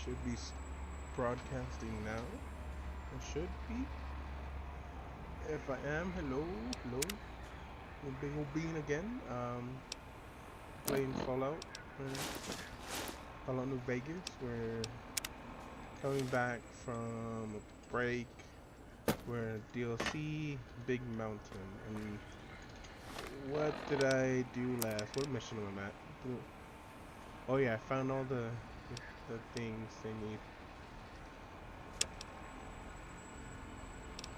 Should be broadcasting now. I should be. If I am, hello, hello. The big old bean again. Playing Fallout New Vegas. We're coming back from a break. We're at DLC Big Mountain. And what did I do last? What mission am I at? Oh yeah, I found all the things they need.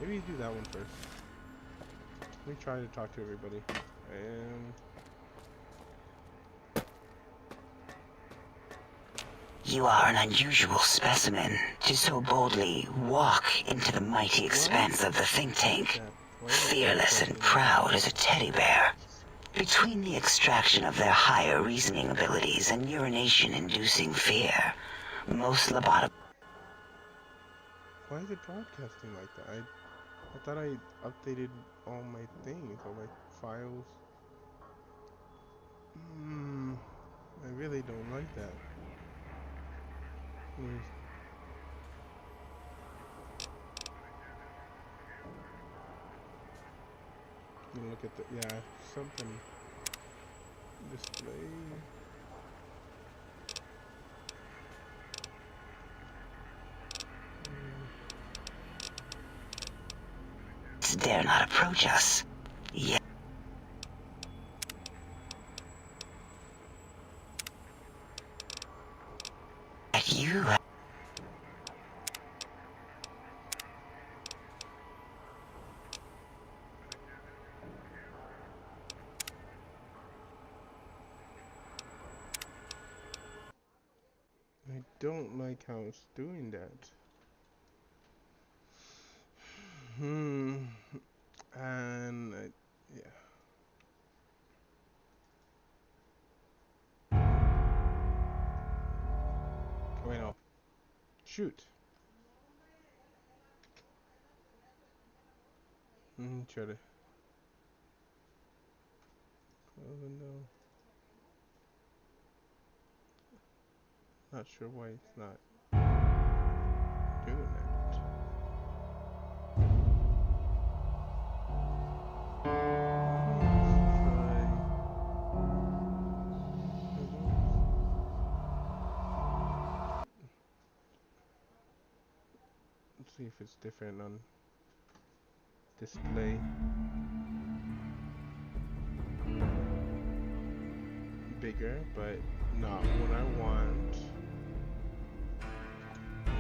Maybe you do that one first. Let me try to talk to everybody. You are an unusual specimen to so boldly walk into the mighty expanse of the think tank, fearless and proud as a teddy bear. Between the extraction of their higher reasoning abilities and urination-inducing fear, most lobotomies... Why is it broadcasting like that? I thought I updated all my things, all my files. I really don't like that. Look at the, yeah, something. Display. Dare not approach us. Yet you... I don't like how it's doing that. And yeah. Wait, no. Shoot. Try to close the window. Not sure why it's not doing that. Let's see if it's different on display. Bigger, but not what I want.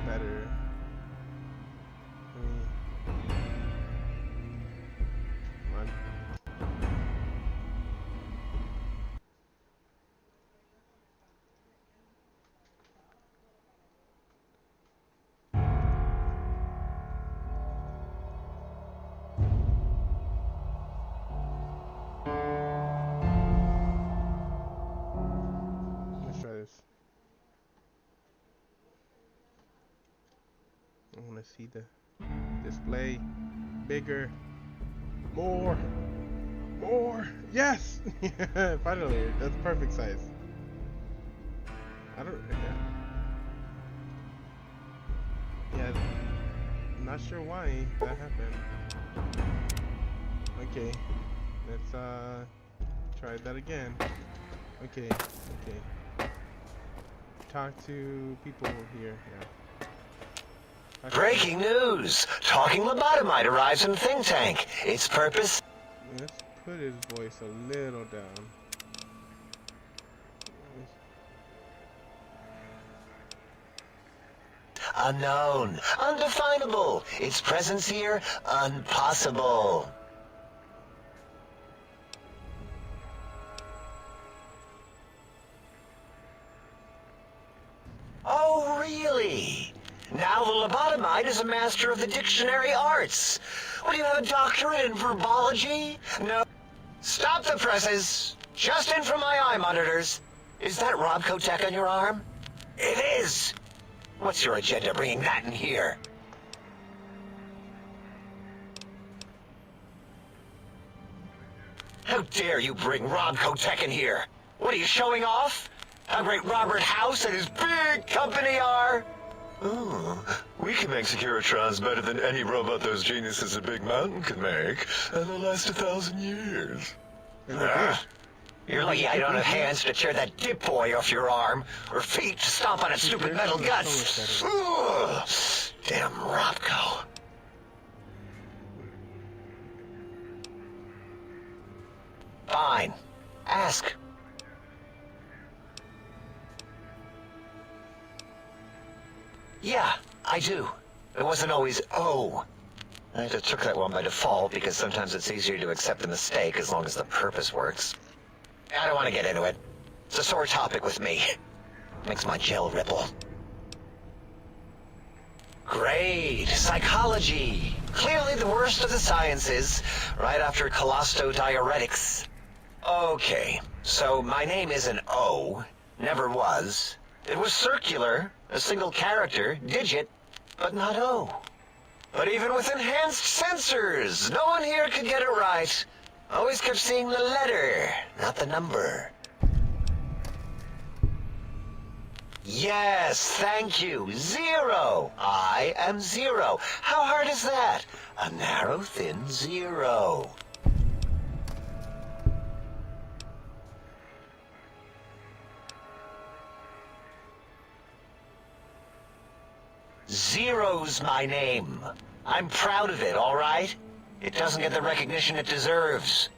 Better. Come on. Let's try this. I want to see the display bigger, more. Yes. Finally, that's perfect size. I don't. Yeah. Not sure why that happened. Okay. Let's try that again. Okay. Talk to people here. Yeah. Breaking news! Talking lobotomite arrives in think tank. Its purpose... Let's put his voice a little down. Unknown. Undefinable. Its presence here, impossible. Oh, really? Now the lobotomite is a master of the dictionary arts. What, do you have a doctorate in verbology? No. Stop the presses. Just in from my eye monitors. Is that Robco Tech on your arm? It is. What's your agenda bringing that in here? How dare you bring Robco Tech in here? What are you showing off? how great Robert House and his big company are. Oh, we can make Securitrons better than any robot those geniuses at Big Mountain can make, and they'll last 1,000 years. You're lucky I don't have hands to tear that dip boy off your arm, or feet to stomp on its stupid metal guts. Ugh. Damn Robco. Fine. Ask. Yeah, I do. It wasn't always oh. I just took that one by default because sometimes it's easier to accept the mistake as long as the purpose works. I don't want to get into it. It's a sore topic with me. Makes my gel ripple. Great. Psychology. Clearly the worst of the sciences, right after colostodiuretics. Okay, so my name is an O. Never was. It was circular, a single character, digit, but not O. But even with enhanced sensors, no one here could get it right. Always kept seeing the letter, not the number. Yes, thank you. 0. I am 0. How hard is that? A narrow, thin 0. Zero's my name. I'm proud of it, all right? It doesn't get the recognition it deserves.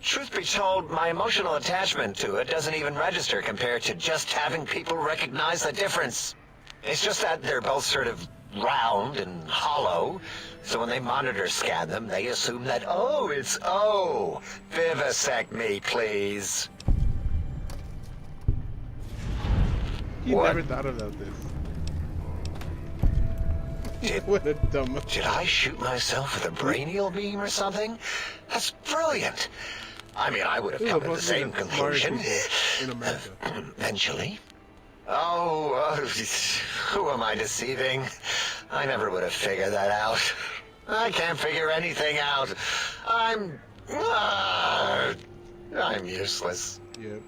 Truth be told, my emotional attachment to it doesn't even register compared to just having people recognize the difference. It's just that they're both sort of round and hollow, so when they monitor scan them, they assume that, oh, it's O. Vivisect me, please. You What? never thought about this. What a dumb. Did I shoot myself with a brainial beam or something? That's brilliant. I mean, I would have come to the same conclusion. In America. Eventually. Oh, who am I deceiving? I never would have figured that out. I can't figure anything out. I'm useless. Yep.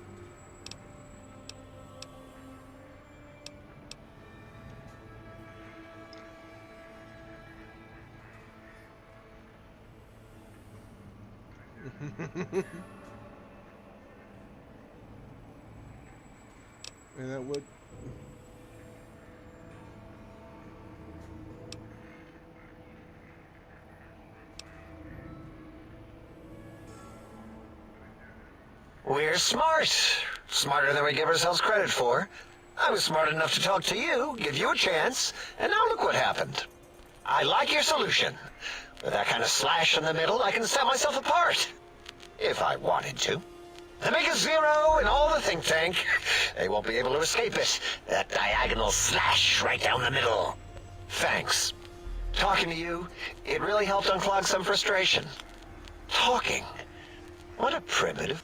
And that would. We're smart. Smarter than we give ourselves credit for. I was smart enough to talk to you, give you a chance, and now look what happened. I like your solution. With that kind of slash in the middle, I can set myself apart. If I wanted to. And make a 0 in all the think tank. They won't be able to escape it. That diagonal slash right down the middle. Thanks. Talking to you, it really helped unclog some frustration. Talking. What a primitive.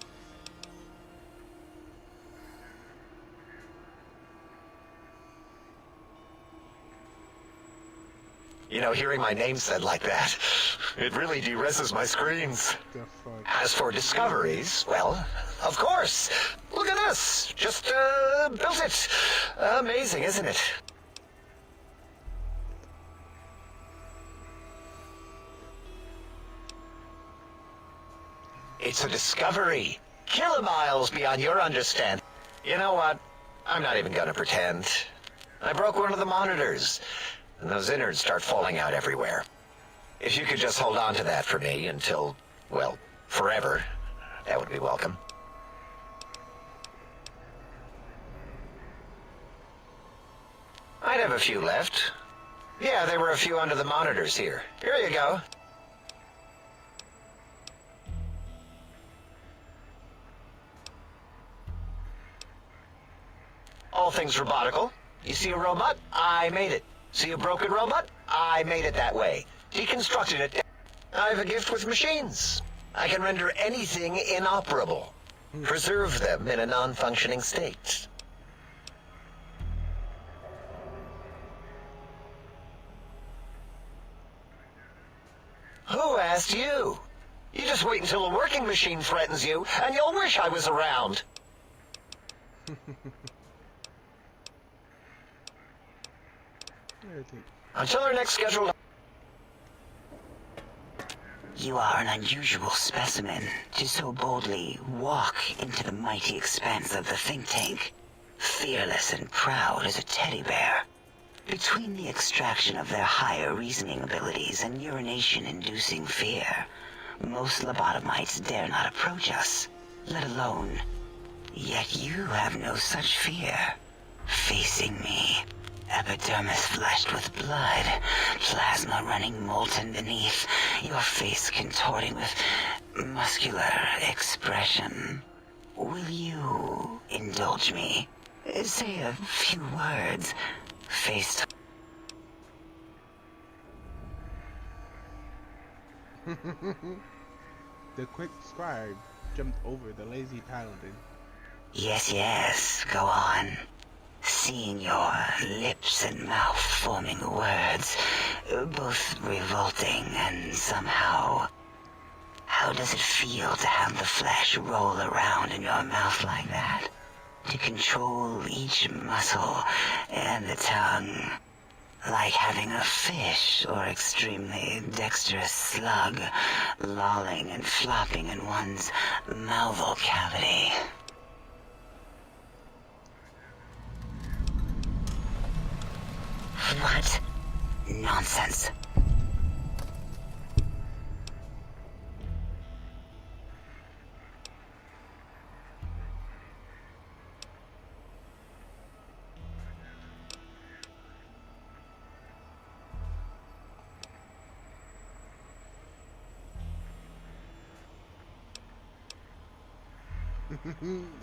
You know, hearing my name said like that, it really de-reses my screens. The fuck? As for discoveries, well, of course. Look at this. Just, built it. Amazing, isn't it? It's a discovery. Kilomiles beyond your understanding. You know what? I'm not even gonna pretend. I broke one of the monitors, and those innards start falling out everywhere. If you could just hold on to that for me until, well, forever, that would be welcome. I'd have a few left. Yeah, there were a few under the monitors here. Here you go. All things robotical. You see a robot? I made it. See a broken robot? I made it that way. Deconstructed it. I have a gift with machines. I can render anything inoperable. Preserve them in a non-functioning state. Who asked you? You just wait until a working machine threatens you, and you'll wish I was around. Everything. Until our next scheduled... You are an unusual specimen to so boldly walk into the mighty expanse of the think tank, fearless and proud as a teddy bear. Between the extraction of their higher reasoning abilities and urination-inducing fear, most lobotomites dare not approach us, let alone. Yet you have no such fear. Facing me, epidermis flushed with blood, plasma running molten beneath, your face contorting with muscular expression. Will you indulge me? Say a few words. Face The quick scribe jumped over the lazy paladin. Yes, yes, go on. Seeing your lips and mouth forming words, both revolting and somehow... How does it feel to have the flesh roll around in your mouth like that? To control each muscle and the tongue, like having a fish or extremely dexterous slug lolling and flopping in one's mouthal cavity. What? Nonsense.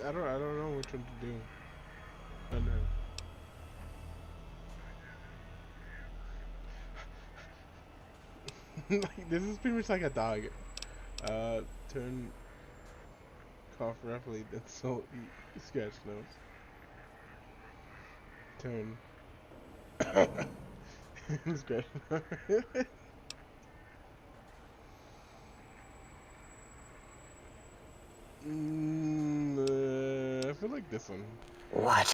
I don't know which one to do. I know. Like, this is pretty much like a dog. Turn, cough roughly, then so eat, scratch nose. Turn, scratch nose. I feel like this one. What?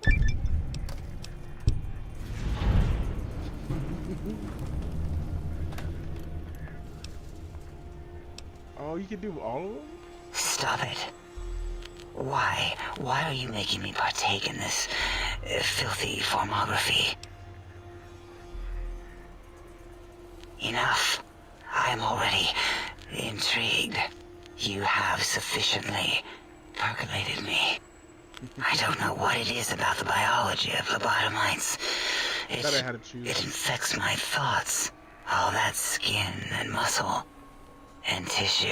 Oh, you can do all of them? Stop it. Why? Why are you making me partake in this filthy formography? Enough. I am already intrigued. You have sufficiently percolated me. I don't know what it is about the biology of lobotomites. It infects my thoughts. All that skin and muscle and tissue.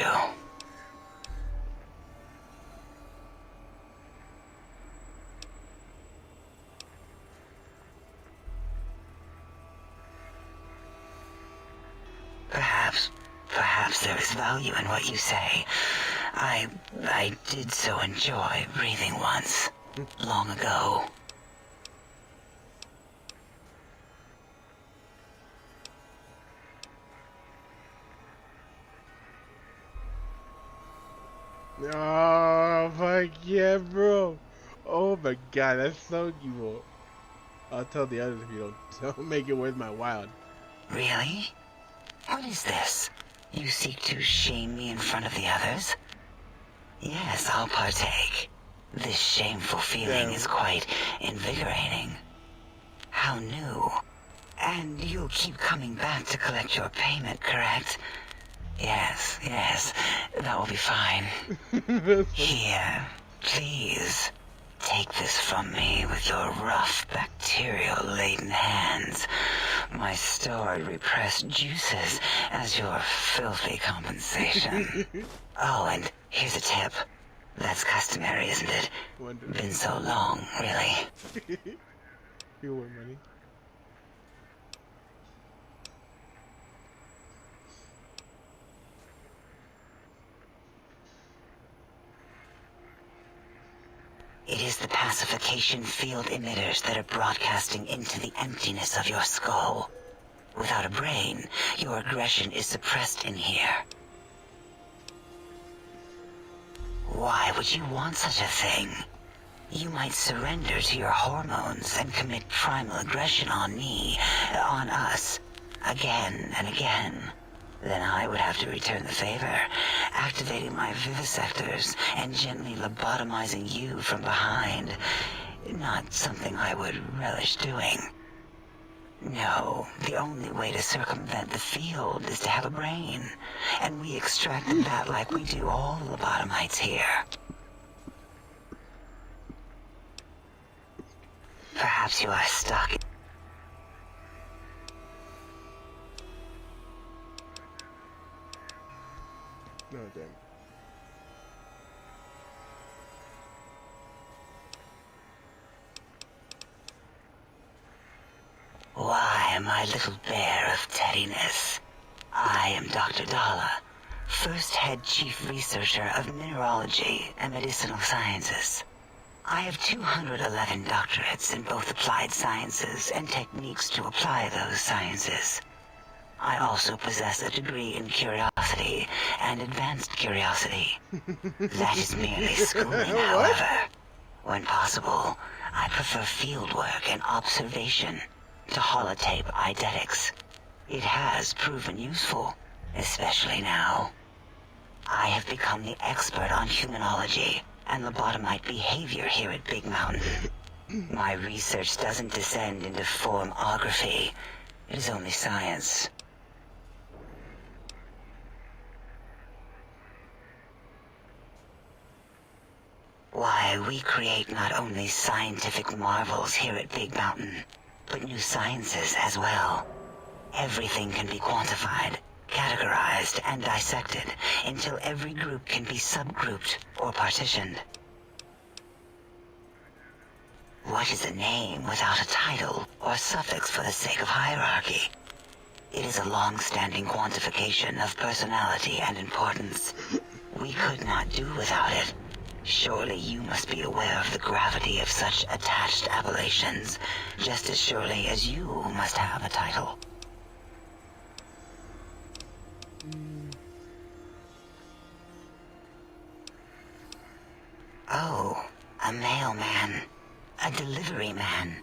Perhaps there is value in what you say. I did so enjoy breathing once, long ago. Oh, fuck yeah, bro. Oh my god, that's so evil. I'll tell the others if you don't make it worth my while. Really? What is this? You seek to shame me in front of the others? Yes, I'll partake. This shameful feeling is quite invigorating. How new. And you'll keep coming back to collect your payment, correct? Yes, that will be fine. Here, please. Take this from me with your rough, bacterial-laden hands. My stored, repressed juices as your filthy compensation. Oh, and here's a tip. That's customary, isn't it? Been so long, really. You want money? It is the pacification field emitters that are broadcasting into the emptiness of your skull. Without a brain, your aggression is suppressed in here. Why would you want such a thing? You might surrender to your hormones and commit primal aggression on me, on us, again and again. Then I would have to return the favor, activating my vivisectors and gently lobotomizing you from behind. Not something I would relish doing. No, the only way to circumvent the field is to have a brain, and we extracted that like we do all lobotomites here. Perhaps you are stuck. No, damn. Why, my little bear of teddiness. I am Dr. Dalla, first head chief researcher of mineralogy and medicinal sciences. I have 211 doctorates in both applied sciences and techniques to apply those sciences. I also possess a degree in curiosity and advanced curiosity. That is merely schooling, however. When possible, I prefer fieldwork and observation to holotape eidetics. It has proven useful, especially now. I have become the expert on humanology and lobotomite behavior here at Big Mountain. My research doesn't descend into formography. It is only science. Why, we create not only scientific marvels here at Big Mountain, but new sciences as well. Everything can be quantified, categorized, and dissected until every group can be subgrouped or partitioned. What is a name without a title or suffix for the sake of hierarchy? It is a long-standing quantification of personality and importance. We could not do without it. Surely you must be aware of the gravity of such attached appellations, just as surely as you must have a title. Oh, a mailman. A delivery man.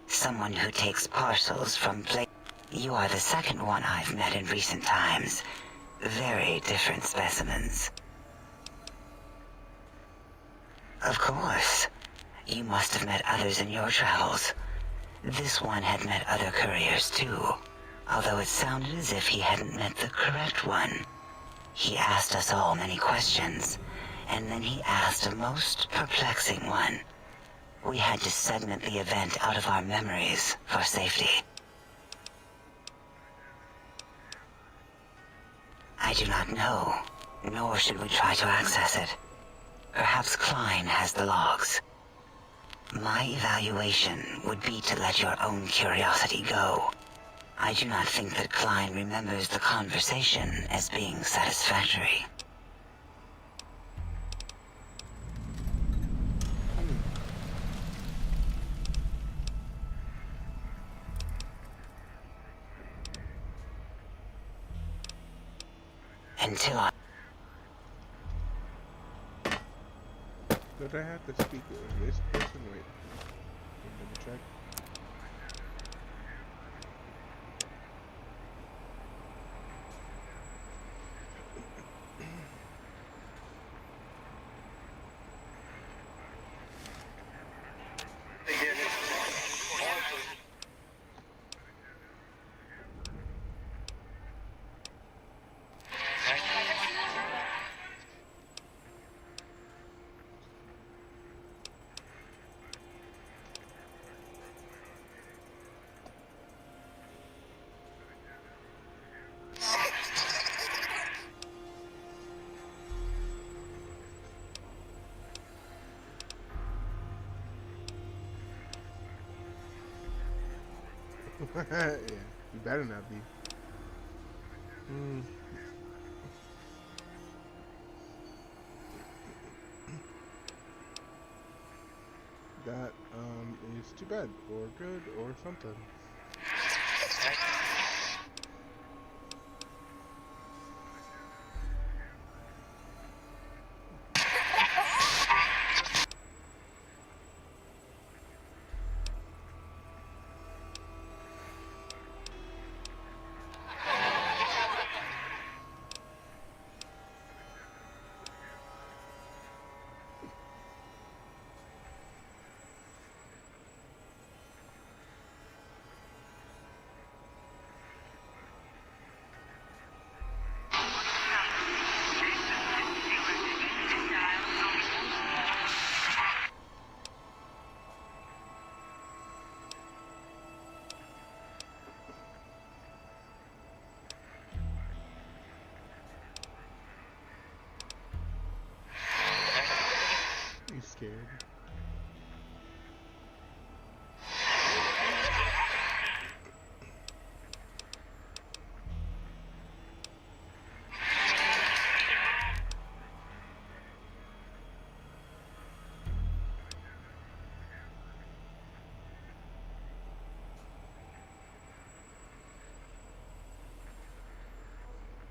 Someone who takes parcels from You are the second one I've met in recent times. Very different specimens. Of course. You must have met others in your travels. This one had met other couriers too, although it sounded as if he hadn't met the correct one. He asked us all many questions, and then he asked a most perplexing one. We had to segment the event out of our memories for safety. I do not know, nor should we try to access it. Perhaps Klein has the logs. My evaluation would be to let your own curiosity go. I do not think that Klein remembers the conversation as being satisfactory. Until I... Did I have to speak with this person? Wait. Double check. Yeah, you better not be. That is too bad, or good, or something.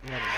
I don't know.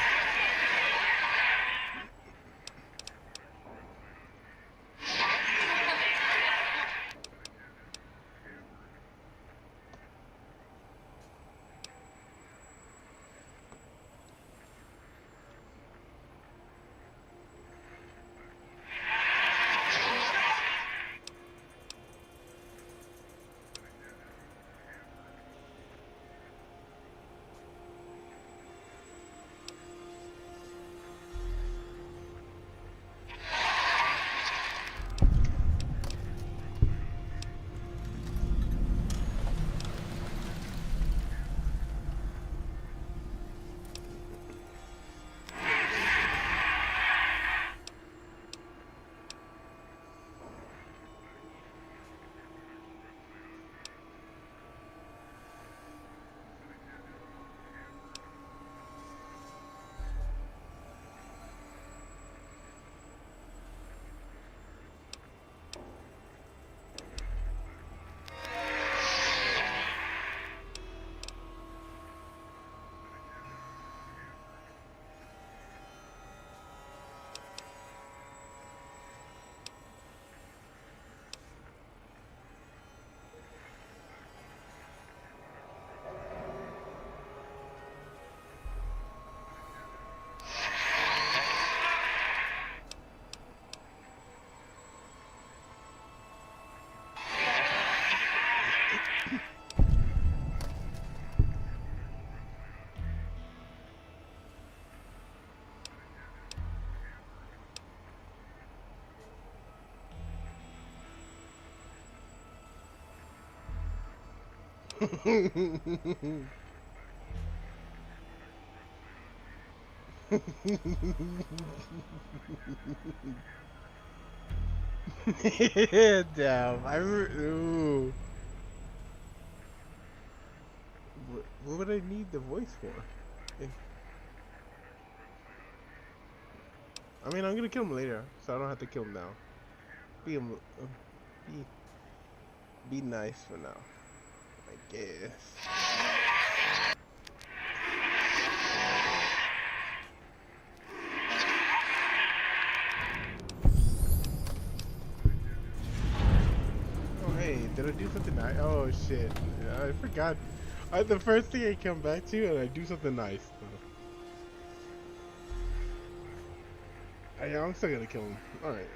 Damn, ooh. What would I need the voice for? Eh, I mean, I'm gonna kill him later, so I don't have to kill him now. Be him, be, be nice for now, I guess. Oh hey, did I do something nice? Oh shit, I forgot. The first thing I come back to, and I do something nice. I'm still gonna kill him. All right.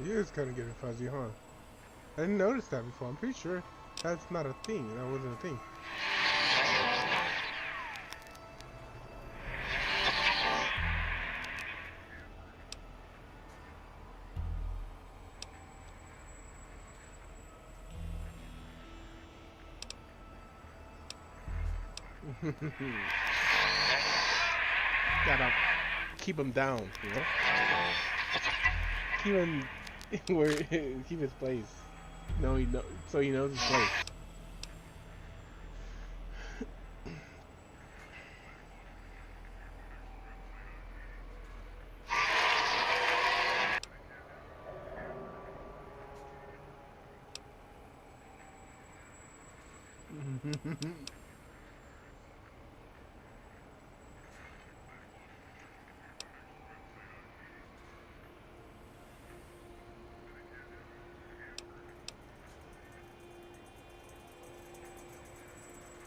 It is kind of getting fuzzy, huh? I didn't notice that before. I'm pretty sure that's not a thing. That wasn't a thing. Gotta keep him down, you know? Keep him where keep his place. No, so he knows his place.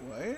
What?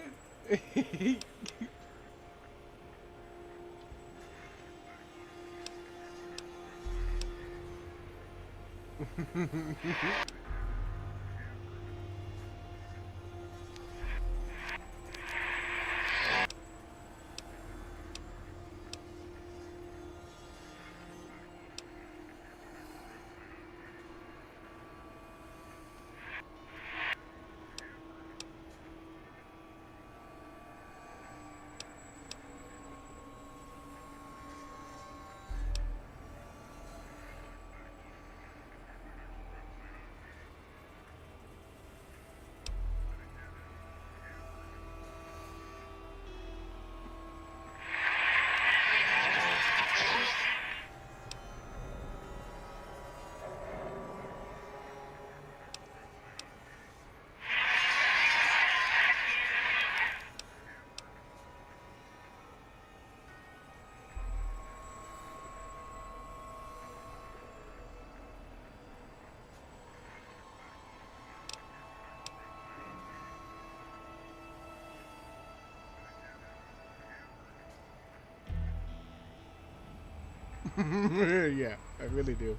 Yeah, I really do.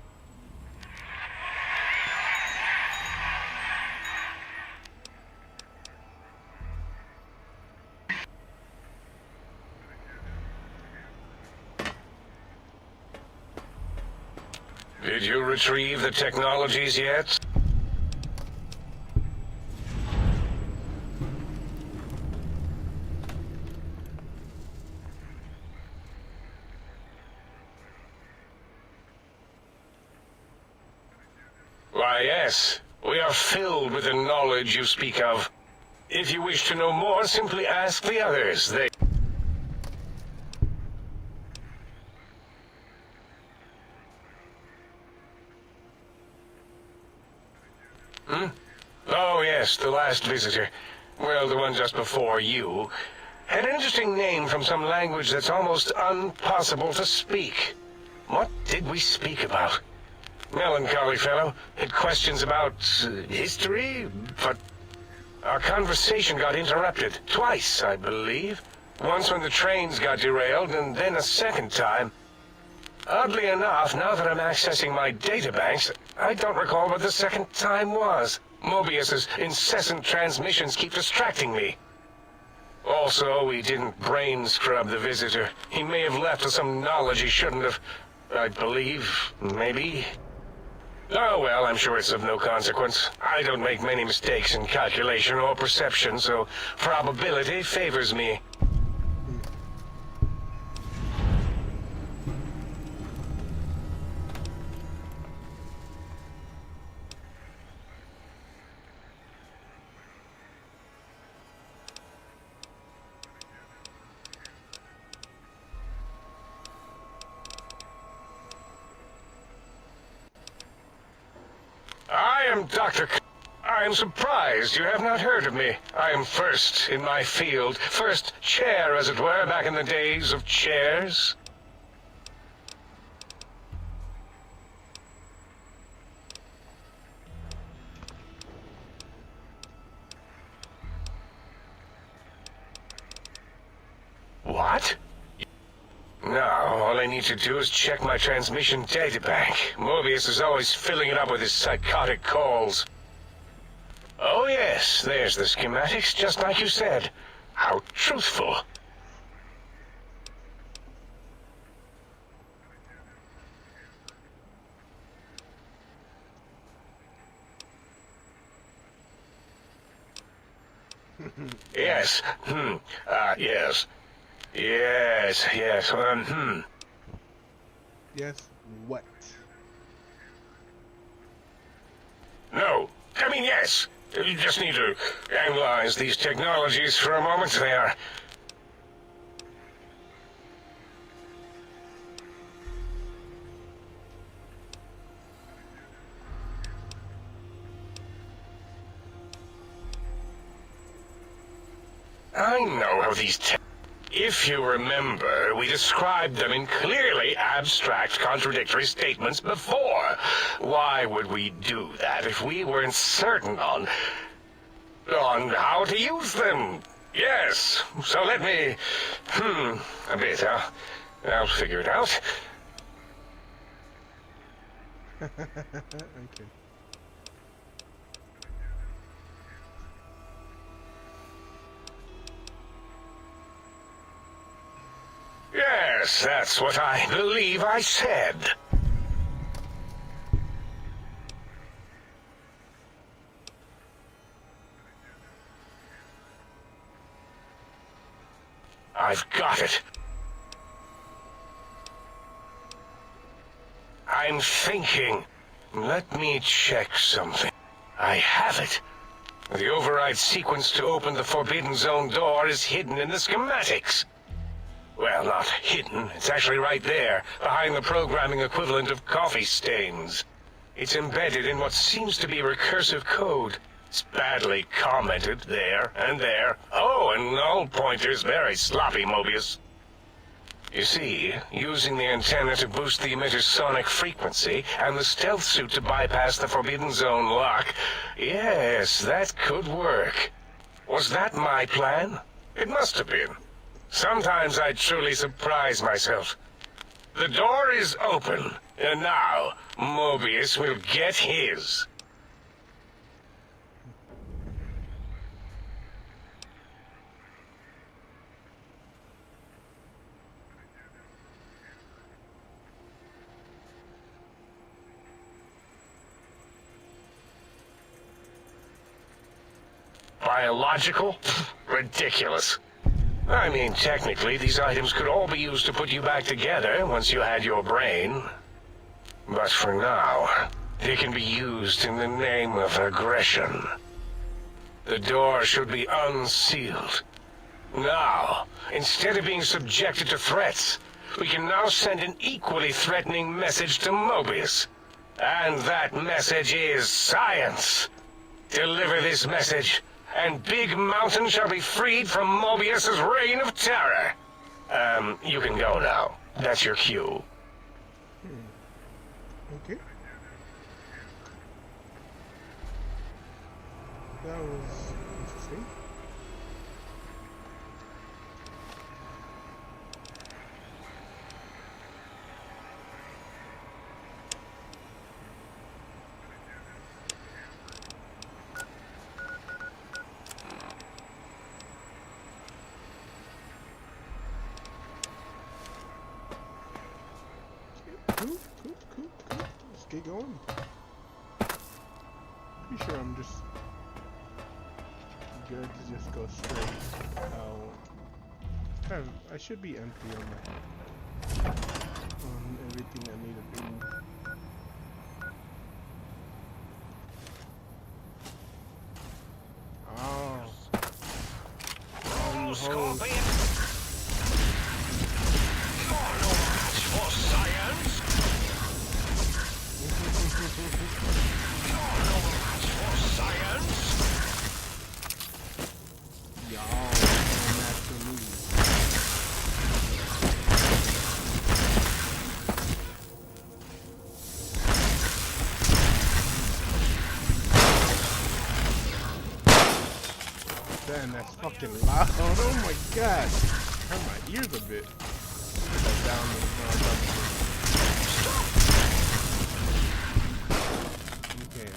Did you retrieve the technologies yet? Why, yes. We are filled with the knowledge you speak of. If you wish to know more, simply ask the others. They... Oh, yes, the last visitor. Well, the one just before you. Had an interesting name from some language that's almost impossible to speak. What did we speak about? Melancholy fellow. Had questions about history, but our conversation got interrupted. Twice, I believe. Once when the trains got derailed, and then a second time. Oddly enough, now that I'm accessing my databanks, I don't recall what the second time was. Mobius's incessant transmissions keep distracting me. Also, we didn't brain scrub the visitor. He may have left with some knowledge he shouldn't have. I believe, maybe. Oh, well, I'm sure it's of no consequence. I don't make many mistakes in calculation or perception, so probability favors me. I am Dr. I am surprised you have not heard of me. I am first in my field. First chair, as it were, back in the days of chairs. What? Now, all I need to do is check my transmission databank. Mobius is always filling it up with his psychotic calls. Oh yes, there's the schematics, just like you said. How truthful. Yes, yes. Yes, yes, Yes, what? No, I mean yes. You just need to analyze these technologies for a moment. They are... I know how these If you remember, we described them in clearly abstract, contradictory statements before. Why would we do that if we weren't certain on how to use them? Yes, so let me... a bit, huh? I'll figure it out. Okay. Yes, that's what I believe I said. I've got it. I'm thinking. Let me check something. I have it. The override sequence to open the Forbidden Zone door is hidden in the schematics. Well, not hidden. It's actually right there, behind the programming equivalent of coffee stains. It's embedded in what seems to be recursive code. It's badly commented there and there. Oh, and null pointer's very sloppy, Mobius. You see, using the antenna to boost the emitter's sonic frequency, and the stealth suit to bypass the Forbidden Zone lock, yes, that could work. Was that my plan? It must have been. Sometimes I truly surprise myself. The door is open, and now Mobius will get his. Biological? Ridiculous. I mean, technically, these items could all be used to put you back together once you had your brain. But for now, they can be used in the name of aggression. The door should be unsealed. Now, instead of being subjected to threats, we can now send an equally threatening message to Mobius. And that message is science. Deliver this message, and Big Mountain shall be freed from Mobius's reign of terror. You can go now. That's your cue. Okay. That was interesting. Cool. Let's get going. Pretty sure I'm just good to just go straight out. I should be empty on everything I need to do. Oh. Oh, you hoes. Man, that's fucking loud. Oh my god. Hurt my ears a bit. Down okay.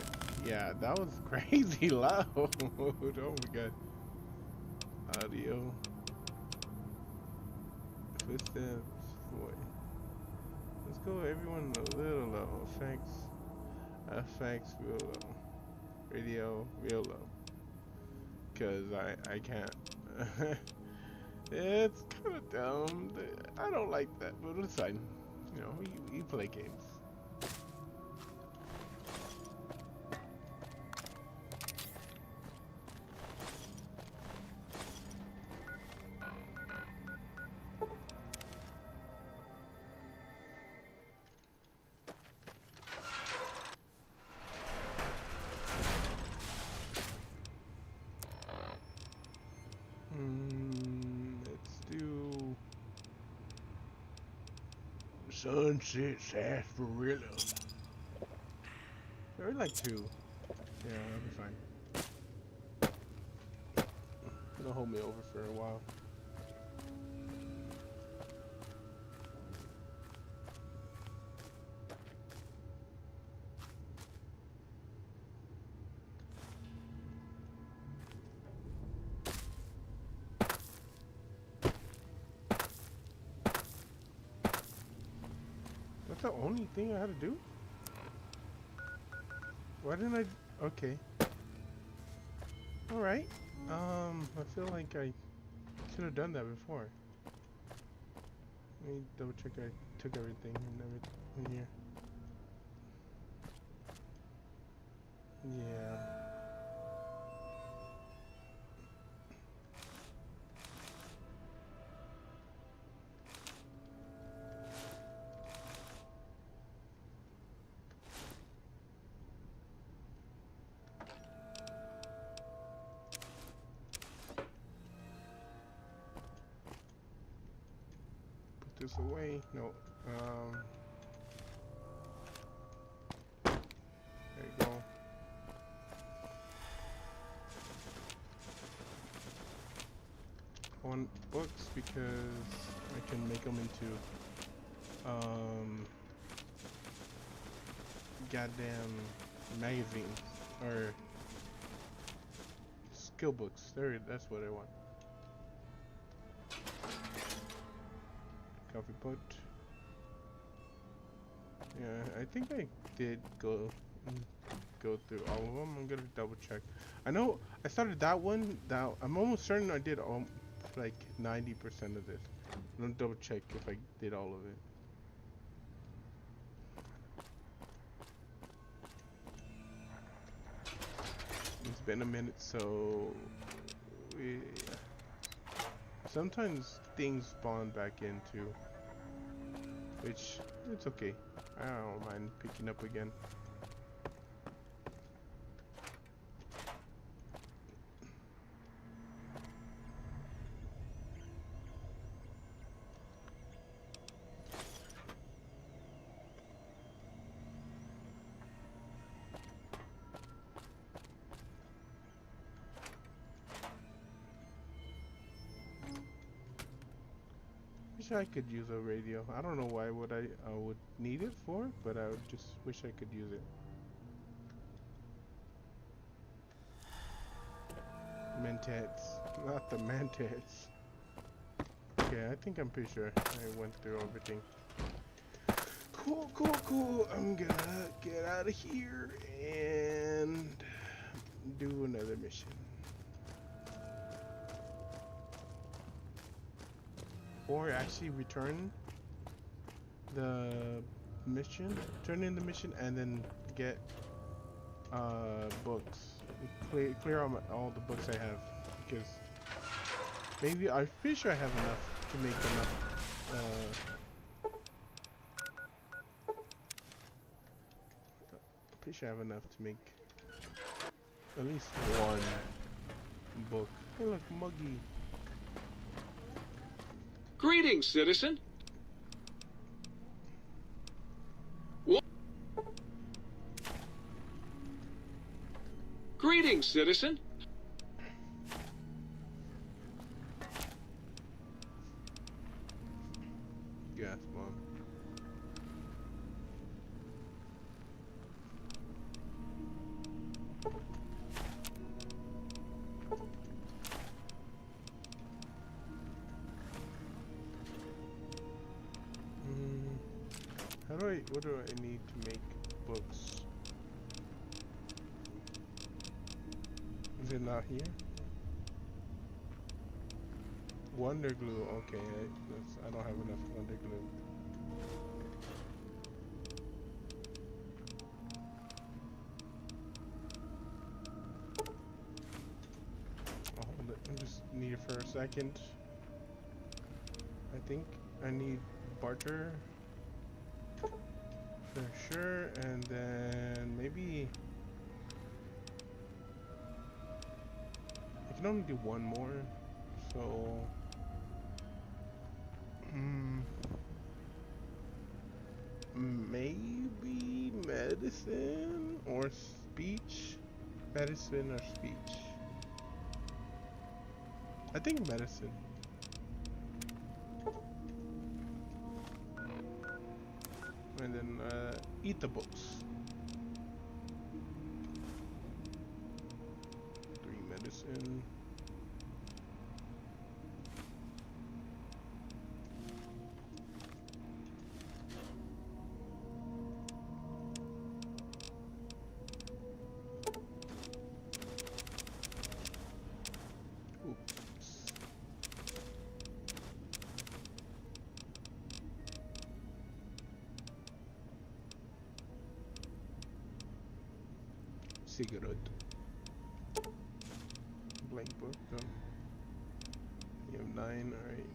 Yeah, that was crazy loud. Oh my god. Audio. Footsteps. Boy. Let's go everyone a little low. Effects real low. Radio real low. Because I can't. It's kind of dumb. I don't like that, but it's fine. You know, we play games. Let's do Sunset Sarsaparilla. I would like two. Yeah, that'll be fine. It'll hold me over for a while. that the only thing I had to do? Why didn't I? Okay. All right. I feel like I should have done that before. Let me double check I took everything and everything in here. Yeah. Put this away. No. There you go. I want books because I can make them into goddamn magazines or skill books. That's what I want. Coffee pot. Yeah, I think I did go through all of them. I'm gonna double check. I know I started that one. That I'm almost certain I did all like 90% of this. I'm gonna double check if I did all of it. It's been a minute, so sometimes things spawn back into, which it's okay. I don't mind picking up again. Wish I could use a radio. I don't know why I would need it for, but I would just wish I could use it. Mentats, not the mentats. Okay, I think I'm pretty sure I went through everything. Cool, cool, cool. I'm gonna get out of here and do another mission. Or actually return the mission, turn in the mission, and then get books. Clear all the books I have, because maybe I'm pretty sure I have enough to make enough. Pretty sure I have enough to make at least one book. Hey, look, Muggy. Greetings, citizen. Greetings, citizen. Yes, Mom. What do I need to make books? Is it not here? Wonder glue, okay, I don't have enough wonder glue. I'll hold it, I just need it for a second. I think I need barter. For sure, and then maybe I can only do one more, so maybe medicine or speech. Medicine or speech. I think medicine. And then eat the books. 3 medicine. cigarette. Blank book. No. You have 9. All right.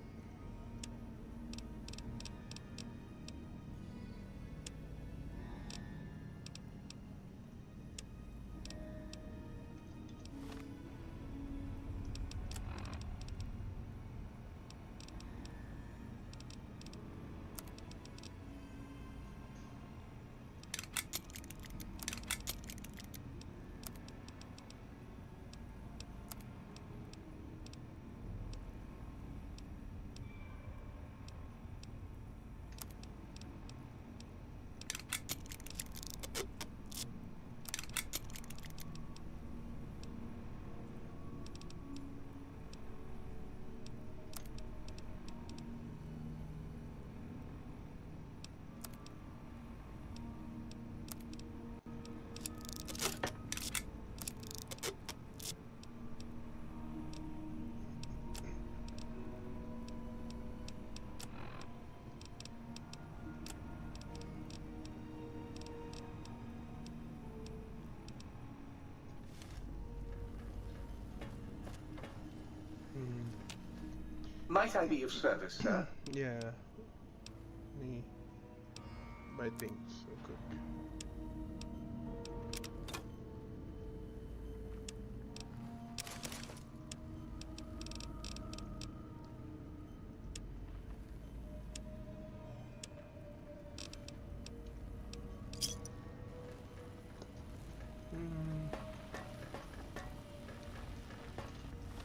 Might I be of service, sir? Yeah. Me. Buy things. So cook.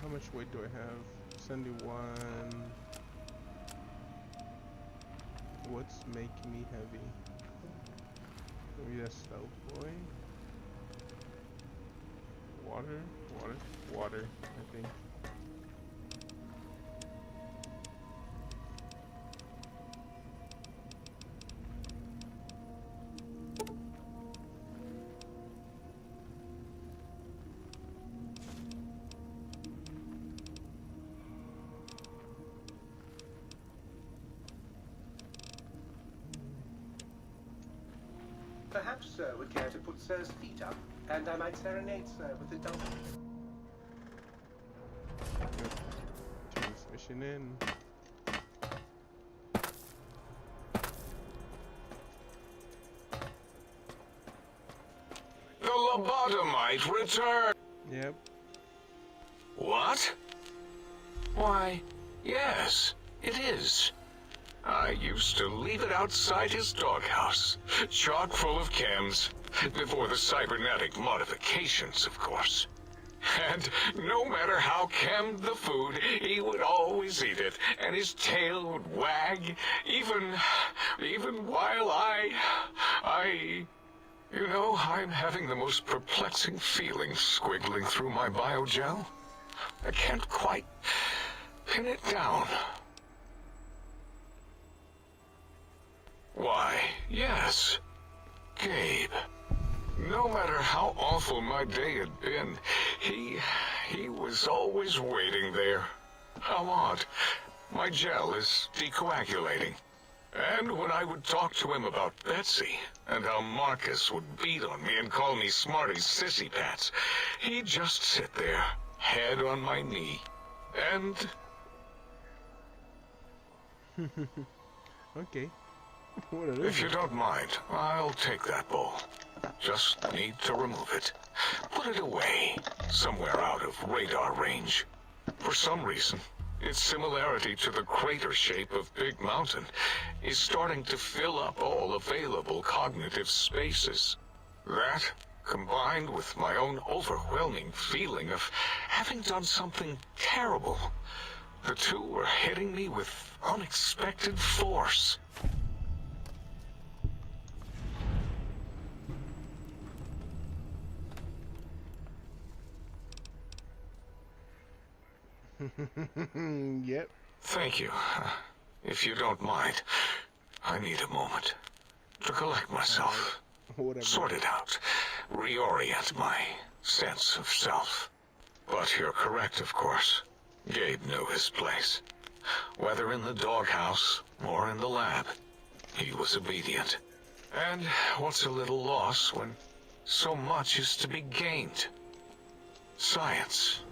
How much weight do I have? 71. What's making me heavy? Maybe that's South Boy. Water, I think. Perhaps Sir would care to put Sir's feet up, and I might serenade Sir with a double. Transmission in. The lobotomite return. Yep. What? Why, yes, it is. I used to leave it outside his doghouse, chock full of chems, before the cybernetic modifications, of course. And no matter how chemmed the food, he would always eat it, and his tail would wag, even while you know, I'm having the most perplexing feeling squiggling through my biogel. I can't quite pin it down. Why, yes, Gabe. No matter how awful my day had been, he was always waiting there. How odd. My gel is decoagulating. And when I would talk to him about Betsy, and how Marcus would beat on me and call me Smarty's sissy pants, he'd just sit there, head on my knee, and... Okay. What If you don't mind, I'll take that bowl. Just need to remove it. Put it away, somewhere out of radar range. For some reason, its similarity to the crater shape of Big Mountain is starting to fill up all available cognitive spaces. That, combined with my own overwhelming feeling of having done something terrible, the two were hitting me with unexpected force. Yep. Thank you. If you don't mind, I need a moment to collect myself, Whatever. sort it out, reorient my sense of self. But you're correct, of course. Gabe knew his place. Whether in the doghouse or in the lab, he was obedient. And what's a little loss when so much is to be gained. Science.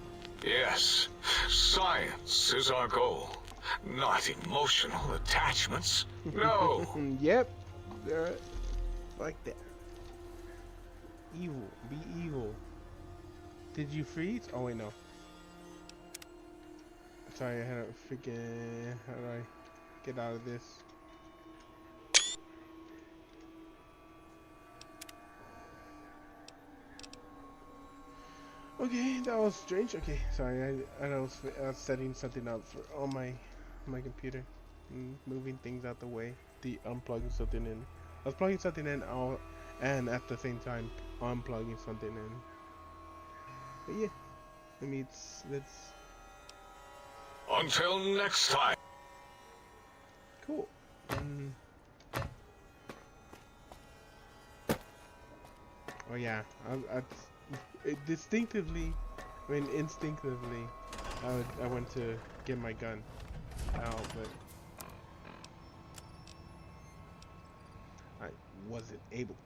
Yes, science is our goal. Not emotional attachments. No. Yep. Like that. Evil. Be evil. Did you freeze? Oh wait, no. Sorry, I had a freaking... How do I get out of this? Okay, that was strange. Okay, sorry, I was setting something up for on my computer, moving things out the way, unplugging something in. I was plugging something in, and at the same time unplugging something in. But yeah, I mean, let's. Until next time. Cool. Oh yeah, instinctively, I went to get my gun out, but I wasn't able to.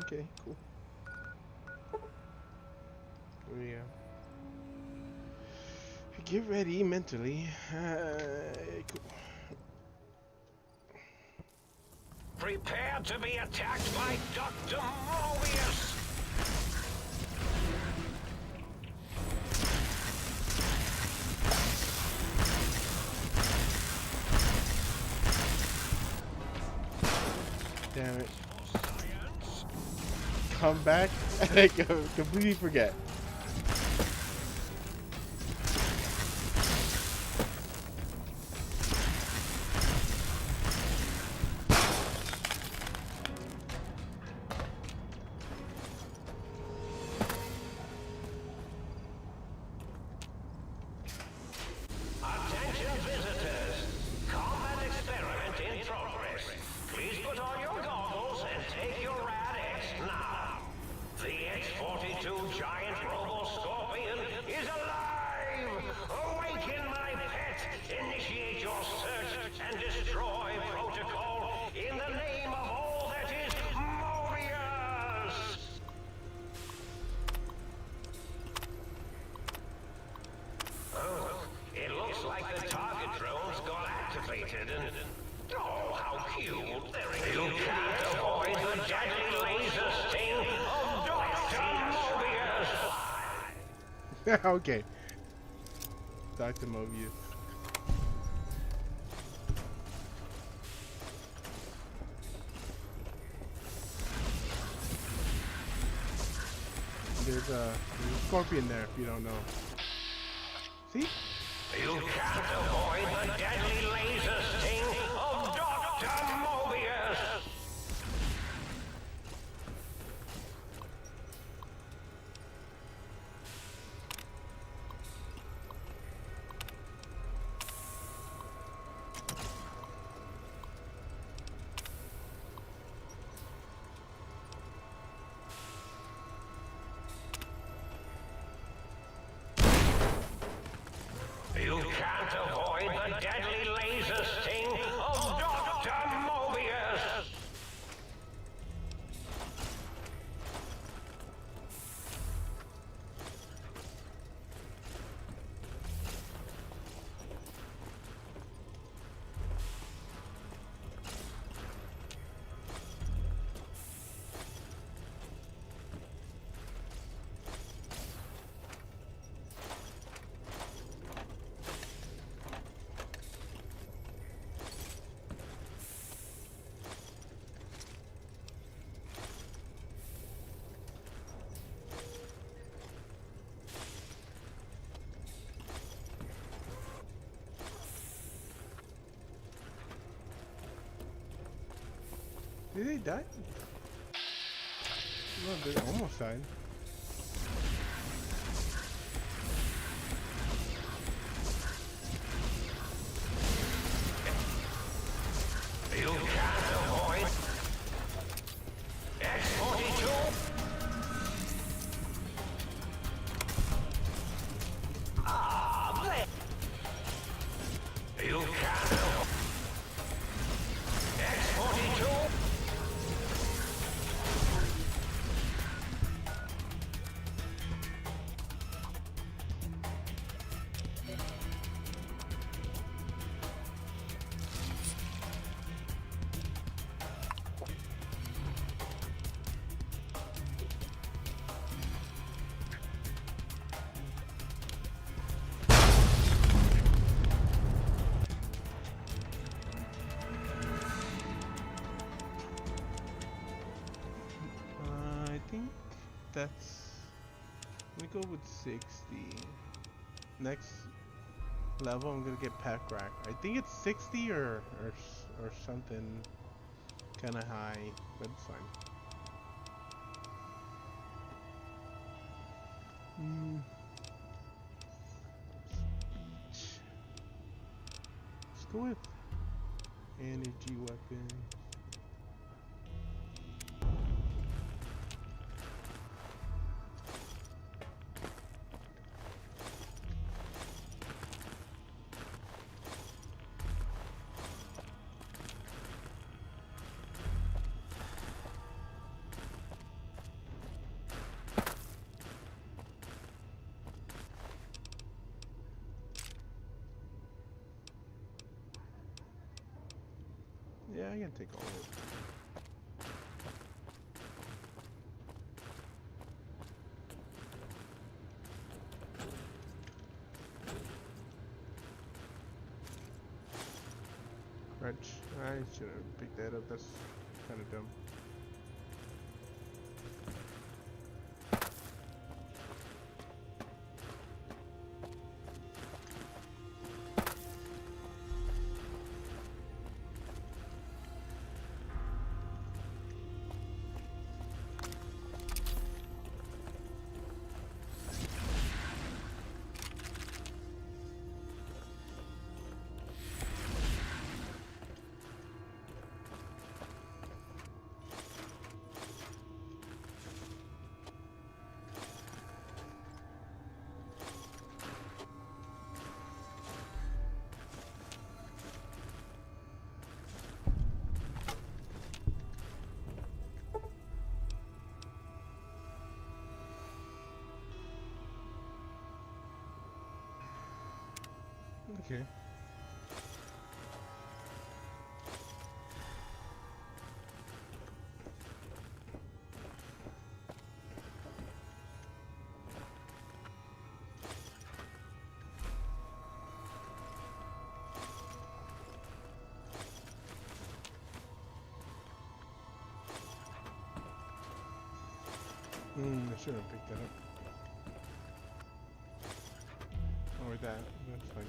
Okay, cool. Yeah. Get ready mentally. Cool. Prepare to be attacked by Dr. Mobius! Damn it. Come back and I completely forget. Attention visitors! Combat experiment in progress. Please put on your goggles and take your rad-X now. The X-42 giant robo-scorpion is alive! Awaken my pet! Initiate your search and destroy protocol in the name of all that is Mobius! Oh, it looks like the target drones got activated and... Oh, how cute! You can't avoid the deadly laser sting of Dr. Mobius! Okay. Dr. Mobius. There's a scorpion there if you don't know. See? You can't avoid the deadly laser sting of Dr. Mobius! You can't avoid the deadly laser sting of Dr. Mobius! Did they die? No, they almost died. You can't avoid X-42. Ah, there. That's. Let me go with 60. Next level, I'm gonna get pack rack. I think it's 60 or something kind of high, but it's fine. Let's go with energy weapon. Yeah, I can take all of it. Crutch. I should have picked that up. That's kind of dumb. Okay. I should have picked that up. Or that. That's fine.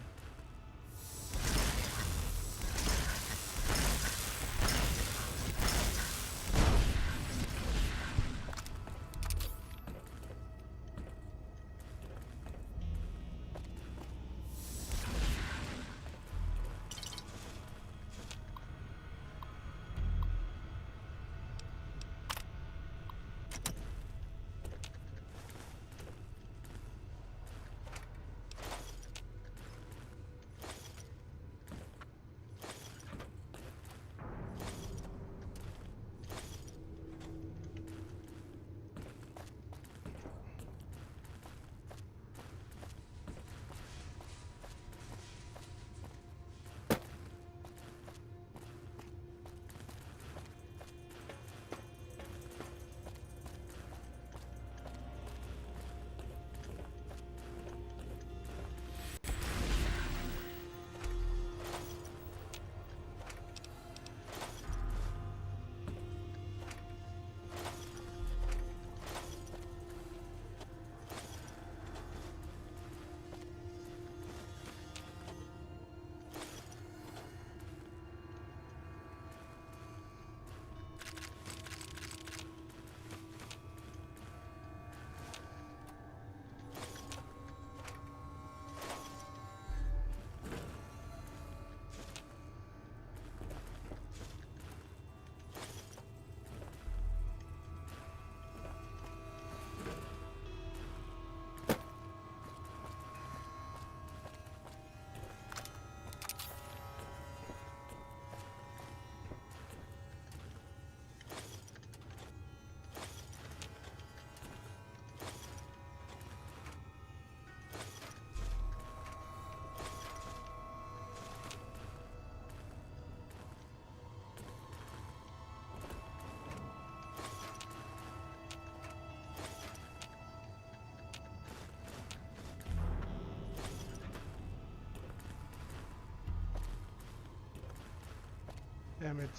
Damn it.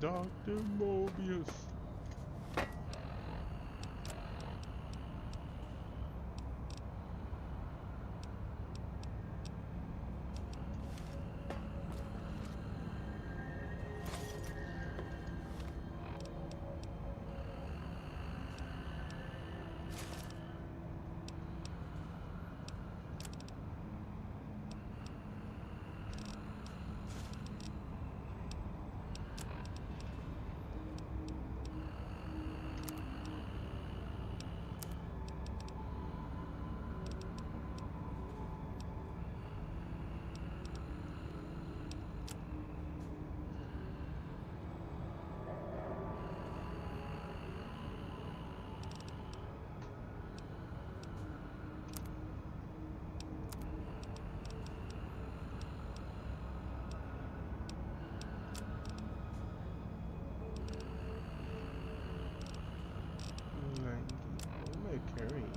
Dr. Mobius. What am I carrying?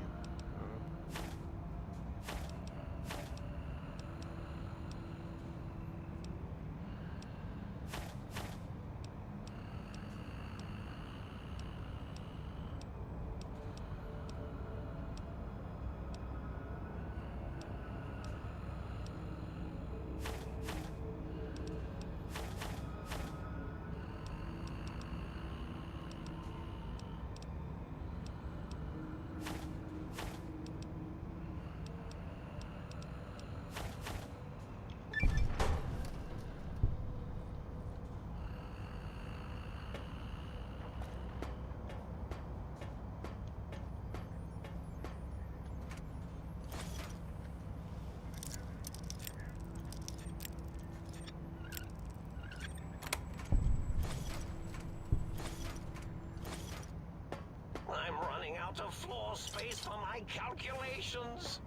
I'm running out of floor space for my calculations.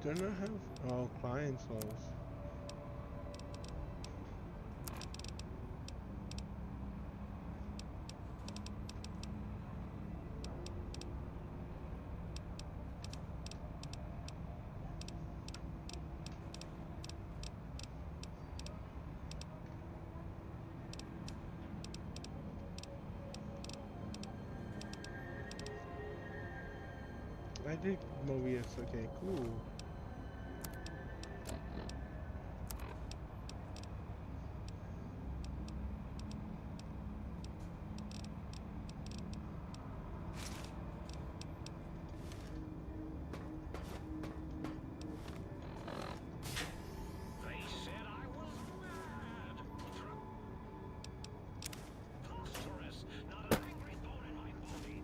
Don't I have client flows? I did Mobius. Okay, cool. They said I was mad. Preposterous. Not an angry bone in my body.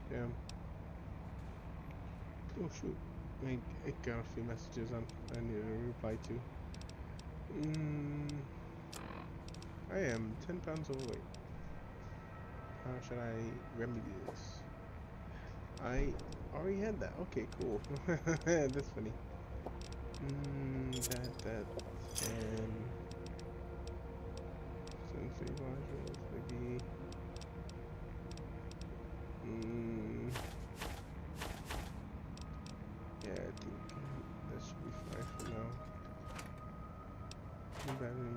Damn. Oh shoot. I got a few messages I need to reply to. I am 10 pounds overweight. How should I remedy this? I already had that. Okay, cool. That's funny. That, and sensory modules, maybe. Yeah, I think that should be fine for now. Battery.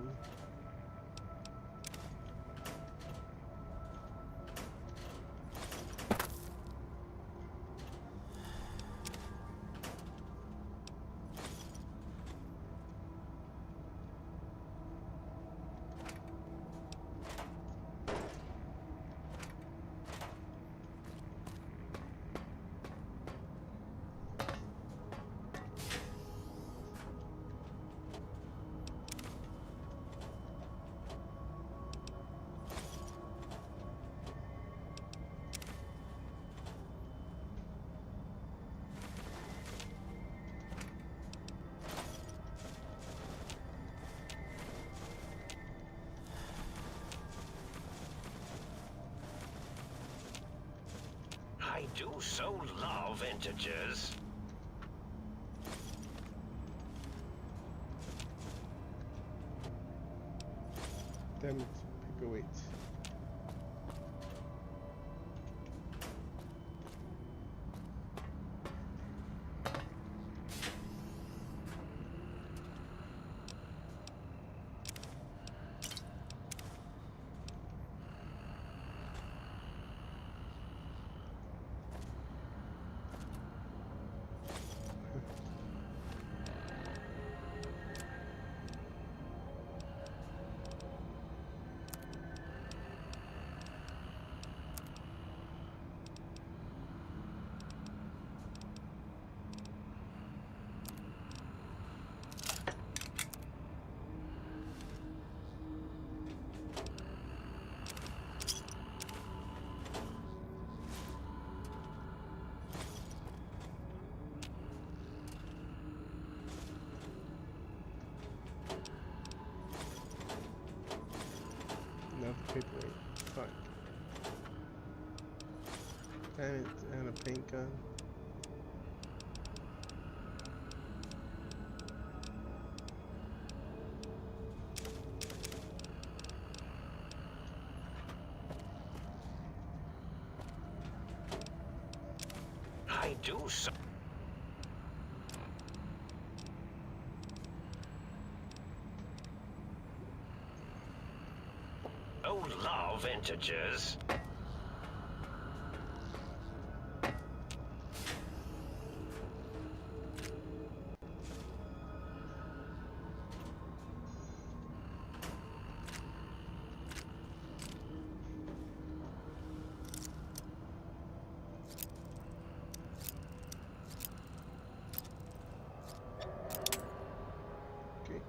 I do so love integers. Damn it, paperweight. Another paperweight. Fuck. Damn it, and a paint gun. I do so. Oh, love integers. Okay.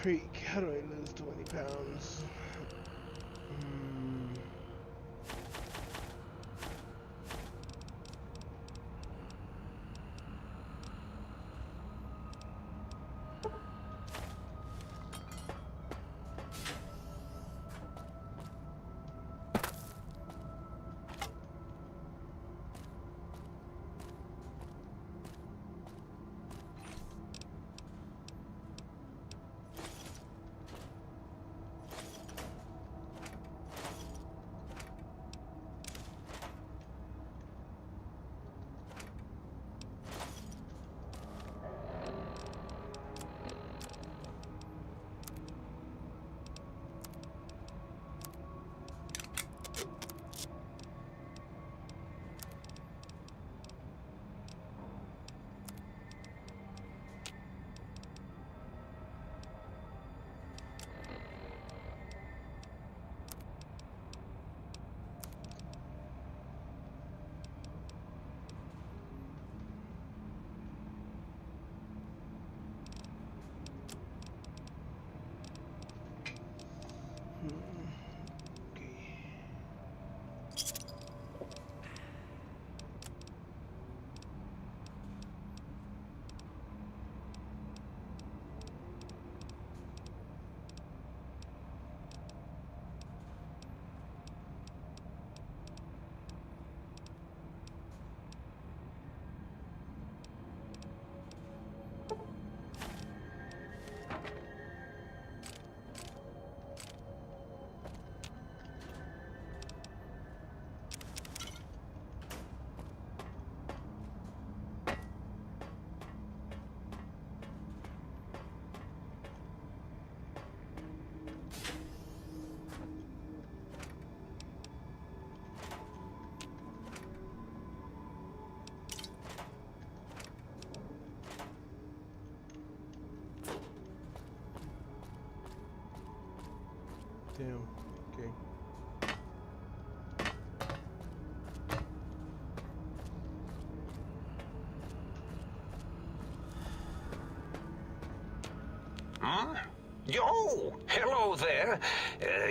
Freak, how do I lose 20 pounds? Damn. Okay. Hmm? Oh, hello there.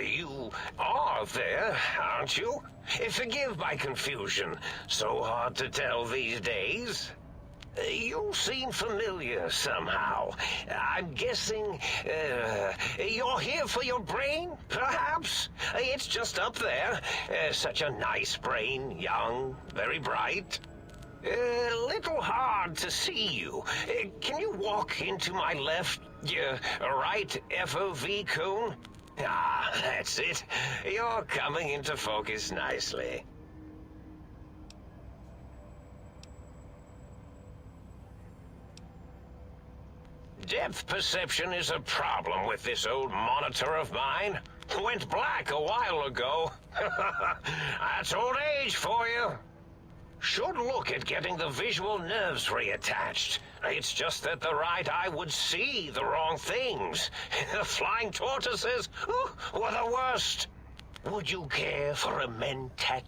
You are there, aren't you? Forgive my confusion. So hard to tell these days. You seem familiar somehow. I'm guessing, you're here for your brain, perhaps? It's just up there. Such a nice brain, young, very bright. Little hard to see you. Can you walk into my left, right FOV cone? Ah, that's it. You're coming into focus nicely. Depth perception is a problem with this old monitor of mine. Went black a while ago. That's old age for you. Should look at getting the visual nerves reattached. It's just that the right eye would see the wrong things. Flying tortoises were the worst. Would you care for a mentat?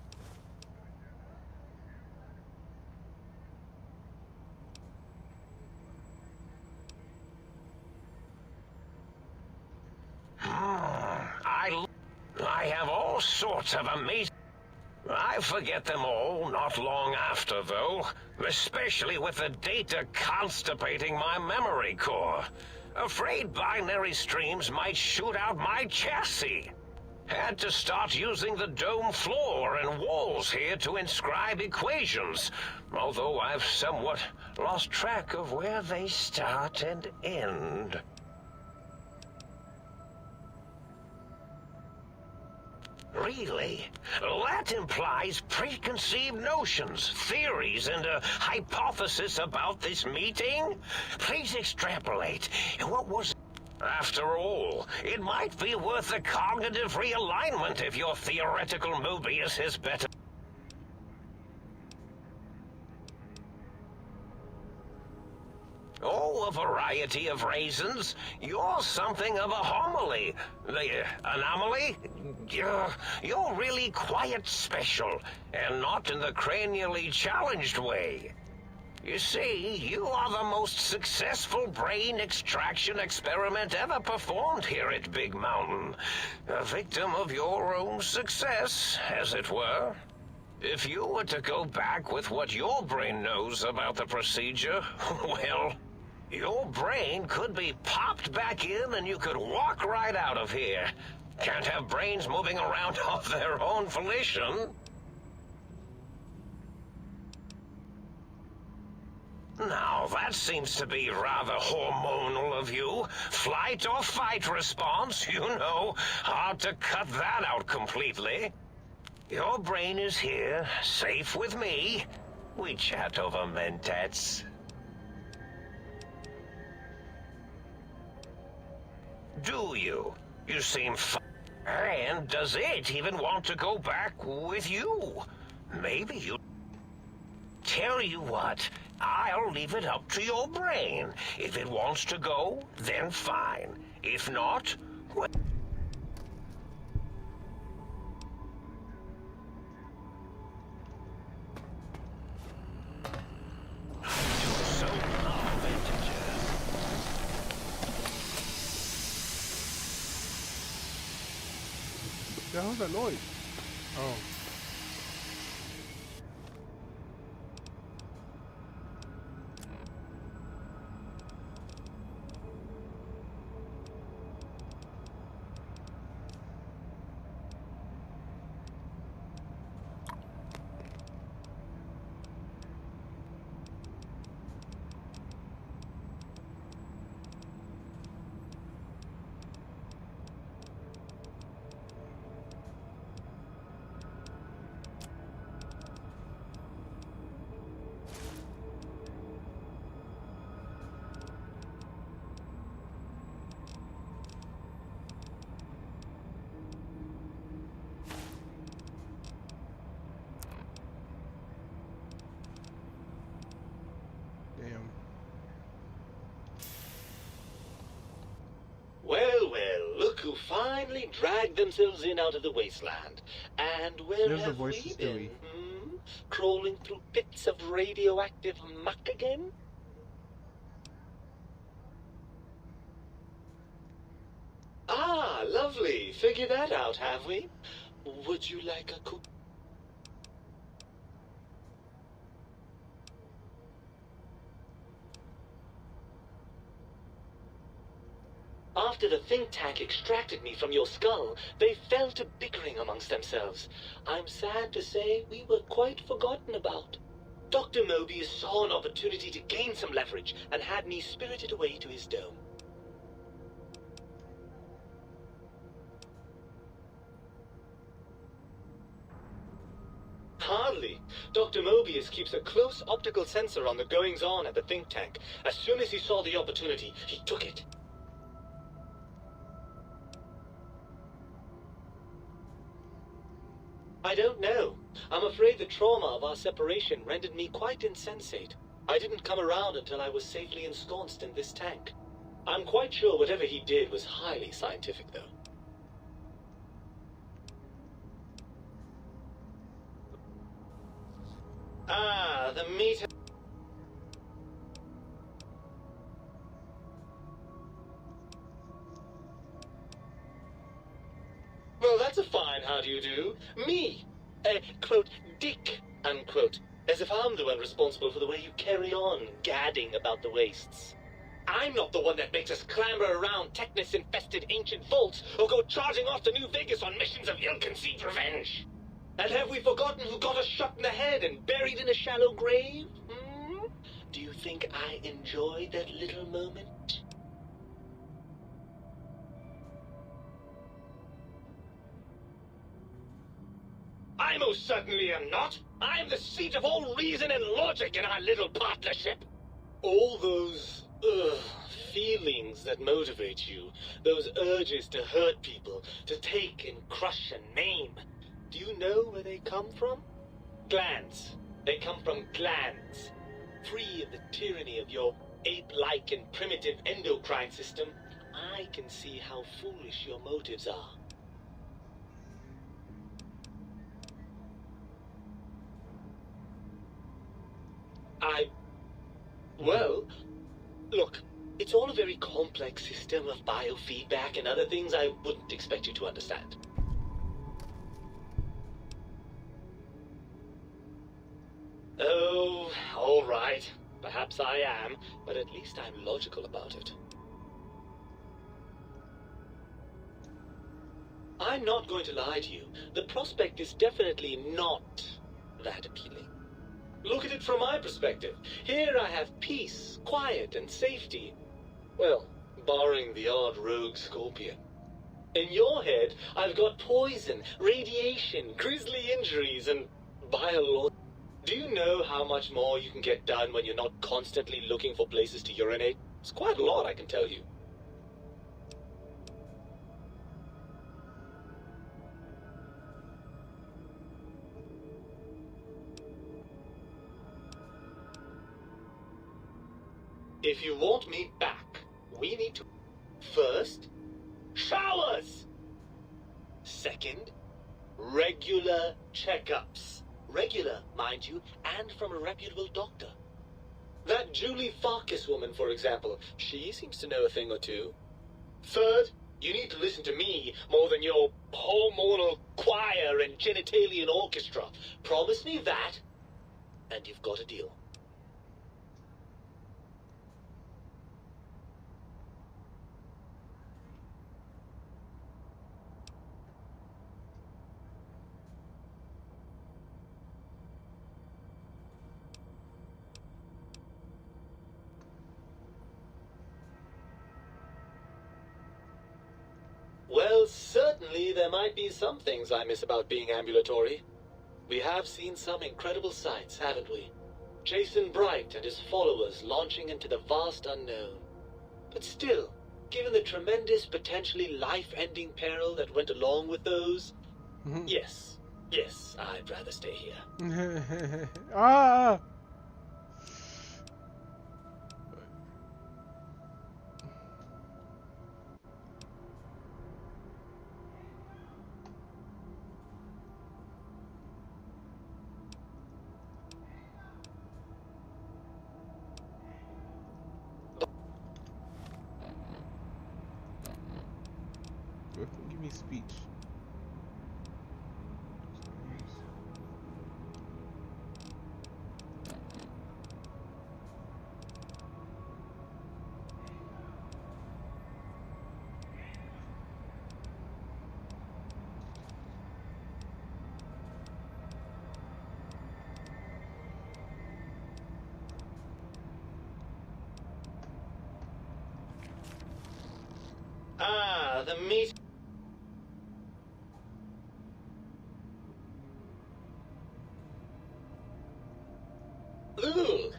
I have all sorts of amazing... I forget them all not long after, though. Especially with the data constipating my memory core. Afraid binary streams might shoot out my chassis. Had to start using the dome floor and walls here to inscribe equations. Although I've somewhat lost track of where they start and end. Really? That implies preconceived notions, theories, and a hypothesis about this meeting? Please extrapolate. What was... After all, it might be worth a cognitive realignment if your theoretical Mobius is better. Oh, a variety of reasons. You're something of a homily. The anomaly? You're really quite special, and not in the cranially challenged way. You see, you are the most successful brain extraction experiment ever performed here at Big Mountain. A victim of your own success, as it were. If you were to go back with what your brain knows about the procedure, well... your brain could be popped back in and you could walk right out of here. Can't have brains moving around of their own volition. Now, that seems to be rather hormonal of you. Flight or fight response, you know. Hard to cut that out completely. Your brain is here, safe with me. We chat over mentats. Do you? You seem fine. And does it even want to go back with you? Maybe you... Tell you what, I'll leave it up to your brain. If it wants to go, then fine. If not, well... So love integers. The hell's that noise? Oh. finally dragged themselves in out of the wasteland. And where There's the have we voices, been? Dewey. Crawling through pits of radioactive muck again? Ah, lovely. Figured that out, have we? Would you like a cook? After the think tank extracted me from your skull, they fell to bickering amongst themselves. I'm sad to say we were quite forgotten about. Dr. Mobius saw an opportunity to gain some leverage and had me spirited away to his dome. Hardly. Dr. Mobius keeps a close optical sensor on the goings-on at the think tank. As soon as he saw the opportunity, he took it. I don't know. I'm afraid the trauma of our separation rendered me quite insensate. I didn't come around until I was safely ensconced in this tank. I'm quite sure whatever he did was highly scientific, though. Ah, the meat... Well, that's a fine how do you do. Me, quote, dick, unquote. As if I'm the one responsible for the way you carry on gadding about the wastes. I'm not the one that makes us clamber around Technus-infested ancient vaults or go charging off to New Vegas on missions of ill-conceived revenge. And have we forgotten who got us shot in the head and buried in a shallow grave? Do you think I enjoyed that little moment? I most certainly am not. I'm the seat of all reason and logic in our little partnership. All those, feelings that motivate you, those urges to hurt people, to take and crush and maim, do you know where they come from? Glands. They come from glands. Free of the tyranny of your ape-like and primitive endocrine system, I can see how foolish your motives are. Well, look, it's all a very complex system of biofeedback and other things I wouldn't expect you to understand. Oh, all right. Perhaps I am, but at least I'm logical about it. I'm not going to lie to you. The prospect is definitely not that appealing. Look at it from my perspective. Here I have peace, quiet, and safety. Well, barring the odd rogue scorpion. In your head, I've got poison, radiation, grisly injuries, and biological. Do you know how much more you can get done when you're not constantly looking for places to urinate? It's quite a lot, I can tell you. If you want me back, we need to... First, showers! Second, regular checkups. Regular, mind you, and from a reputable doctor. That Julie Farkas woman, for example, she seems to know a thing or two. Third, you need to listen to me more than your hormonal choir and genitalian orchestra. Promise me that, and you've got a deal. Well, certainly there might be some things I miss about being ambulatory. We have seen some incredible sights, haven't we? Jason Bright and his followers launching into the vast unknown. But still, given the tremendous, potentially life-ending peril that went along with those, yes, I'd rather stay here. Ah! give me speech. Ah, the meat. Ugh.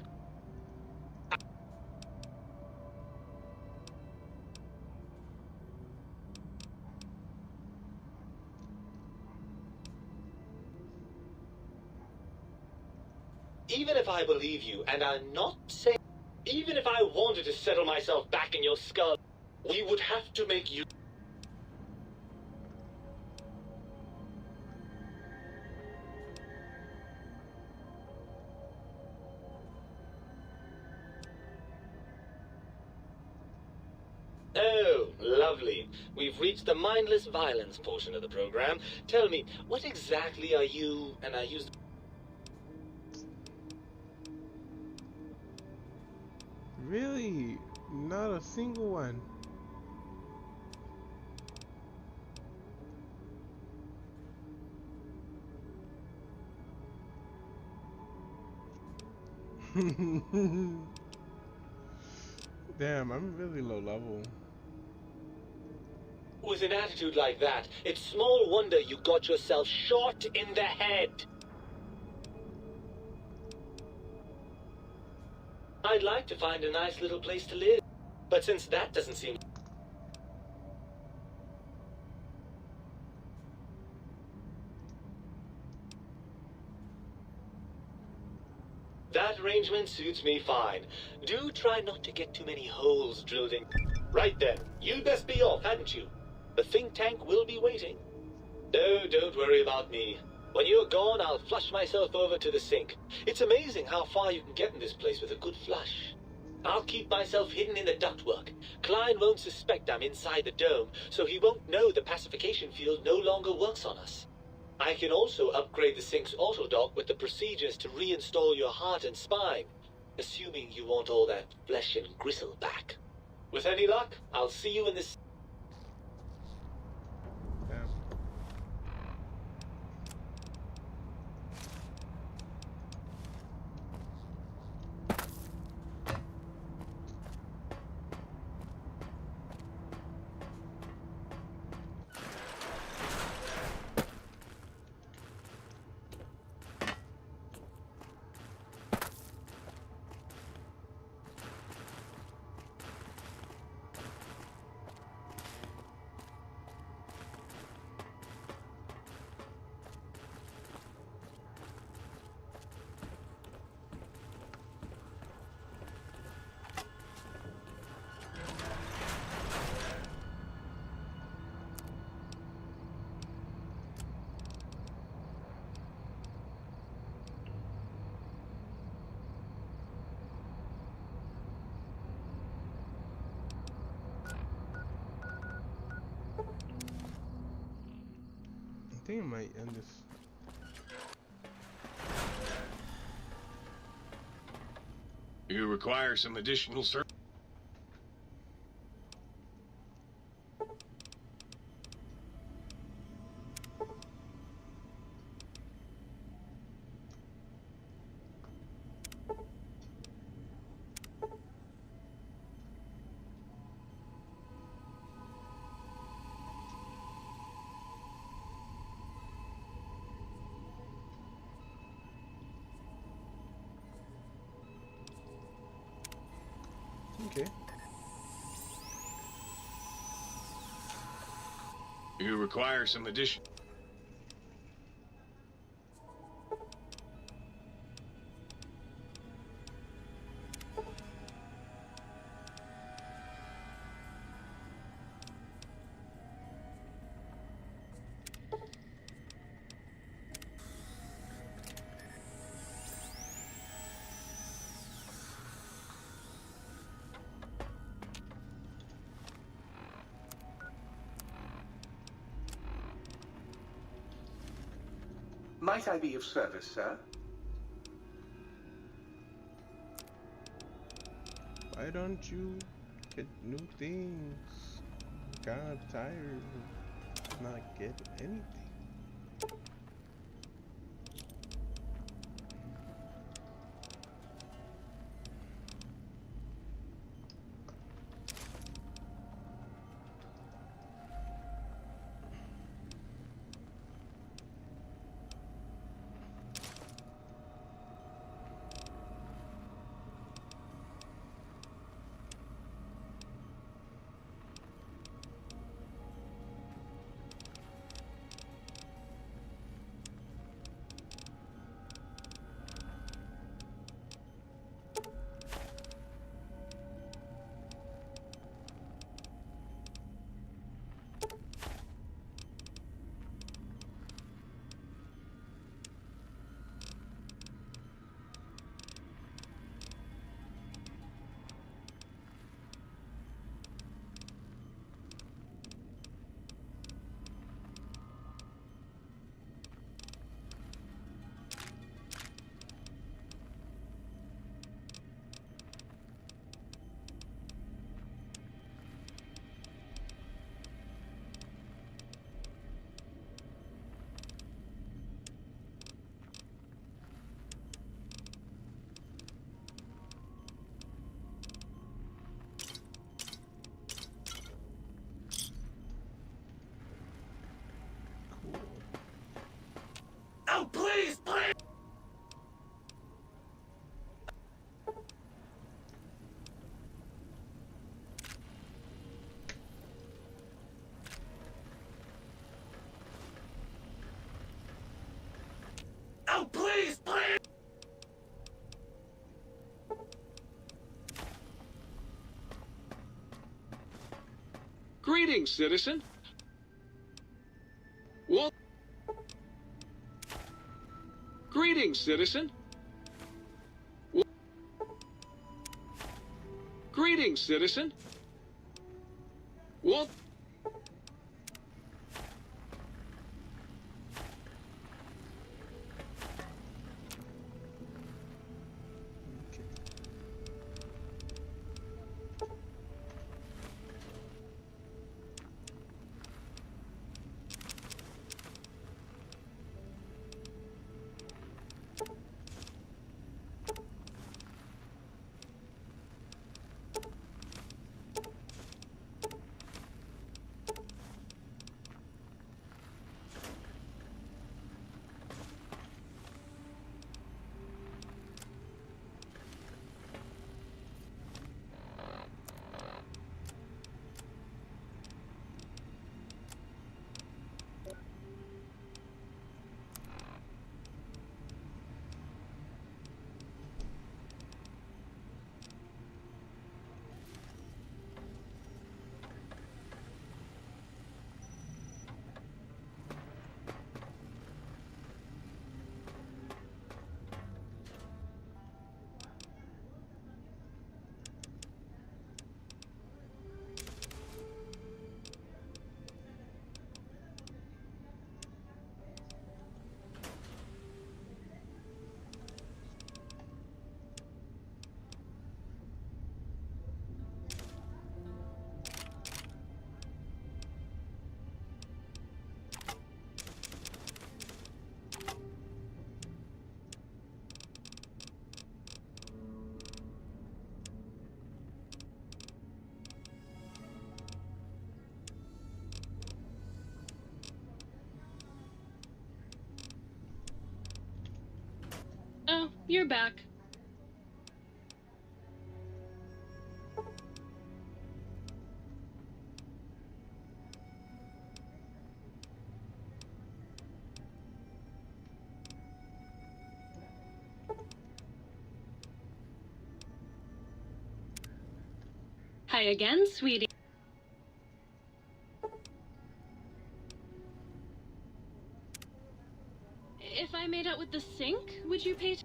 Even if I believe you, and I'm not saying, even if I wanted to settle myself back in your skull, we would have to make you. Oh, lovely. We've reached the mindless violence portion of the program. Tell me, what exactly are you, and I use... Really? Not a single one. Damn, I'm really low level. With an attitude like that, it's small wonder you got yourself shot in the head. I'd like to find a nice little place to live, but since that doesn't seem... That arrangement suits me fine. Do try not to get too many holes drilled in. Right then, you'd best be off, hadn't you? The think tank will be waiting. No, don't worry about me. When you're gone, I'll flush myself over to the sink. It's amazing how far you can get in this place with a good flush. I'll keep myself hidden in the ductwork. Klein won't suspect I'm inside the dome, so he won't know the pacification field no longer works on us. I can also upgrade the sink's autodock with the procedures to reinstall your heart and spine, assuming you want all that flesh and gristle back. With any luck, I'll see you in this... Damn. I think I might end this. You require some additional service. Okay. You require some addition. Might I be of service, sir? Why don't you get new things? Kinda tired of not getting anything. Oh, please, please! Oh, please, please! Greetings, citizen. Well, greetings, citizen. Greetings, citizen. Well, Okay. Oh, you're back. Hi again, sweetie. If I made out with the sink, would you pay?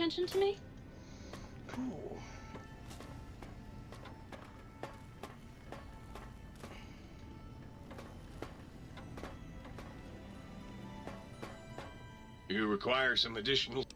attention to me? Cool. You require some additional...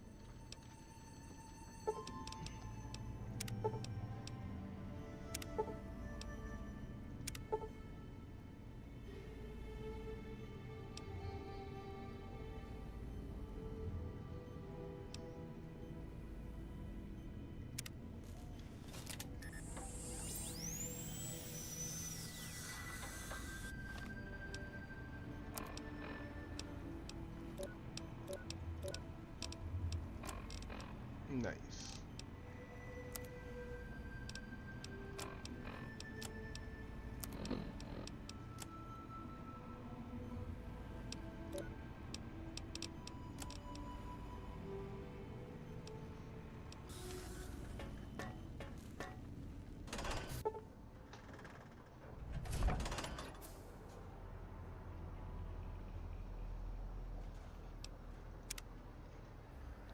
Nice.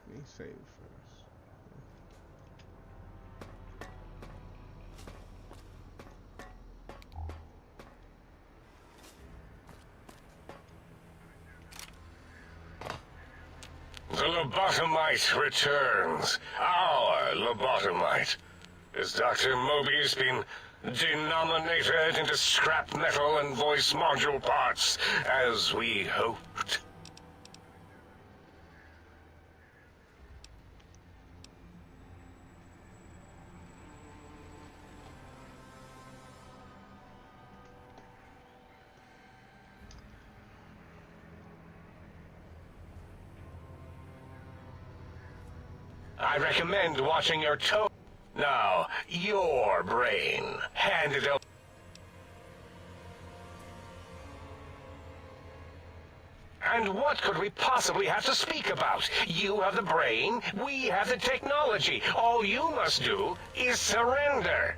Let me save first. The lobotomite returns. Our lobotomite. Has Dr. Mobius been denominated into scrap metal and voice module parts, as we hoped? I recommend watching your toe. Now, your brain. Hand it over. And what could we possibly have to speak about? You have the brain, we have the technology. All you must do is surrender.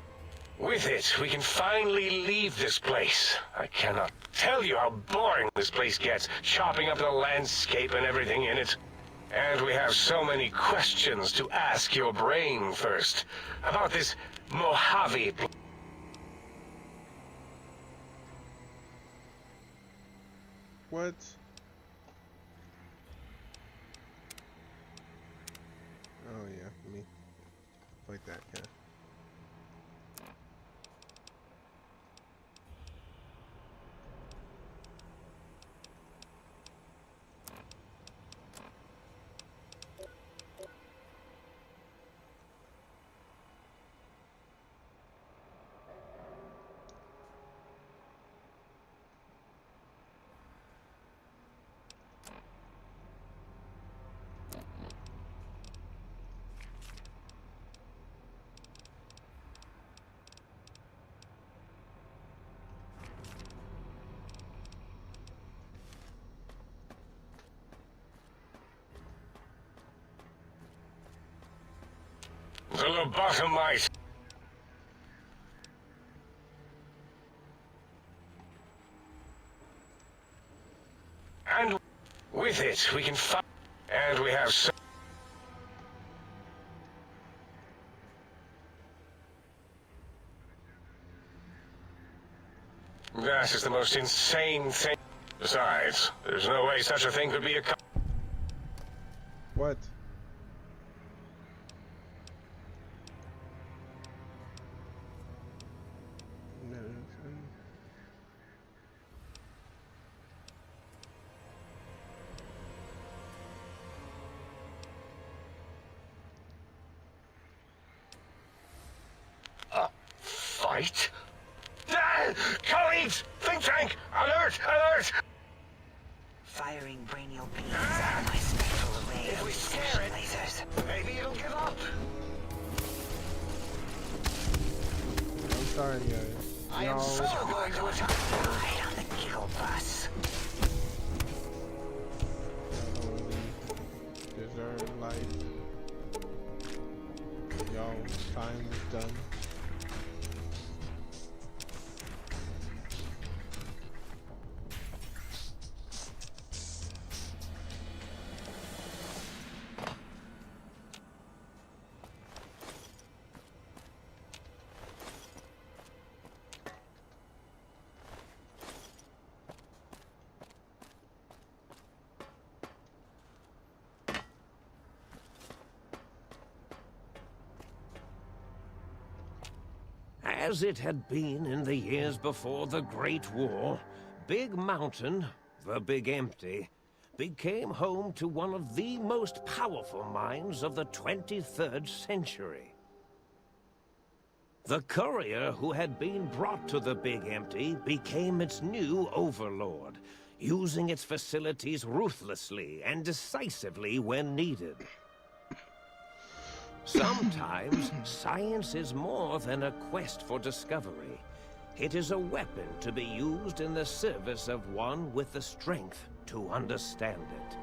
With it, we can finally leave this place. I cannot tell you how boring this place gets, chopping up the landscape and everything in it. And we have so many questions to ask your brain first. About this Mojave place. What? Oh yeah, me. Like that, yeah. The lobotomite. And with it, we can find... And we have so... That is the most insane thing. Besides, there's no way such a thing could be a... What? Fight? Ah! Colleagues! Think tank! Alert! Alert! Firing brainial beams out of my spectral array If of we scare it, lasers. maybe it'll give up. I'm sorry, guys. I am so going to attack. Ride on the giggle bus. Y'all only deserve life. Y'all time is done. As it had been in the years before the Great War, Big Mountain, the Big Empty, became home to one of the most powerful minds of the 23rd century. The courier who had been brought to the Big Empty became its new overlord, using its facilities ruthlessly and decisively when needed. Sometimes, science is more than a quest for discovery. It is a weapon to be used in the service of one with the strength to understand it.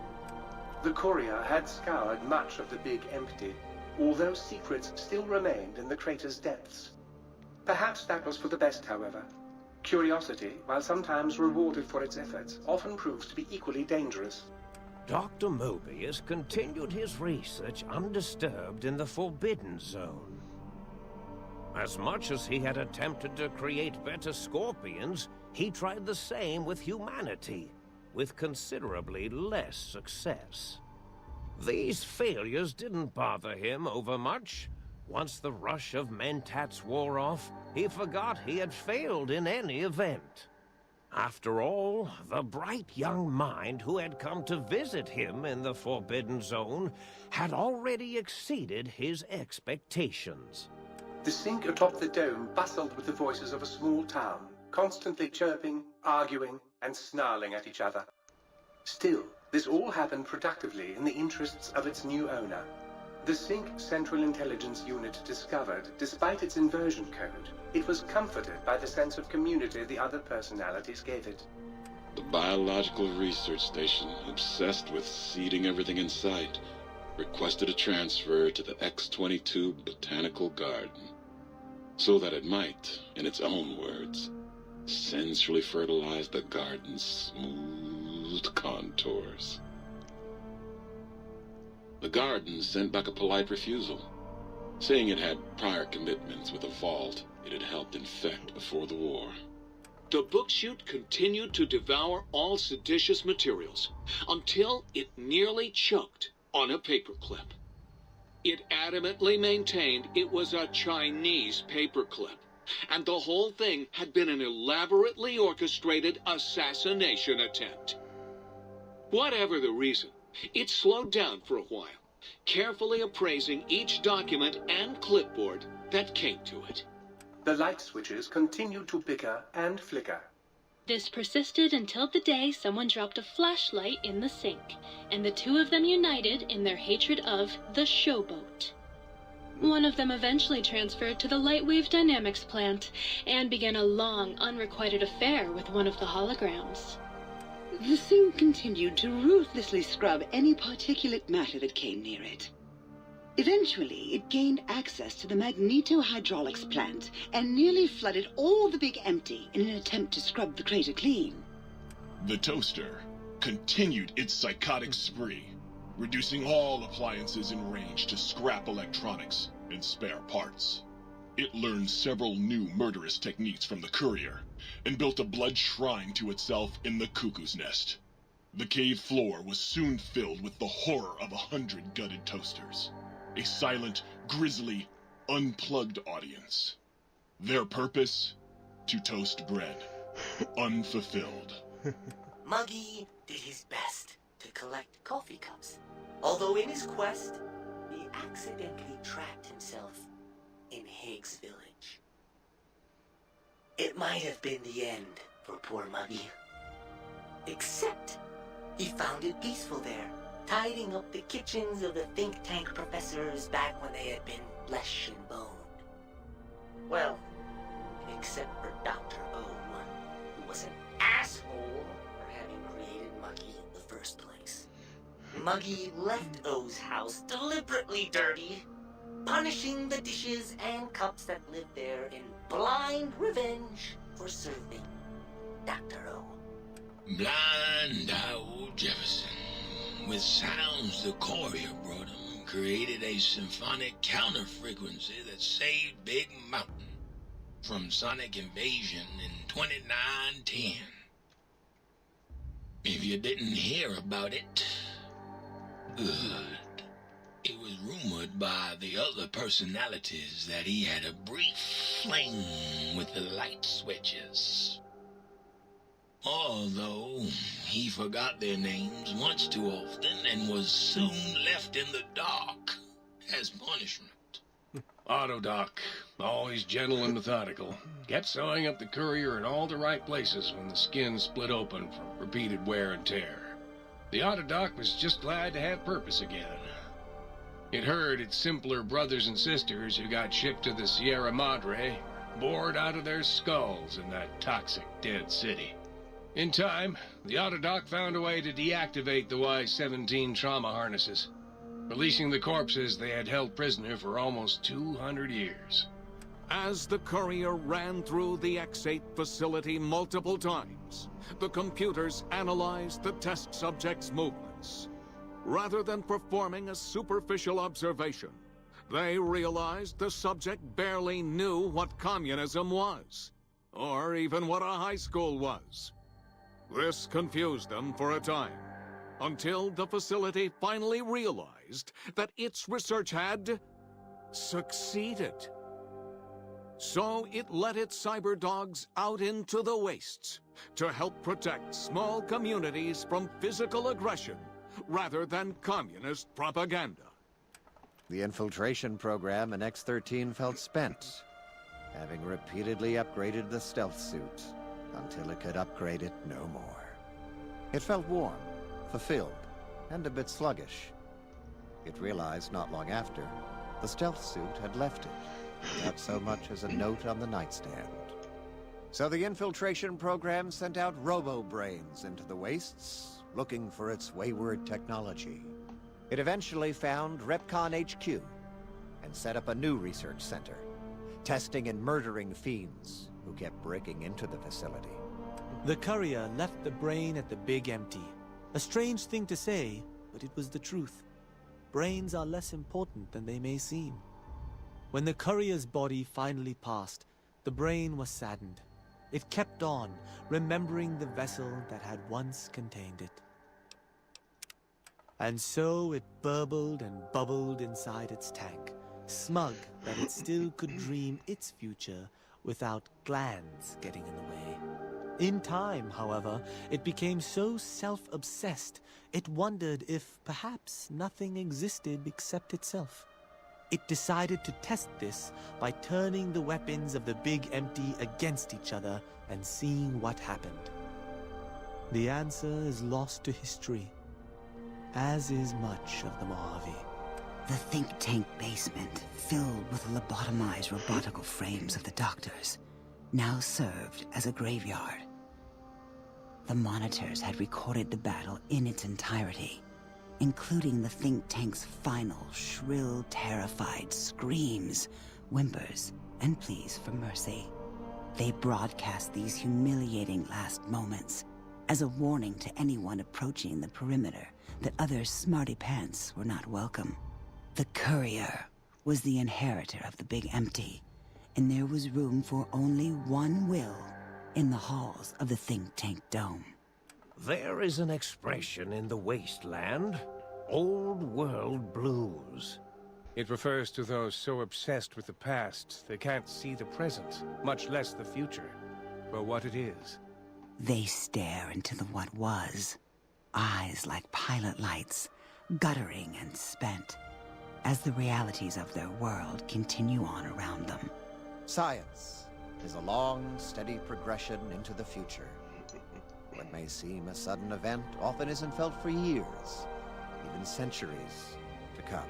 The courier had scoured much of the Big Empty, although secrets still remained in the crater's depths. Perhaps that was for the best, however. Curiosity, while sometimes rewarded for its efforts, often proves to be equally dangerous. Dr. Mobius continued his research undisturbed in the Forbidden Zone. As much as he had attempted to create better scorpions, he tried the same with humanity, with considerably less success. These failures didn't bother him overmuch. Once the rush of mentats wore off, he forgot he had failed in any event. After all, the bright young mind who had come to visit him in the Forbidden Zone had already exceeded his expectations. The sink atop the dome bustled with the voices of a small town, constantly chirping, arguing, and snarling at each other. Still, this all happened productively in the interests of its new owner. The Sync Central Intelligence Unit discovered, despite its inversion code, it was comforted by the sense of community the other personalities gave it. The biological research station, obsessed with seeding everything in sight, requested a transfer to the X-22 Botanical Garden, so that it might, in its own words, sensually fertilize the garden's smooth contours. The garden sent back a polite refusal, saying it had prior commitments with a vault it had helped infect before the war. The book chute continued to devour all seditious materials until it nearly choked on a paperclip. It adamantly maintained it was a Chinese paperclip, and the whole thing had been an elaborately orchestrated assassination attempt. Whatever the reason, it slowed down for a while, carefully appraising each document and clipboard that came to it. The light switches continued to bicker and flicker. This persisted until the day someone dropped a flashlight in the sink, and the two of them united in their hatred of the showboat. One of them eventually transferred to the Lightwave Dynamics plant, and began a long, unrequited affair with one of the holograms. The thing continued to ruthlessly scrub any particulate matter that came near it. Eventually, it gained access to the magnetohydraulics plant and nearly flooded all the Big Empty in an attempt to scrub the crater clean. The toaster continued its psychotic spree, reducing all appliances in range to scrap electronics and spare parts. It learned several new murderous techniques from the courier, and built a blood shrine to itself in the cuckoo's nest. The cave floor was soon filled with the horror of 100 gutted toasters. A silent, grisly, unplugged audience. Their purpose? To toast bread. Unfulfilled. Muggy did his best to collect coffee cups, although in his quest, he accidentally trapped himself in Higgs Village. It might have been the end for poor Muggy. Except, he found it peaceful there, tidying up the kitchens of the think tank professors back when they had been flesh and bone. Well, except for Dr. O, who was an asshole for having created Muggy in the first place. Muggy left O's house deliberately dirty, punishing the dishes and cups that lived there in blind revenge for serving Dr. O. Blind old Jefferson, with sounds the courier brought him, created a symphonic counter-frequency that saved Big Mountain from sonic invasion in 2910. If you didn't hear about it, good. It was rumored by the other personalities that he had a brief fling with the light switches. Although he forgot their names much too often and was soon left in the dark as punishment. Autodoc, always gentle and methodical, kept sewing up the courier in all the right places when the skin split open from repeated wear and tear. The Autodoc was just glad to have purpose again. It heard its simpler brothers and sisters who got shipped to the Sierra Madre bored out of their skulls in that toxic dead city. In time, the Autodoc found a way to deactivate the Y-17 trauma harnesses, releasing the corpses they had held prisoner for almost 200 years. As the courier ran through the X-8 facility multiple times, the computers analyzed the test subject's movements. Rather than performing a superficial observation, they realized the subject barely knew what communism was, or even what a high school was. This confused them for a time, until the facility finally realized that its research had succeeded. So it let its cyber dogs out into the wastes to help protect small communities from physical aggression rather than communist propaganda. The infiltration program in X-13 felt spent, having repeatedly upgraded the stealth suit until it could upgrade it no more. It felt warm, fulfilled, and a bit sluggish. It realized not long after, the stealth suit had left it, without so much as a note on the nightstand. So the infiltration program sent out robo-brains into the wastes, looking for its wayward technology. It eventually found Repcon HQ, and set up a new research center, testing and murdering fiends who kept breaking into the facility. The courier left the brain at the Big Empty. A strange thing to say, but it was the truth. Brains are less important than they may seem. When the courier's body finally passed, the brain was saddened. It kept on, remembering the vessel that had once contained it. And so it burbled and bubbled inside its tank, smug that it still could dream its future without glands getting in the way. In time, however, it became so self-obsessed, it wondered if perhaps nothing existed except itself. It decided to test this by turning the weapons of the Big Empty against each other and seeing what happened. The answer is lost to history, as is much of the Mojave. The think tank basement, filled with lobotomized robotical frames of the doctors, now served as a graveyard. The monitors had recorded the battle in its entirety, including the think tank's final, shrill, terrified screams, whimpers, and pleas for mercy. They broadcast these humiliating last moments as a warning to anyone approaching the perimeter that other smarty pants were not welcome. The courier was the inheritor of the Big Empty, and there was room for only one will in the halls of the think tank dome. There is an expression in the wasteland, old world blues. It refers to those so obsessed with the past they can't see the present, much less the future, for what it is. They stare into the what was, eyes like pilot lights, guttering and spent, as the realities of their world continue on around them. Science is a long, steady progression into the future. What may seem a sudden event often isn't felt for years, even centuries to come.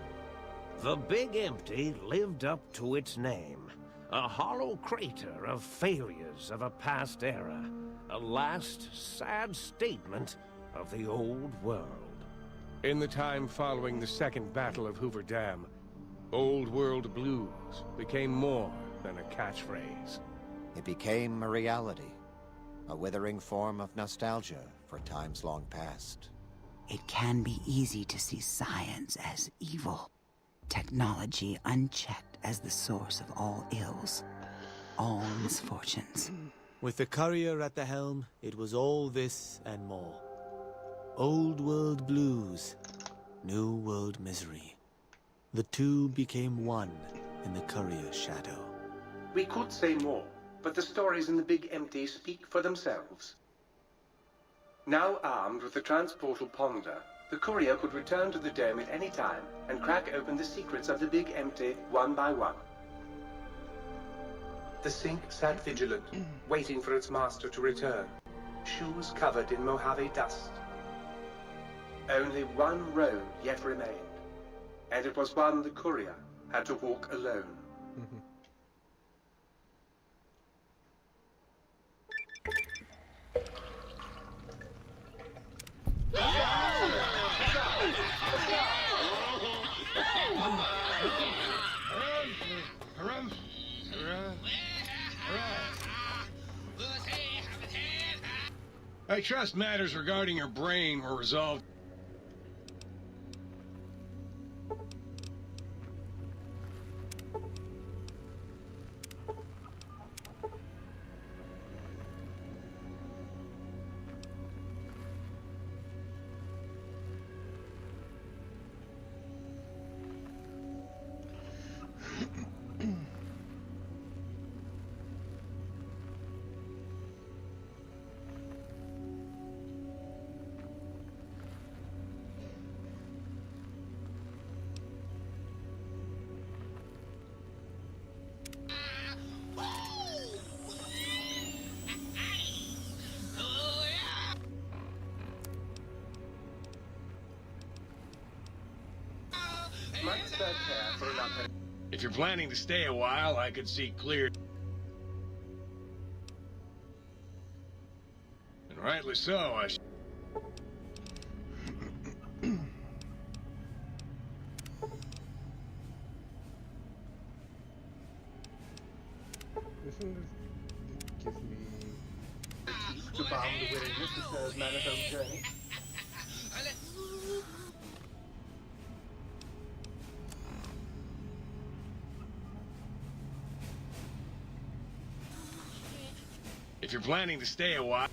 The Big Empty lived up to its name. A hollow crater of failures of a past era. A last, sad statement of the old world. In the time following the Second Battle of Hoover Dam, Old World Blues became more than a catchphrase. It became a reality, a withering form of nostalgia for times long past. It can be easy to see science as evil, technology unchecked as the source of all ills, all misfortunes. With the courier at the helm, it was all this and more. Old world blues, new world misery. The two became one in the courier's shadow. We could say more, but the stories in the Big Empty speak for themselves. Now armed with the transportal ponder, the courier could return to the dome at any time and crack open the secrets of the Big Empty one by one. The sink sat vigilant, waiting for its master to return, shoes covered in Mojave dust. Only one road yet remained, and it was one the courier had to walk alone. I trust matters regarding your brain were resolved. If you're planning to stay a while, I could see clear. And rightly so, I should. Isn't this gives me To bound the willingness to serve man a home journey. If you're planning to stay a while.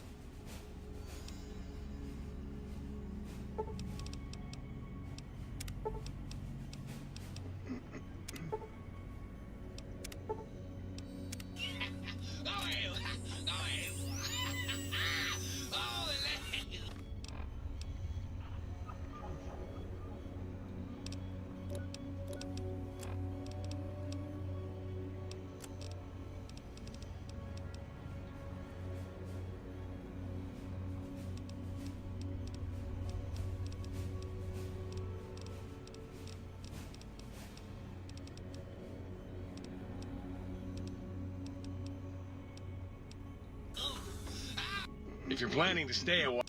If you're planning to stay a while.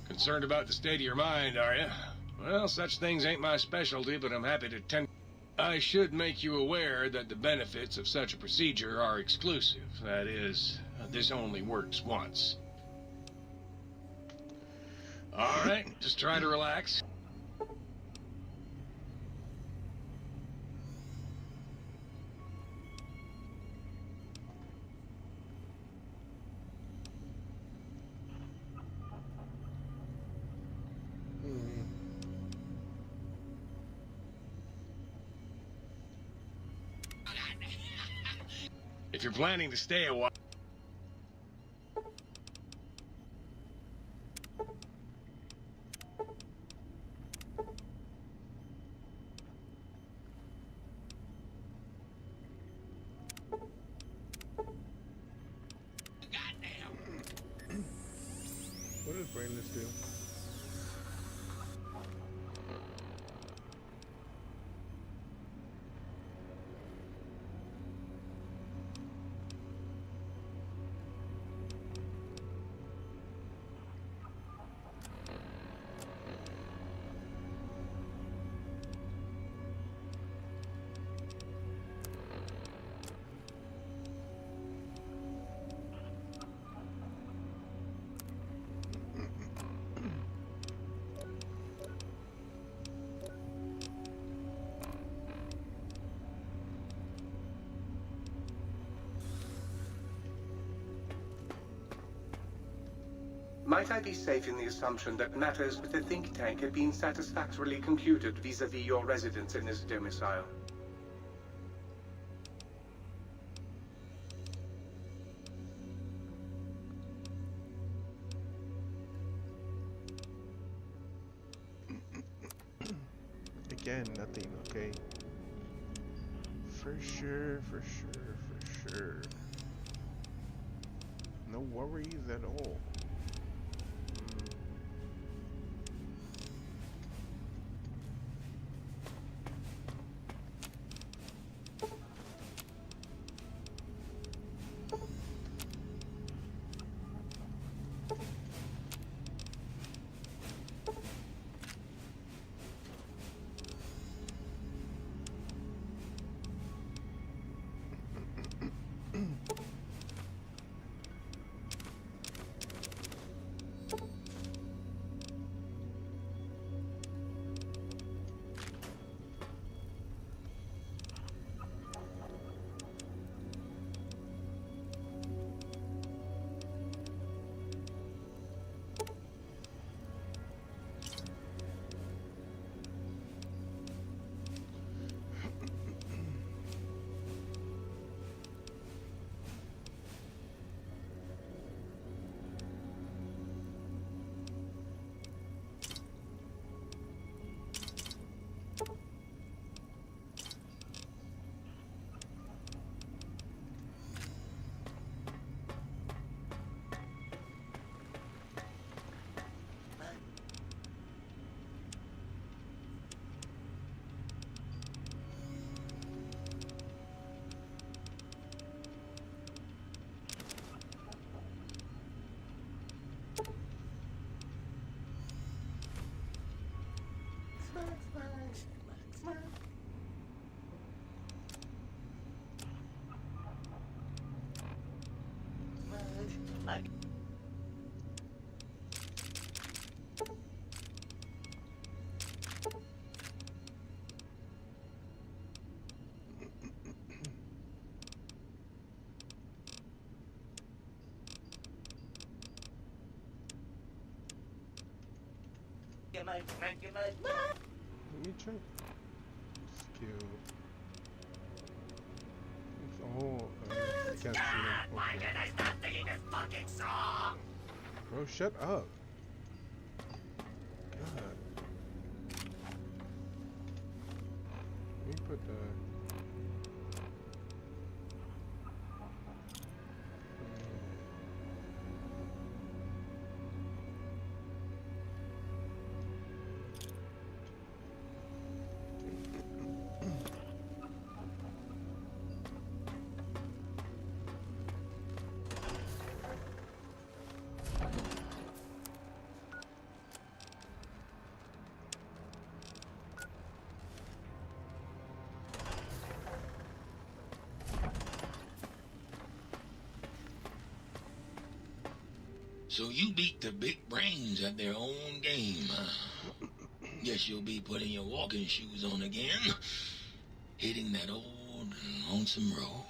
Concerned about the state of your mind, are you? Well, such things ain't my specialty, but I'm happy to tend. I should make you aware that the benefits of such a procedure are exclusive. That is, this only works once. All right, just try to relax. If you're planning to stay a while. What does brainless do? Might I be safe in the assumption that matters with the think tank have been satisfactorily computed vis-à-vis your residence in this domicile? Again, nothing, okay? For sure, for sure, for sure. No worries at all. Let me check. Skill. Oh, can't see them. Why did I stop singing this fucking song? Bro, shut up. God. Let me put the... So you beat the big brains at their own game, huh? Guess you'll be putting your walking shoes on again, hitting that old lonesome road.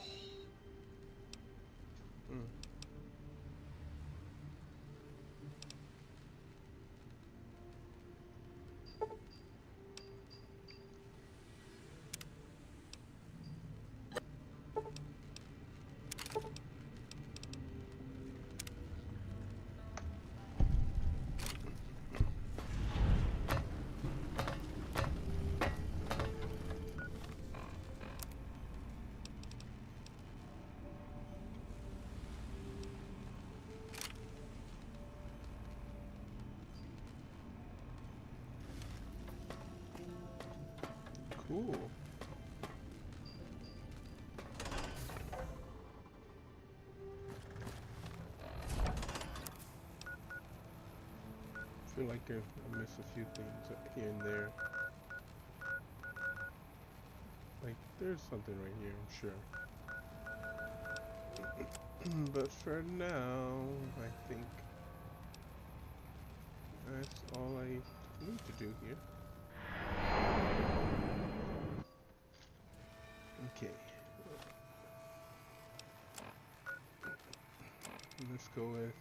Cool. I feel like I missed a few things here and there. Like, there's something right here, I'm sure. But for now, I think that's all I need to do here. Okay. Let's go with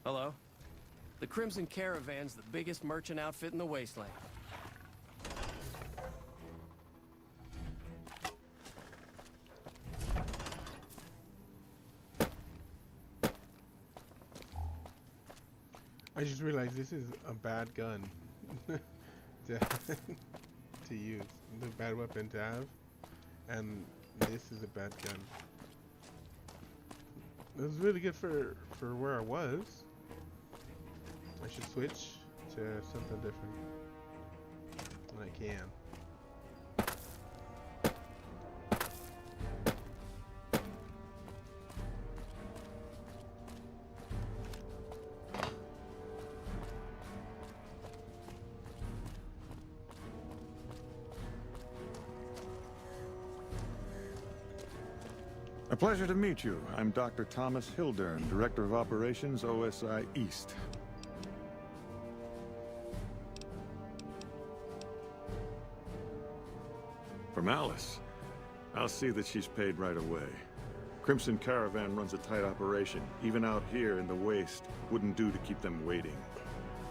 Hello? The Crimson Caravan's the biggest merchant outfit in the wasteland. I just realized this is a bad gun to, to use. It's a bad weapon to have, and this is a bad gun. It was really good for where I was. I should switch to something different. And I can. A pleasure to meet you. I'm Dr. Thomas Hildern, Director of Operations, OSI East. From Alice. I'll see that she's paid right away. Crimson Caravan runs a tight operation. Even out here in the waste, wouldn't do to keep them waiting.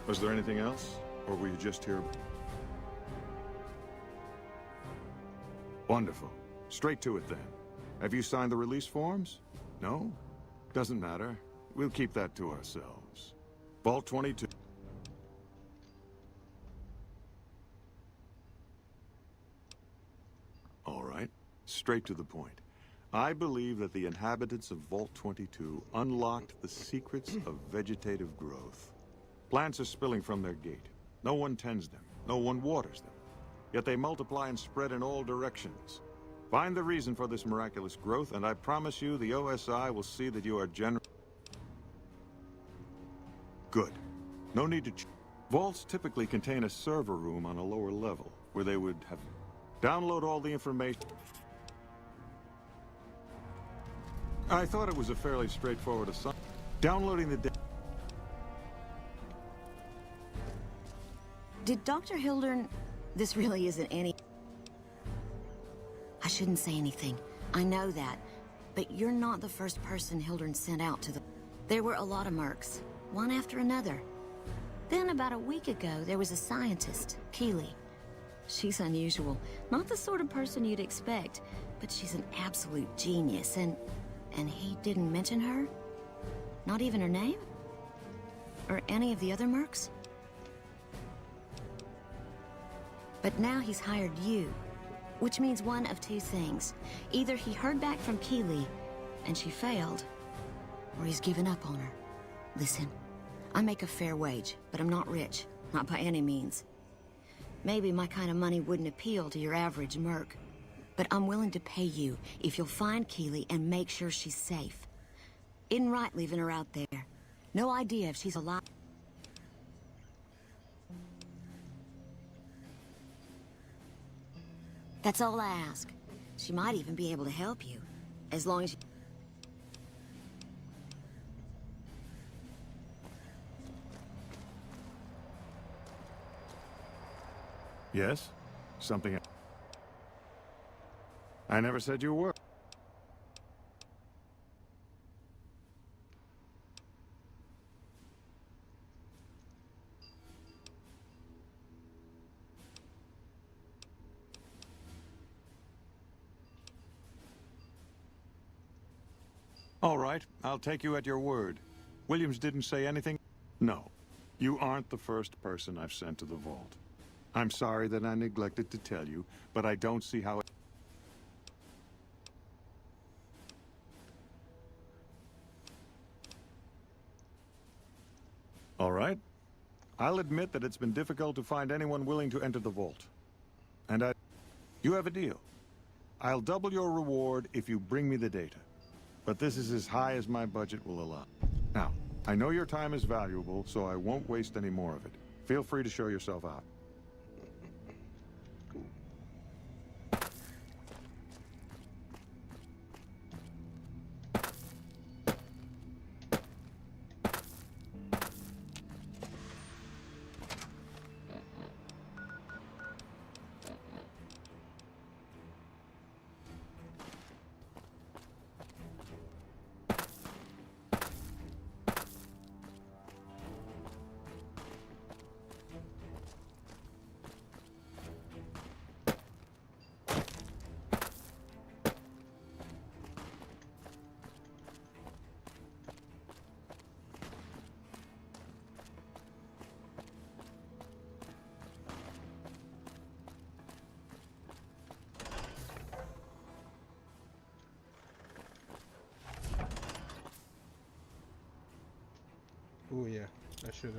Was there anything else? Or were you just here? Wonderful. Straight to it then. Have you signed the release forms? No? Doesn't matter. We'll keep that to ourselves. Vault 22. All right. Straight to the point. I believe that the inhabitants of Vault 22 unlocked the secrets of vegetative growth. Plants are spilling from their gate. No one tends them. No one waters them. Yet they multiply and spread in all directions. Find the reason for this miraculous growth, and I promise you the OSI will see that you are Good. No need to Vaults typically contain a server room on a lower level, where they would have download all the information. I thought it was a fairly straightforward assignment. Downloading the data. Did Dr. Hildern... This really isn't any... I shouldn't say anything. I know that. But you're not the first person Hildern sent out to the... There were a lot of mercs, one after another. Then about a week ago, there was a scientist, Keeley. She's unusual. Not the sort of person you'd expect, but she's an absolute genius, and he didn't mention her? Not even her name? Or any of the other mercs? But now he's hired you. Which means one of two things. Either he heard back from Keeley, and she failed, or he's given up on her. Listen, I make a fair wage, but I'm not rich. Not by any means. Maybe my kind of money wouldn't appeal to your average merc. But I'm willing to pay you if you'll find Keeley and make sure she's safe. Isn't right leaving her out there. No idea if she's alive. That's all I ask. She might even be able to help you. As long as you... Yes? Something... I never said you were. All right, I'll take you at your word. Williams didn't say anything? No. You aren't the first person I've sent to the vault. I'm sorry that I neglected to tell you, but I don't see how it... All right. I'll admit that it's been difficult to find anyone willing to enter the vault. And you have a deal. I'll double your reward if you bring me the data. But this is as high as my budget will allow. Now, I know your time is valuable, so I won't waste any more of it. Feel free to show yourself out. Oh yeah, I should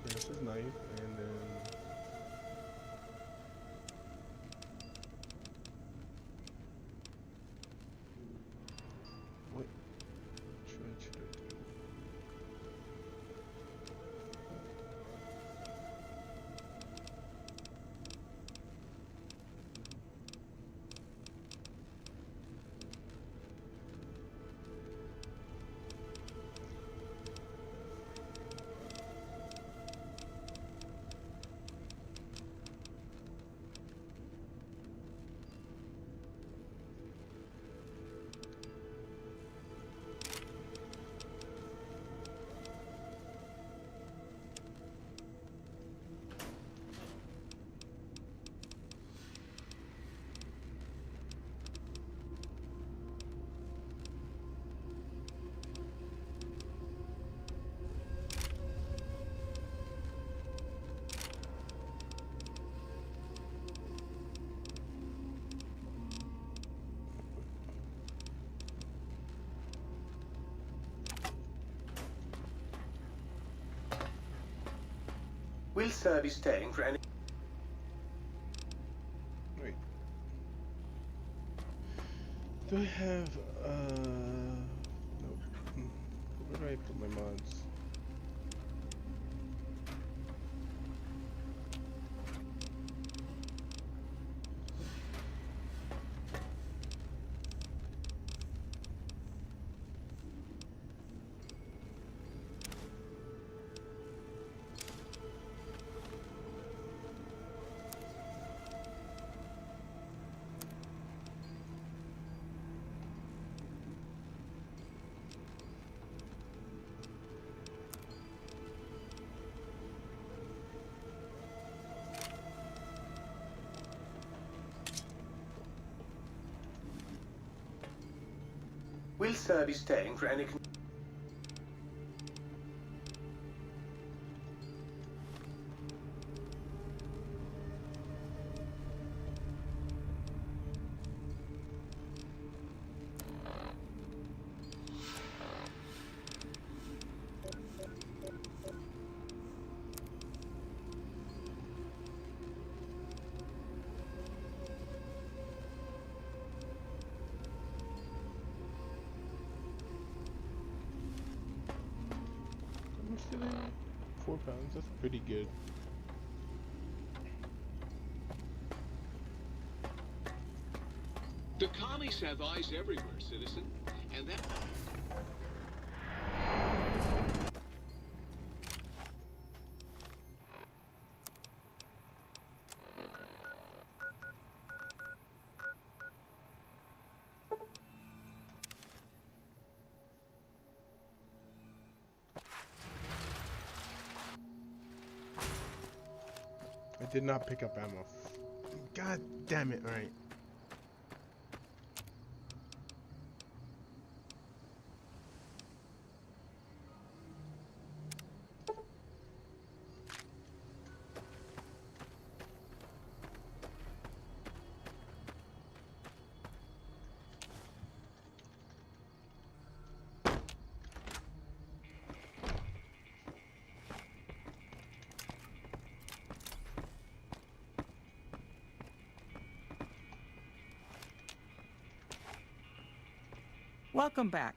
this is knife, and then what should I do? Will Sir be staying for any... Wait. Do I have, nope. Where do I put my mods? Will Sir be staying for any... I'm still at 4 pounds, that's pretty good. The commies have eyes everywhere, citizen, and that... I did not pick up ammo. God damn it, alright. Welcome back.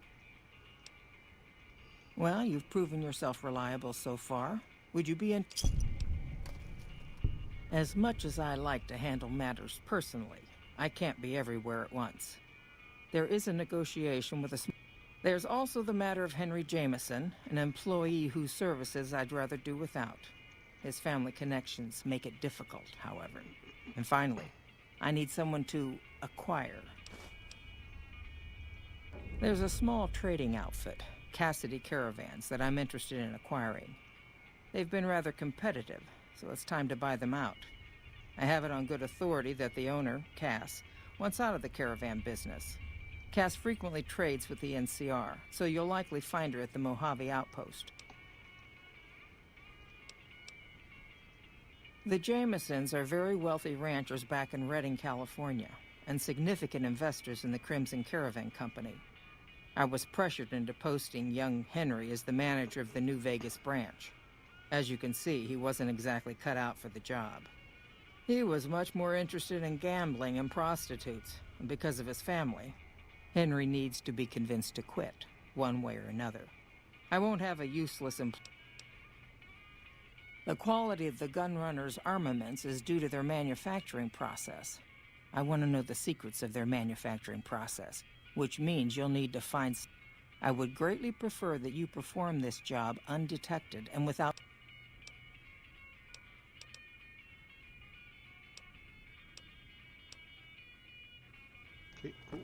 Well, you've proven yourself reliable so far. Would you be in... As much as I like to handle matters personally, I can't be everywhere at once. There is a negotiation with a... There's also the matter of Henry Jameson, an employee whose services I'd rather do without. His family connections make it difficult, however. And finally, I need someone to acquire. There's a small trading outfit, Cassidy Caravans, that I'm interested in acquiring. They've been rather competitive, so it's time to buy them out. I have it on good authority that the owner, Cass, wants out of the caravan business. Cass frequently trades with the NCR, so you'll likely find her at the Mojave outpost. The Jamesons are very wealthy ranchers back in Redding, California, and significant investors in the Crimson Caravan Company. I was pressured into posting young Henry as the manager of the New Vegas branch. As you can see, he wasn't exactly cut out for the job. He was much more interested in gambling and prostitutes, and because of his family, Henry needs to be convinced to quit, one way or another. I won't have a useless employee. The quality of the gunrunners' armaments is due to their manufacturing process. I want to know the secrets of their manufacturing process, which means you'll need to find... I would greatly prefer that you perform this job undetected and without... Okay, cool.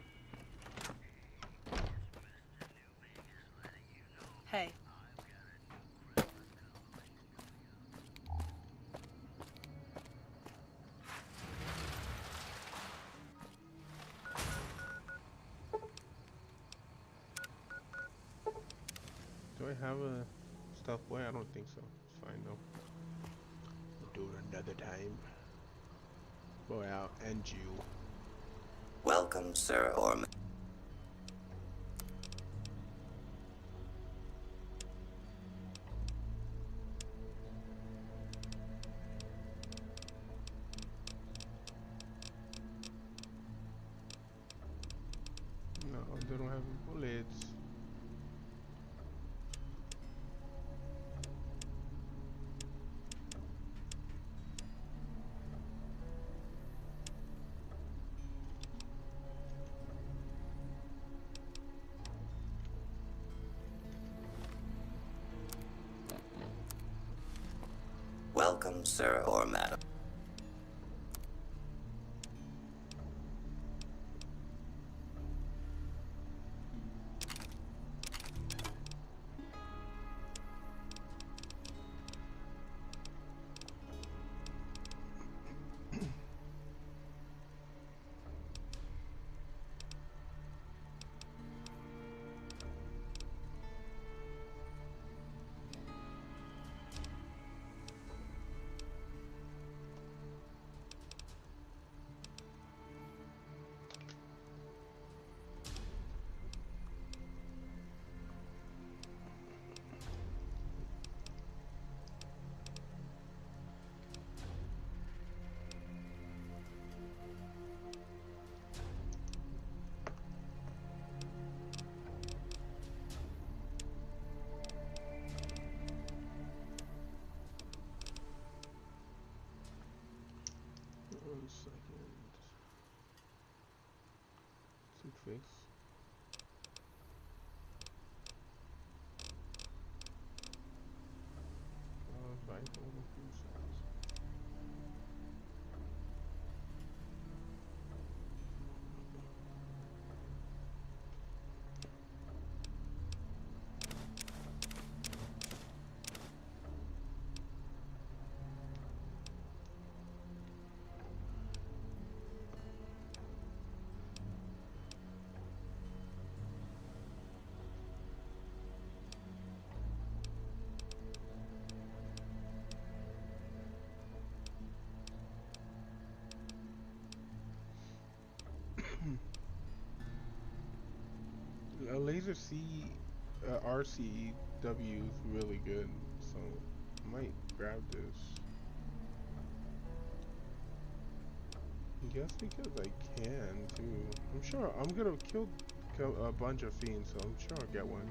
Hey. Do I have a stuffed boy? I don't think so. It's fine though. We'll do it another time. Boy out and you. Welcome, Sir Orman. No, they don't have bullets. Welcome, sir or madam. One second. Suit fix. Rifle size. Laser C RCW is really good, so I might grab this. I guess because I can too. I'm sure I'm gonna kill a bunch of fiends, so I'm sure I'll get one.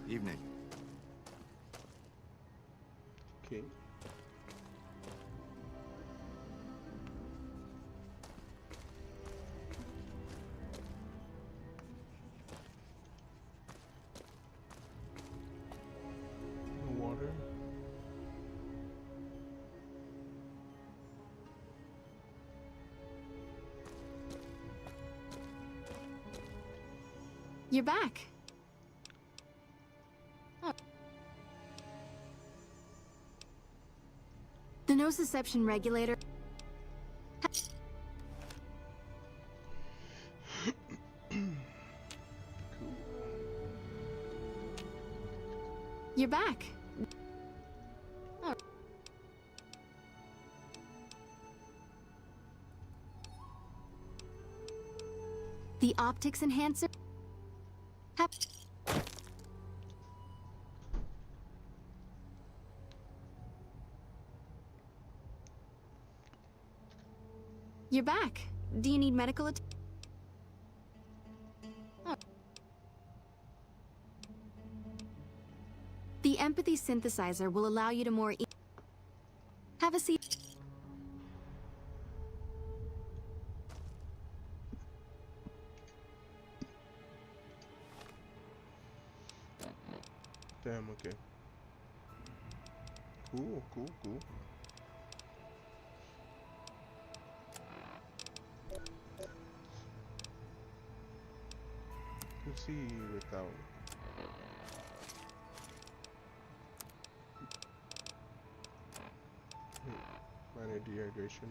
Evening. Okay. Water. You're back. Oh. The nociception regulator. You're back. Oh. The optics enhancer. You're back. Do you need medical attention? Oh. The empathy synthesizer will allow you to more have a seat. Damn, okay. Cool, cool, cool. Let's see without. Minor dehydration.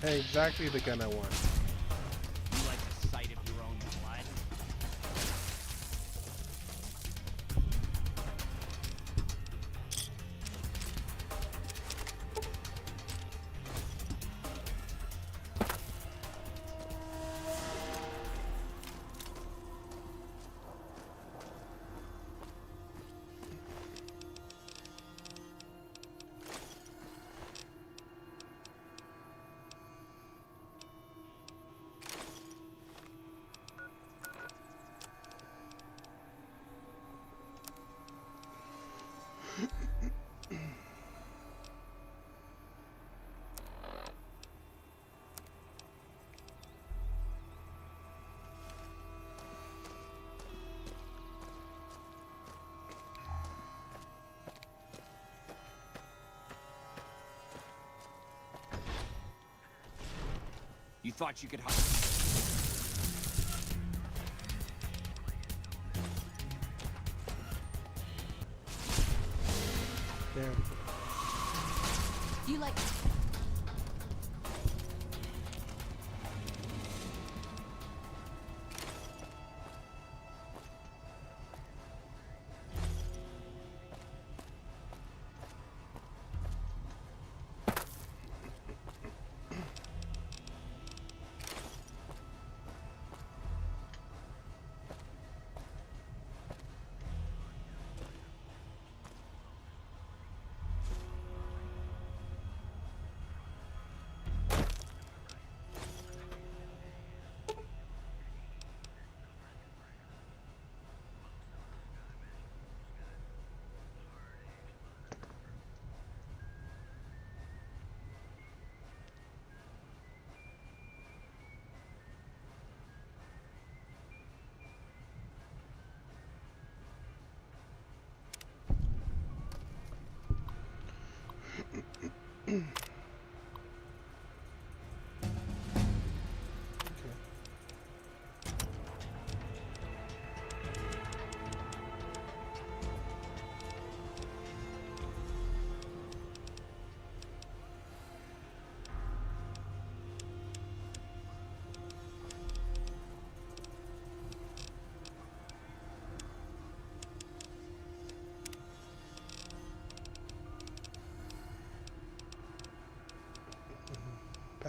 Exactly the gun I want. You like the sight of your own blood? You thought you could hide? Damn. You like...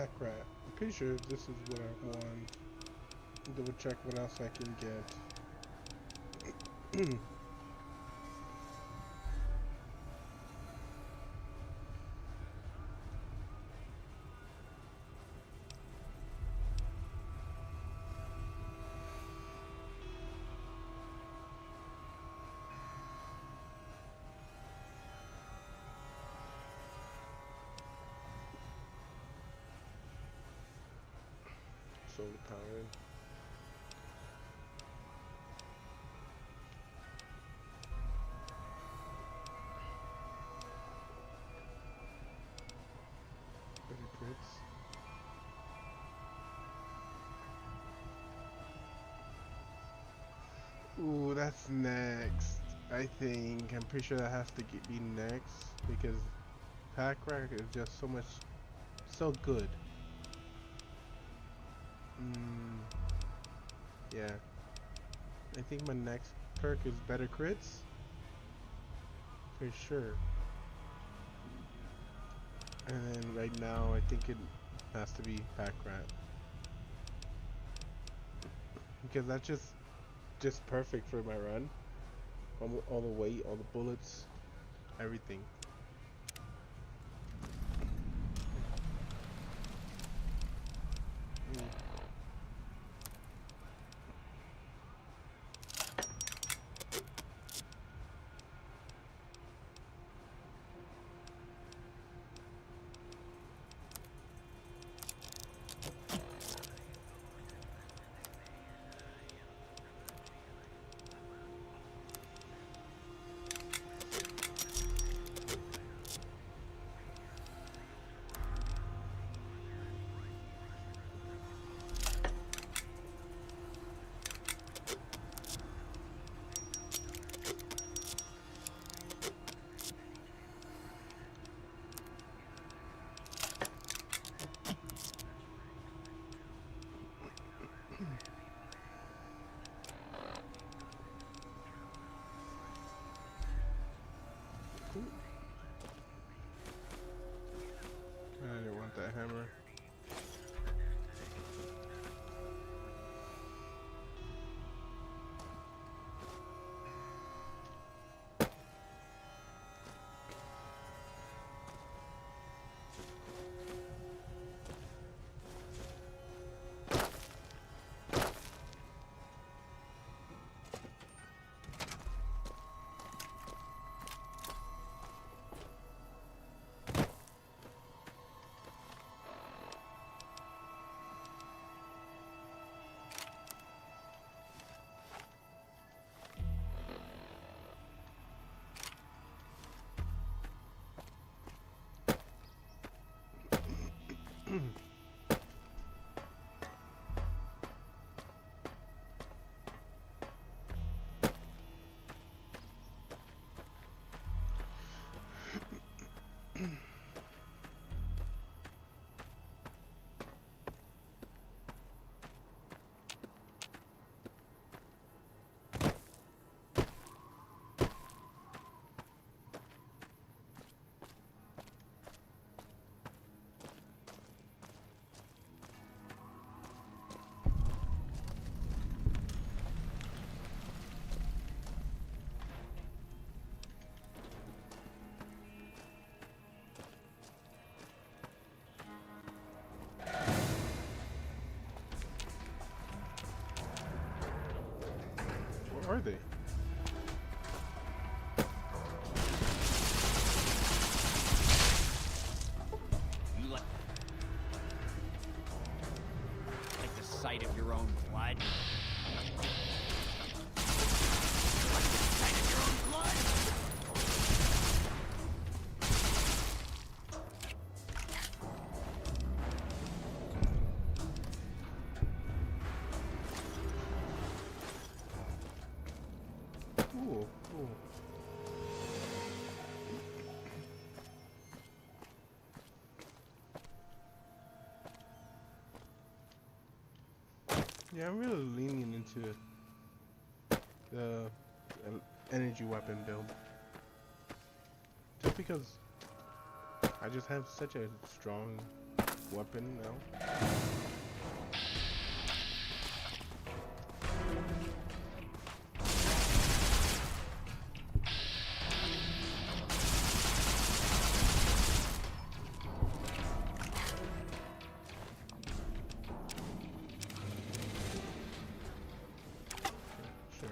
pack rat. I'm pretty sure this is what I want. Double check what else I can get. Solar powered. Crits. Ooh, that's next. I think. I'm pretty sure that has to be next because pack rack is just so much, so good. Yeah. I think my next perk is better crits. For sure. And then right now, I think it has to be pack rat. Because that's just perfect for my run. All the weight, all the bullets, everything. I didn't want that hammer. Where are they? You like the sight of your own blood? Like the sight of your own blood? Ooh, ooh. Yeah, I'm really leaning into the energy weapon build. Just because I just have such a strong weapon now. Sure.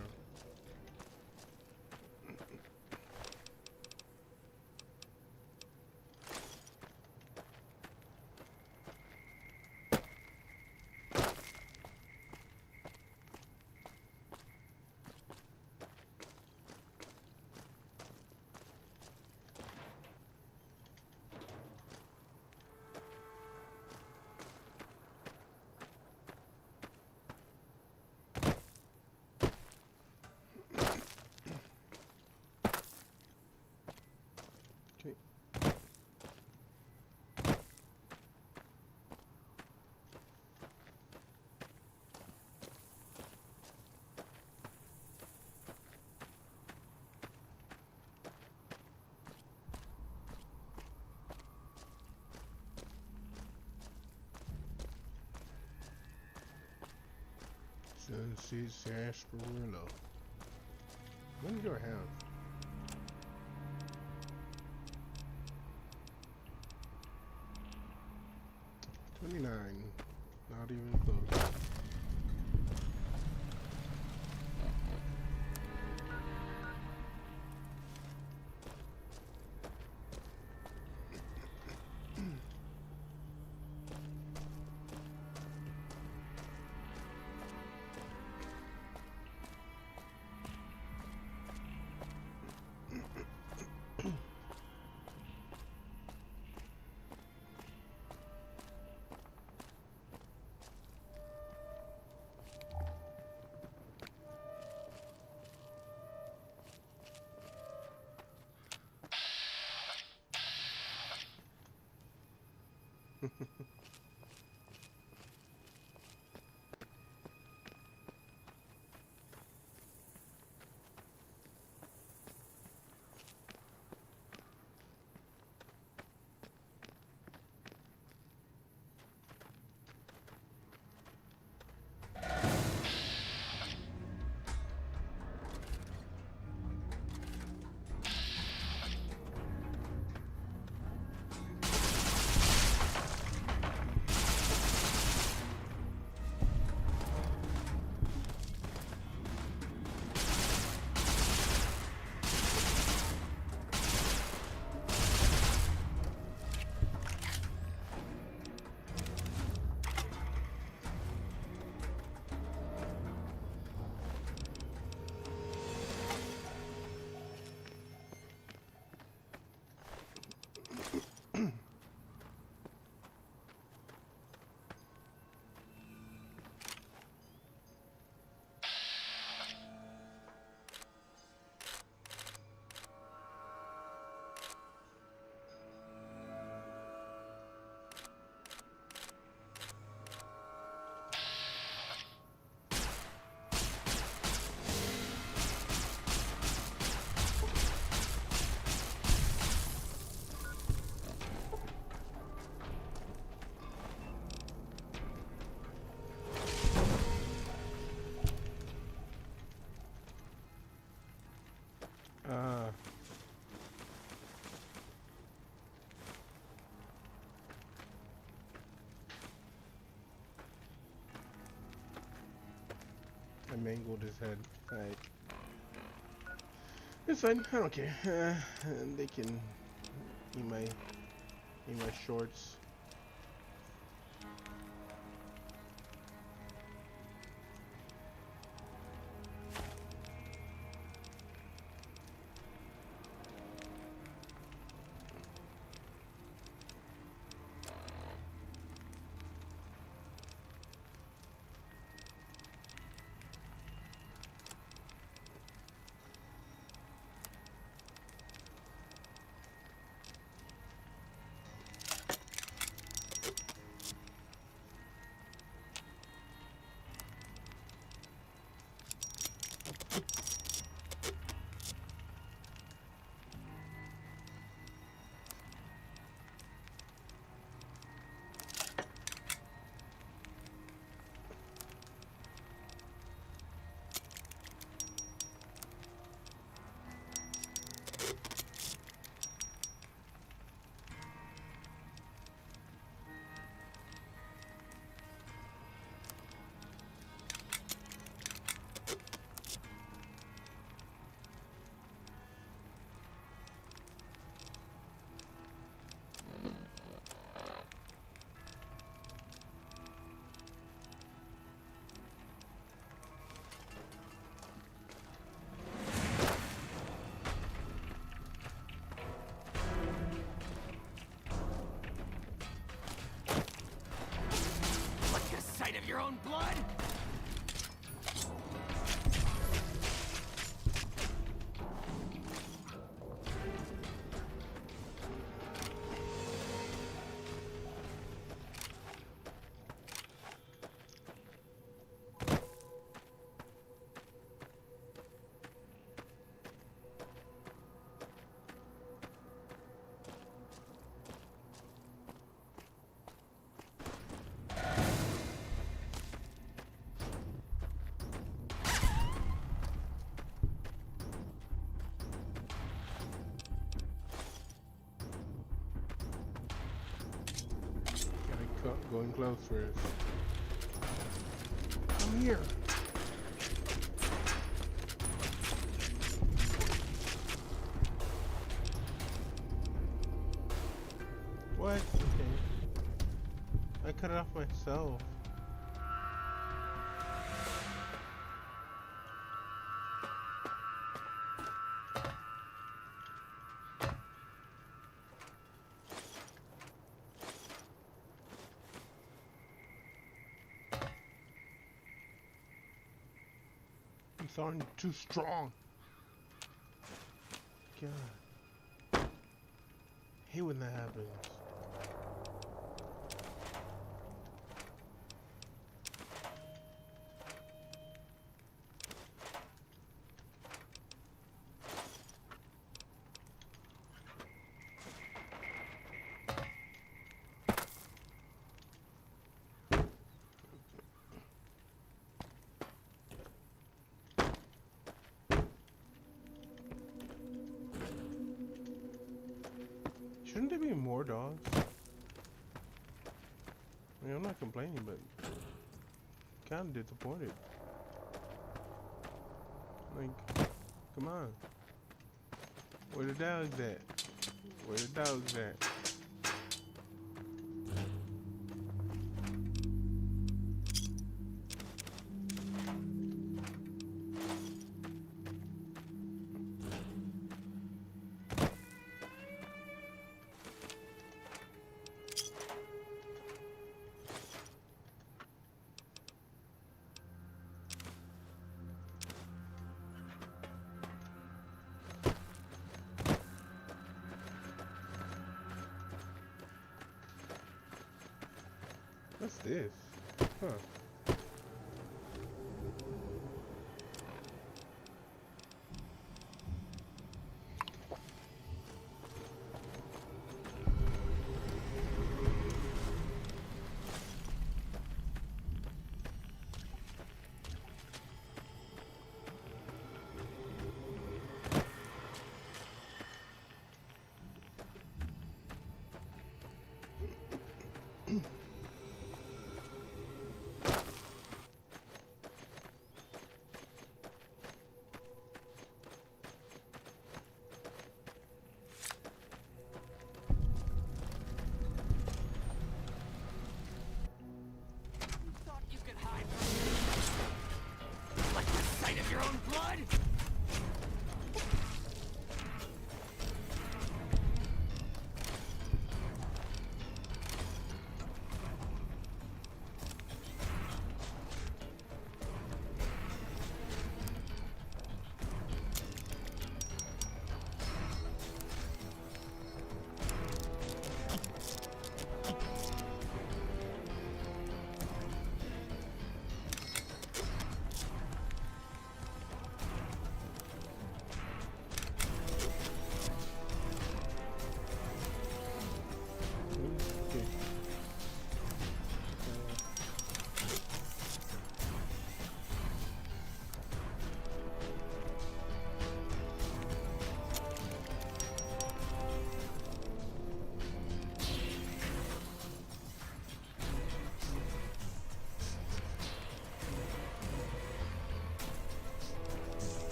Okay. Sunset sarsaparilla. What do I have? $29. Not even close. I mangled his head. Alright. It's fine. I don't care. They can eat my shorts. your own blood? Go in close first. Come here. What? Okay. I cut it off myself. These aren't too strong. God. I hate when that happens. Shouldn't there be more dogs? I mean, I'm not complaining, but kind of disappointed. Like, come on. Where the dogs at? Where the dogs at? What's this? Huh.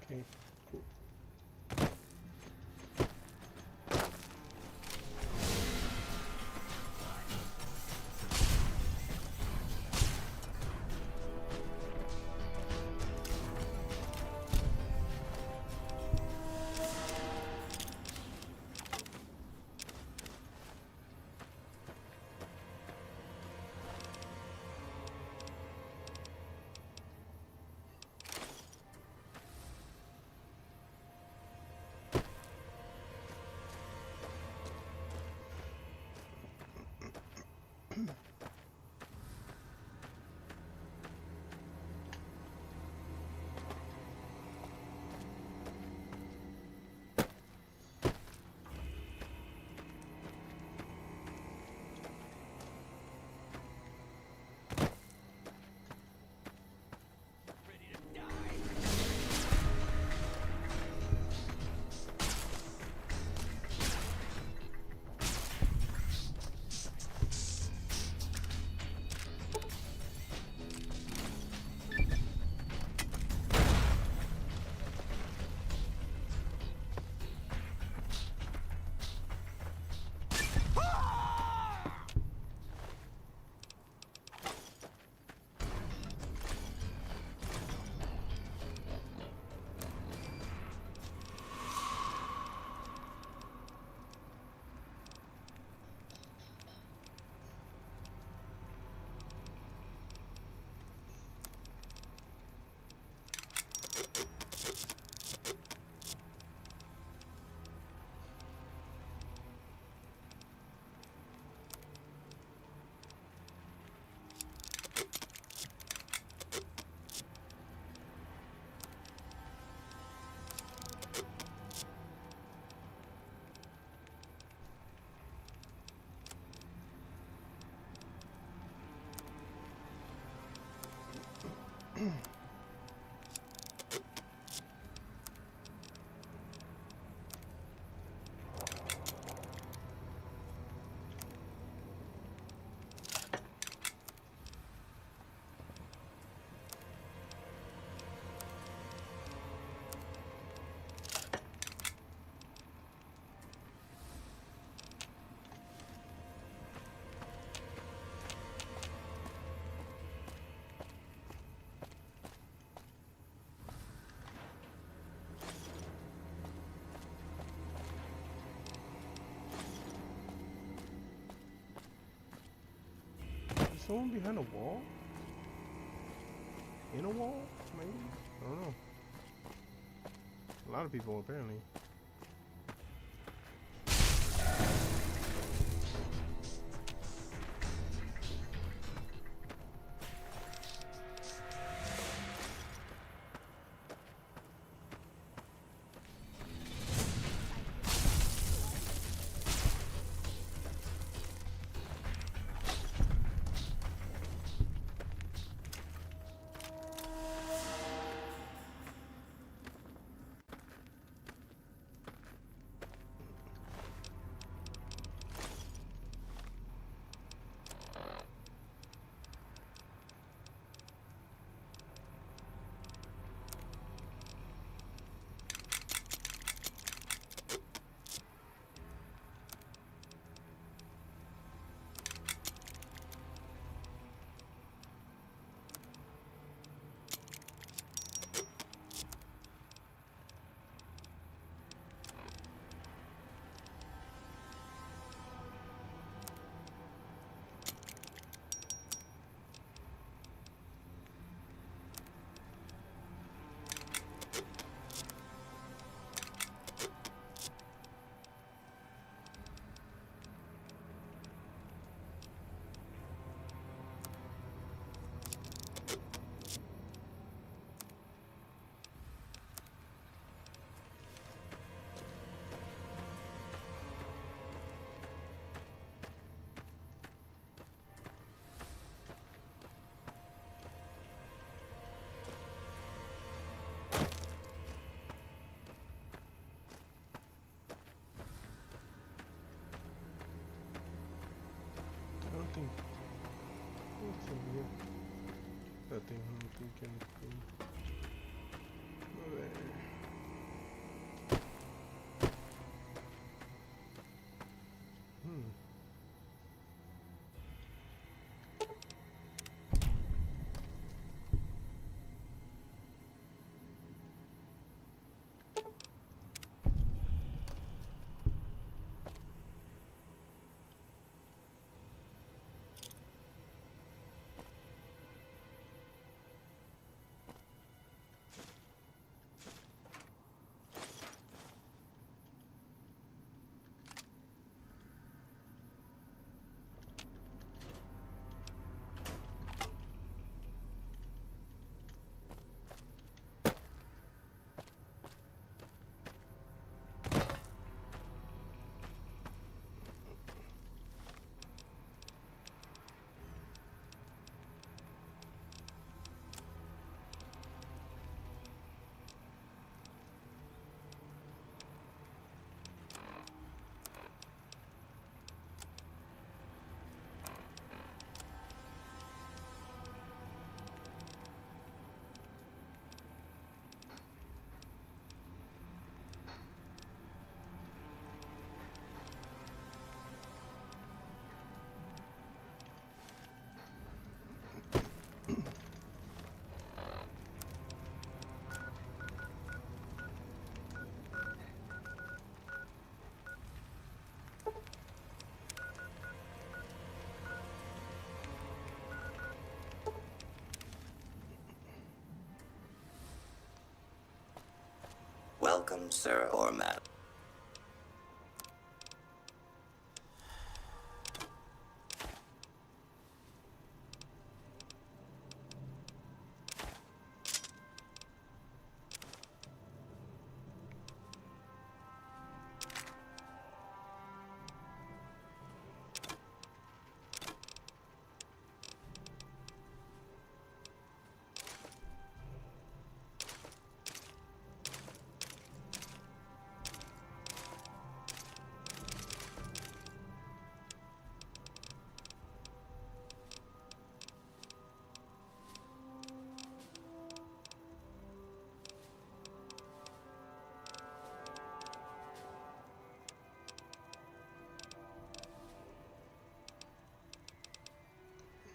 Okay, cool. Someone behind a wall? In a wall? Maybe? I don't know. A lot of people apparently. Think what's in here? That thing I'm thinking. Over there. welcome, sir or madam.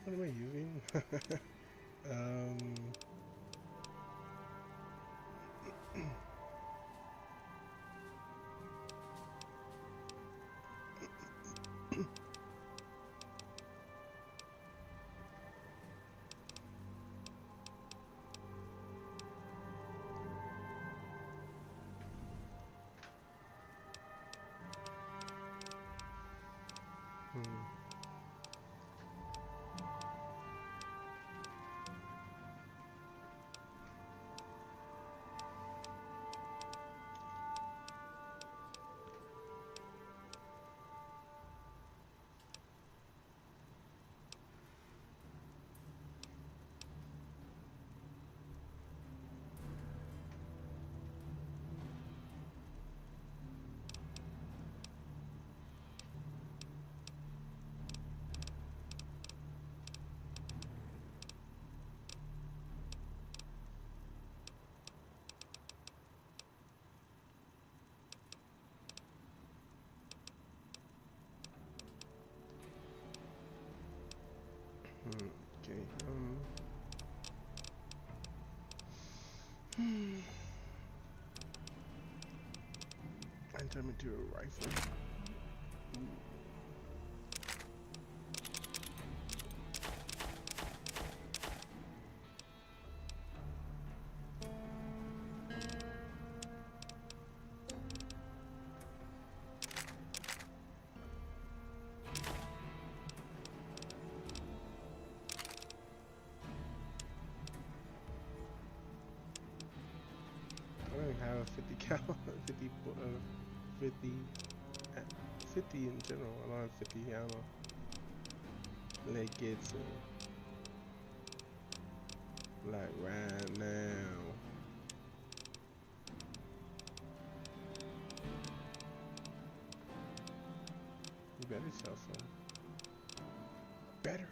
What am I using? Okay. And turn into a rifle. I don't even have a 50 cal, 50, 50, 50 in general. I don't have 50 ammo. Let's get some. Like right now. You better sell some. Better.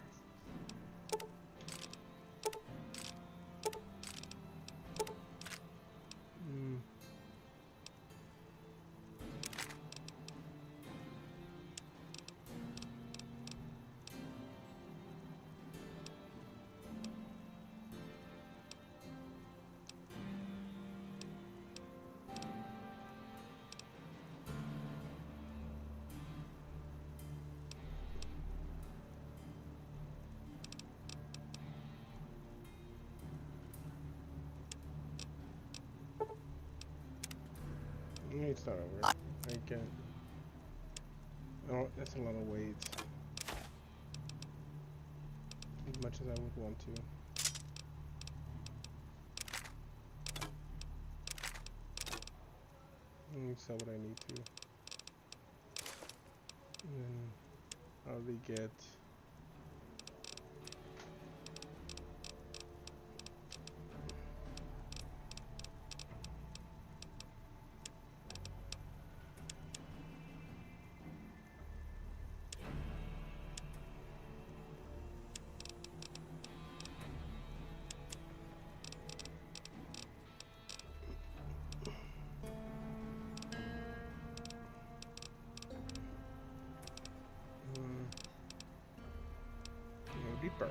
Let me start over. I can't. Oh, that's a lot of weights. As much as I would want to. Let me sell what I need to. And then I'll get. Deeper.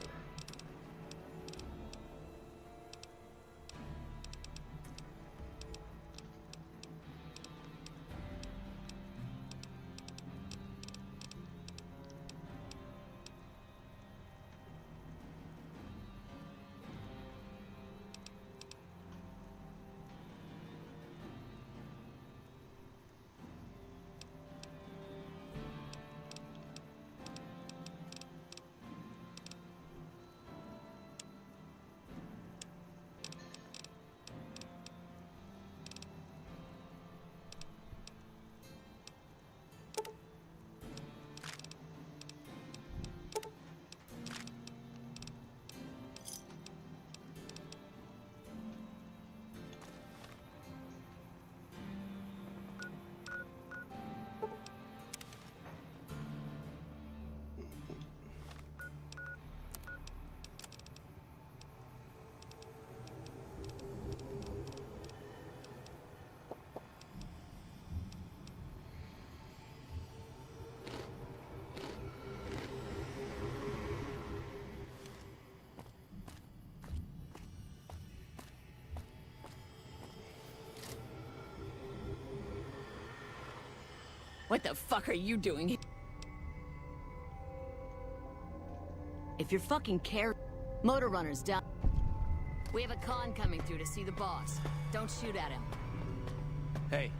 What the fuck are you doing here? If you're fucking Motor runner's down. We have a con coming through to see the boss. Don't shoot at him. Hey.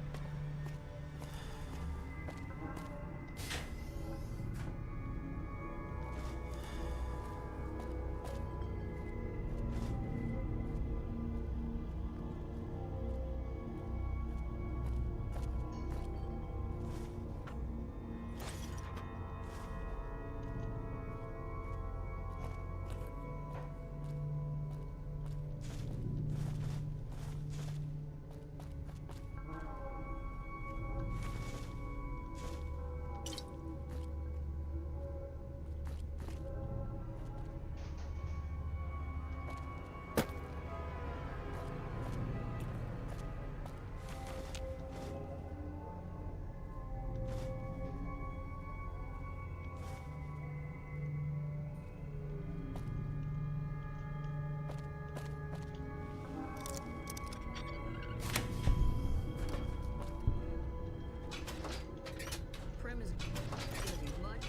Prim is gonna be much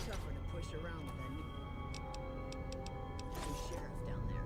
tougher to push around than new sheriff down there.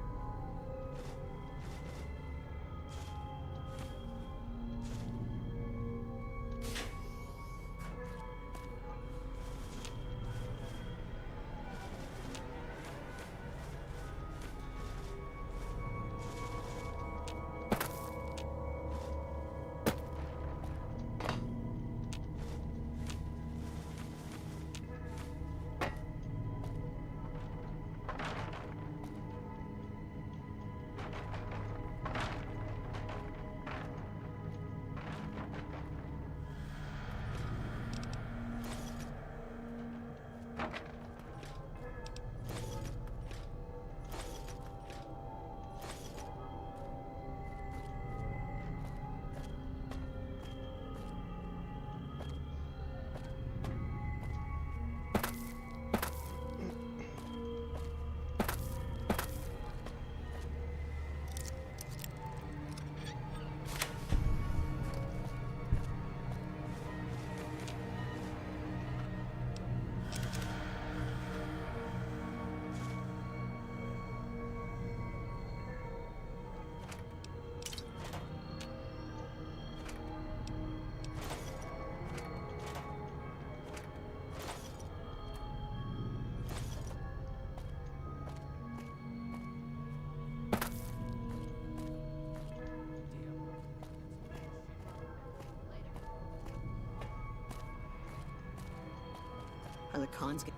Are the cons get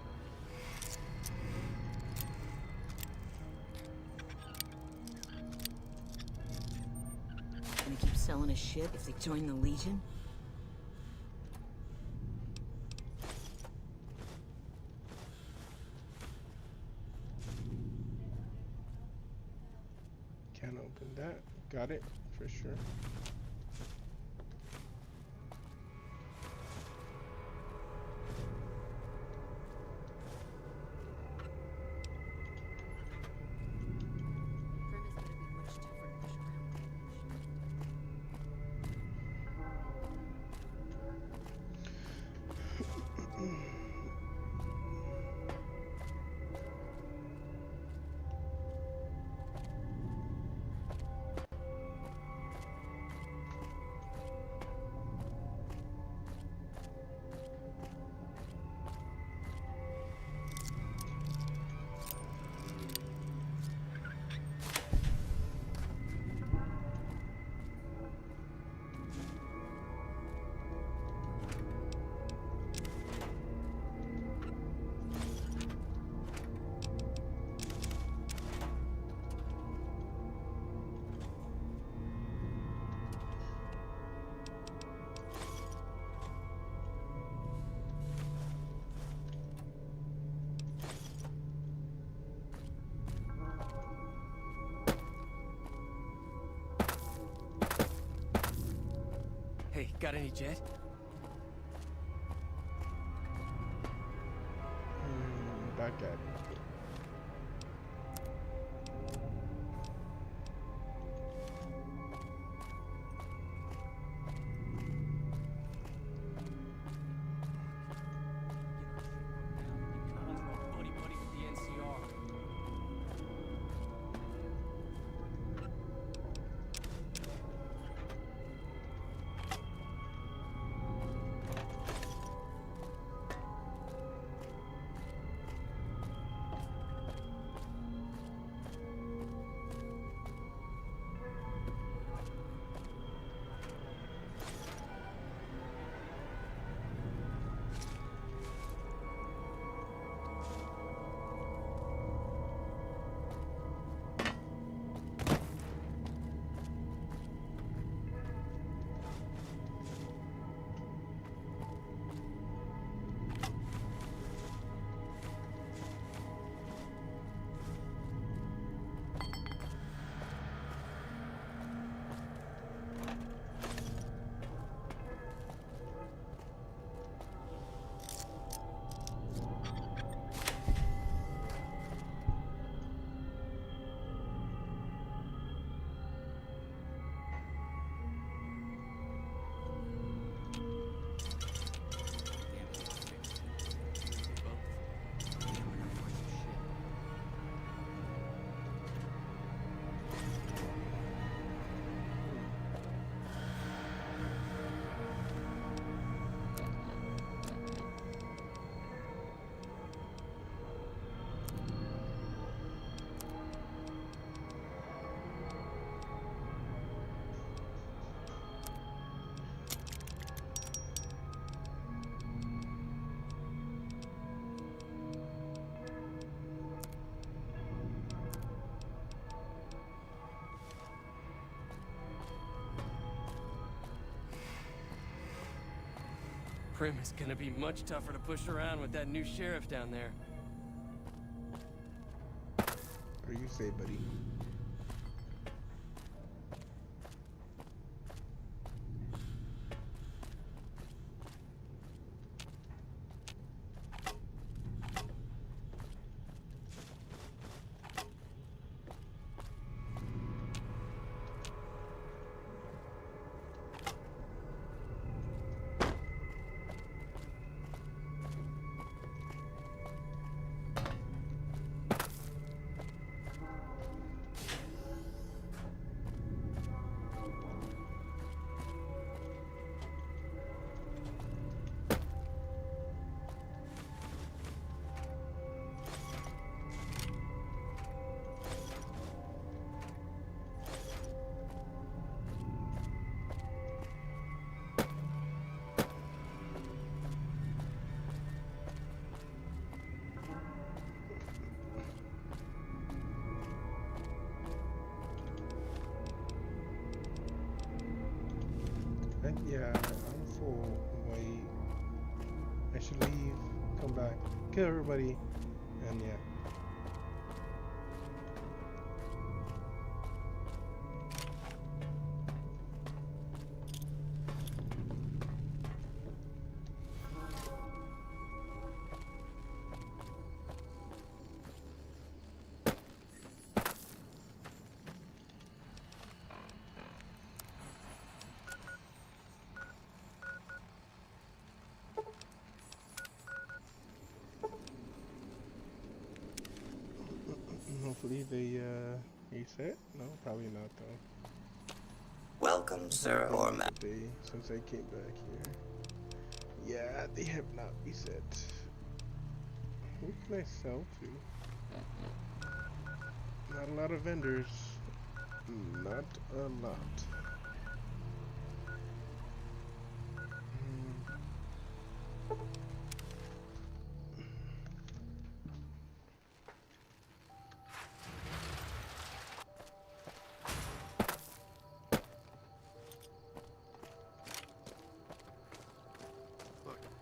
gonna keep selling his shit if they join the Legion? Can't open that. Got it for sure. Hey, got any jet? Back at it. Crim is gonna be much tougher to push around with that new sheriff down there. What do you say, buddy? Yeah, I'm full. Wait. I should leave, come back, kill everybody, and yeah. Hopefully they reset. No, probably not though. Welcome, sir or ma'am. Since I came back here. Yeah, they have not reset. Who can I sell to? Not a lot of vendors. Not a lot.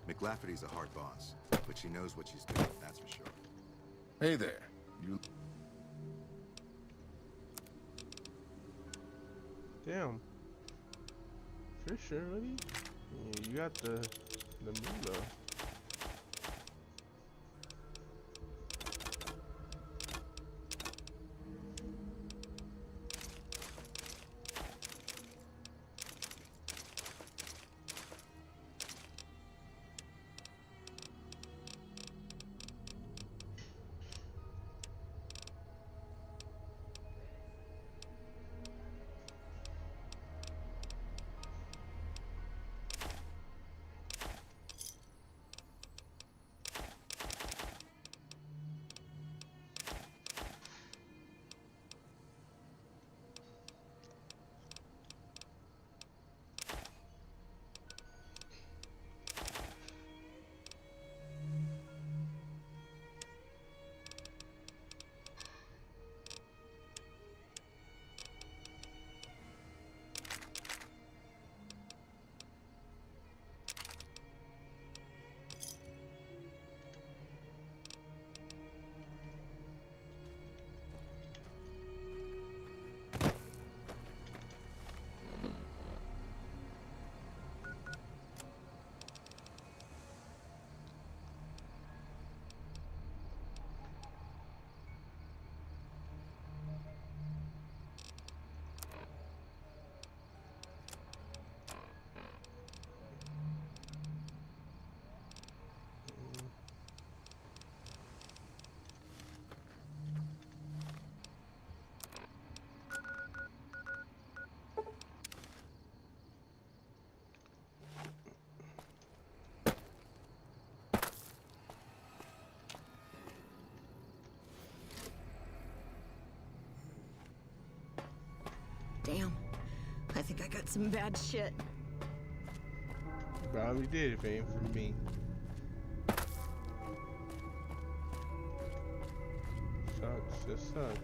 McLafferty's a hard boss, but she knows what she's doing, that's for sure. Hey there. You... Damn. Fish already? Yeah, you got the moolah. Damn. I think I got some bad shit. Probably did if it ain't for me. Sucks, just suck.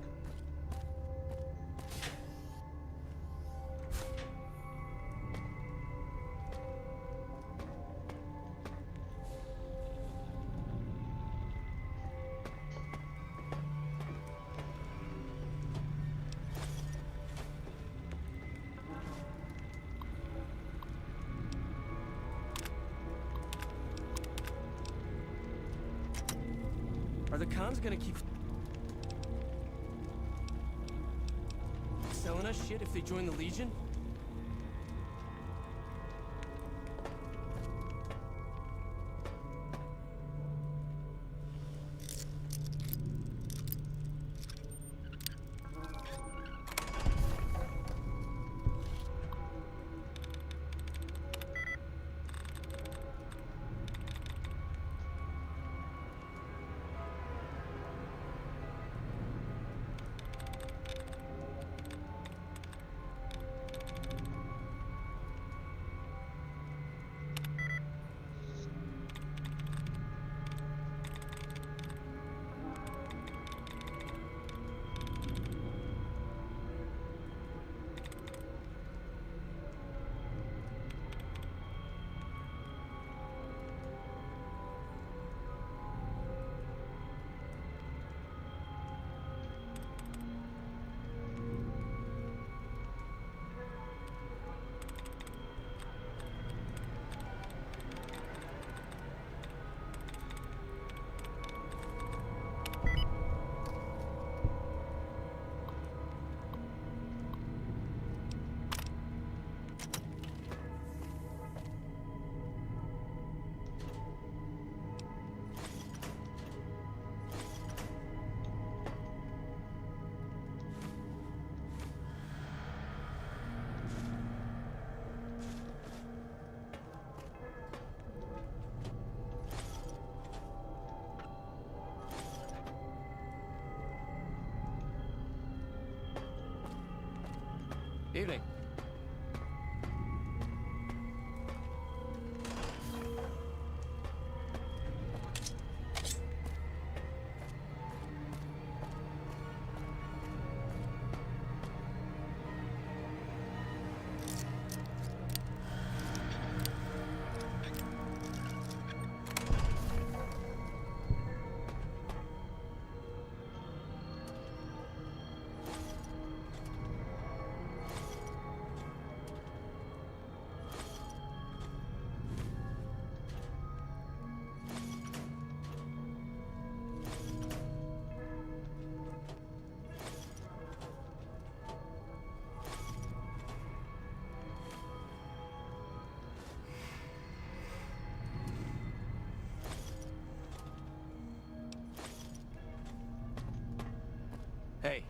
Are the cons gonna keep selling us shit if they join the Legion? Evening. Hey.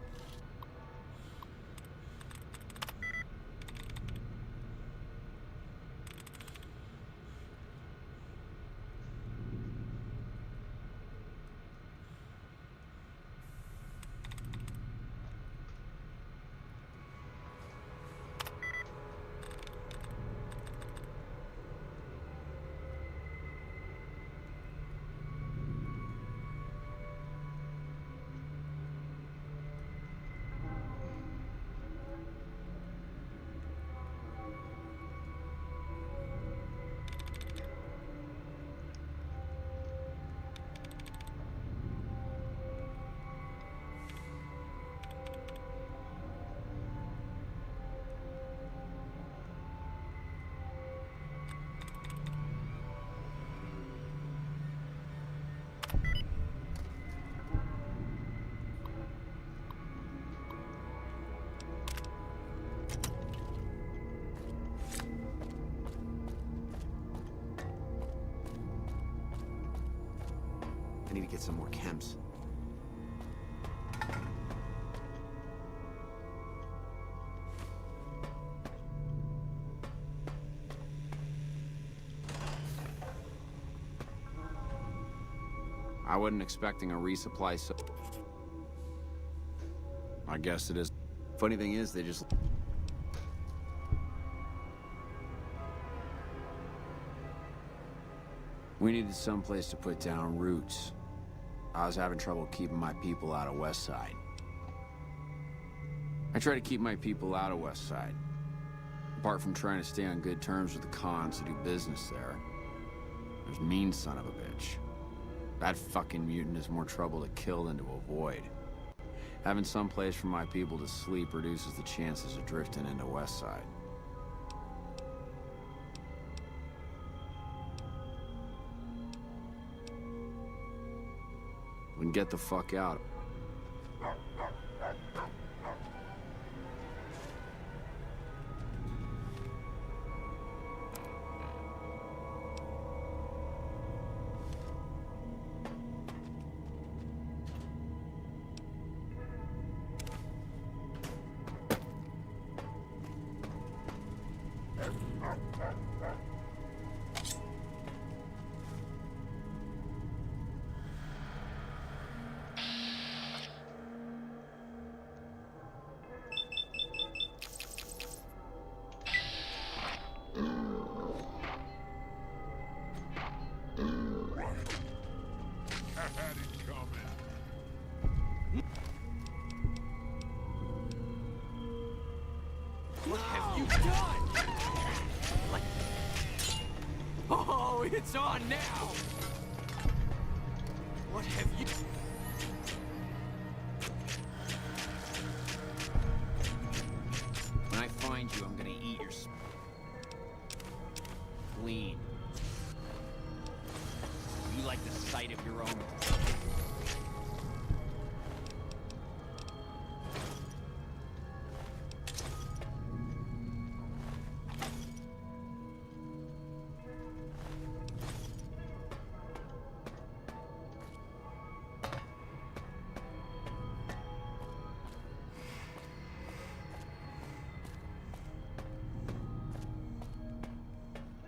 I need to get some more chems. I wasn't expecting a resupply, so I guess it is. Funny thing is, they just... We needed someplace to put down roots. I was having trouble keeping my people out of West Side. I try to keep my people out of West Side. Apart from trying to stay on good terms with the cons who do business there, there's mean son of a bitch. That fucking mutant is more trouble to kill than to avoid. Having some place for my people to sleep reduces the chances of drifting into West Side. we can get the fuck out. What have you done? Oh, it's on now! What have you... When I find you, I'm gonna eat your spleen. You like the sight of your own...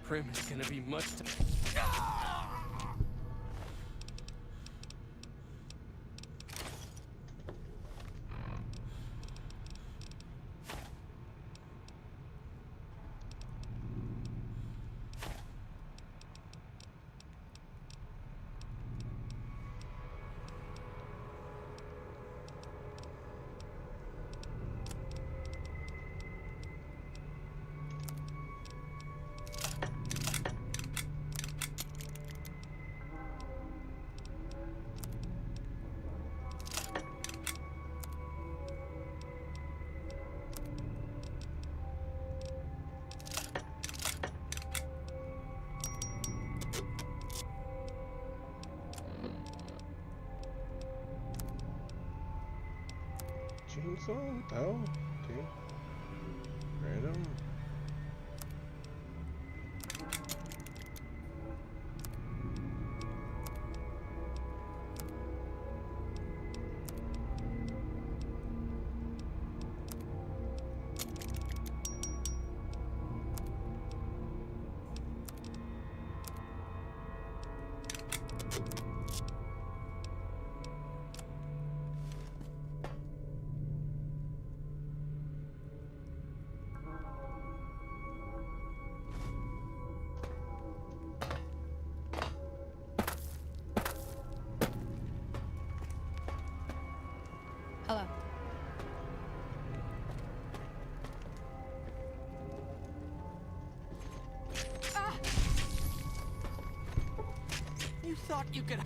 Prim is gonna be much... Chainsaw? Oh, okay. Random. Hello. Ah! You thought you could...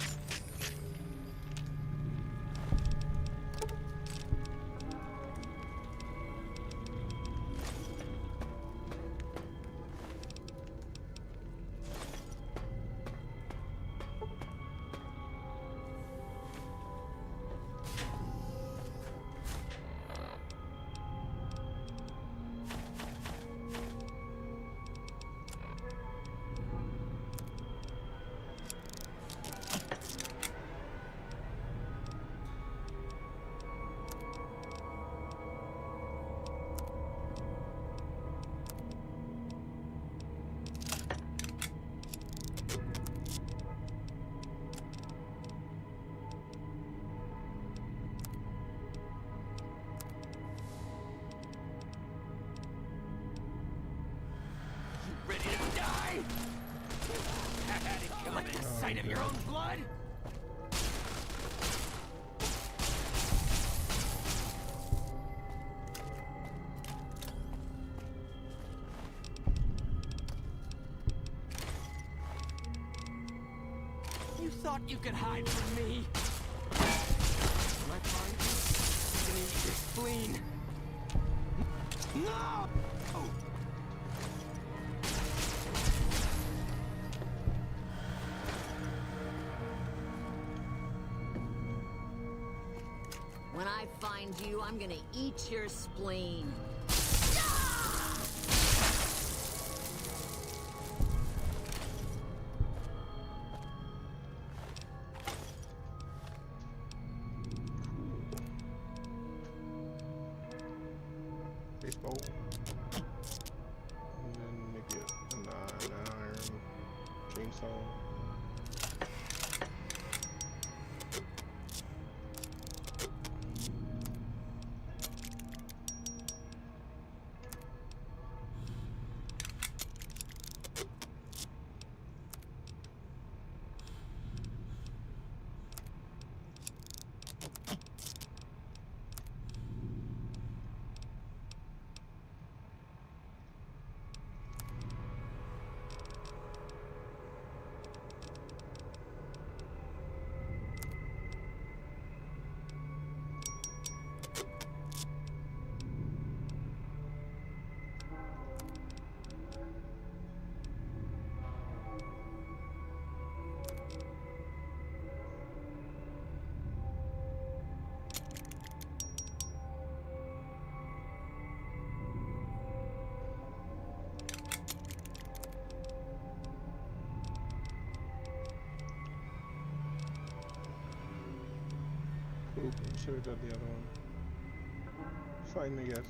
Ready to die? You like the sight of your own blood? You thought you could hide from me? When I find you, I'm gonna eat your spleen. No! Oh. I find you, I'm gonna eat your spleen. Baseball. And then maybe an iron chainsaw. Oop, should have done the other one. Fine, I guess.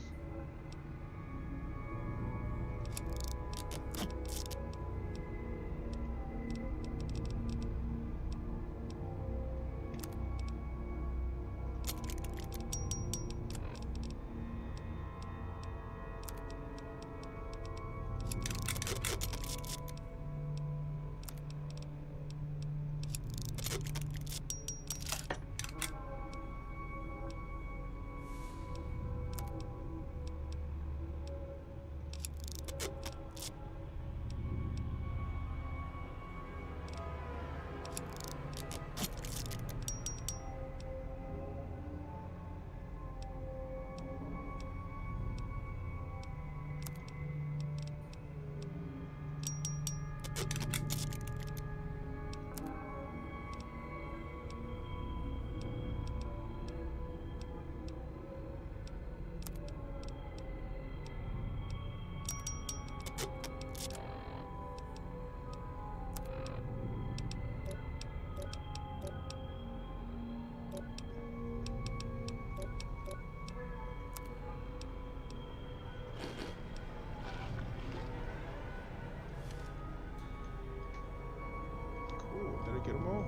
Did I get them all?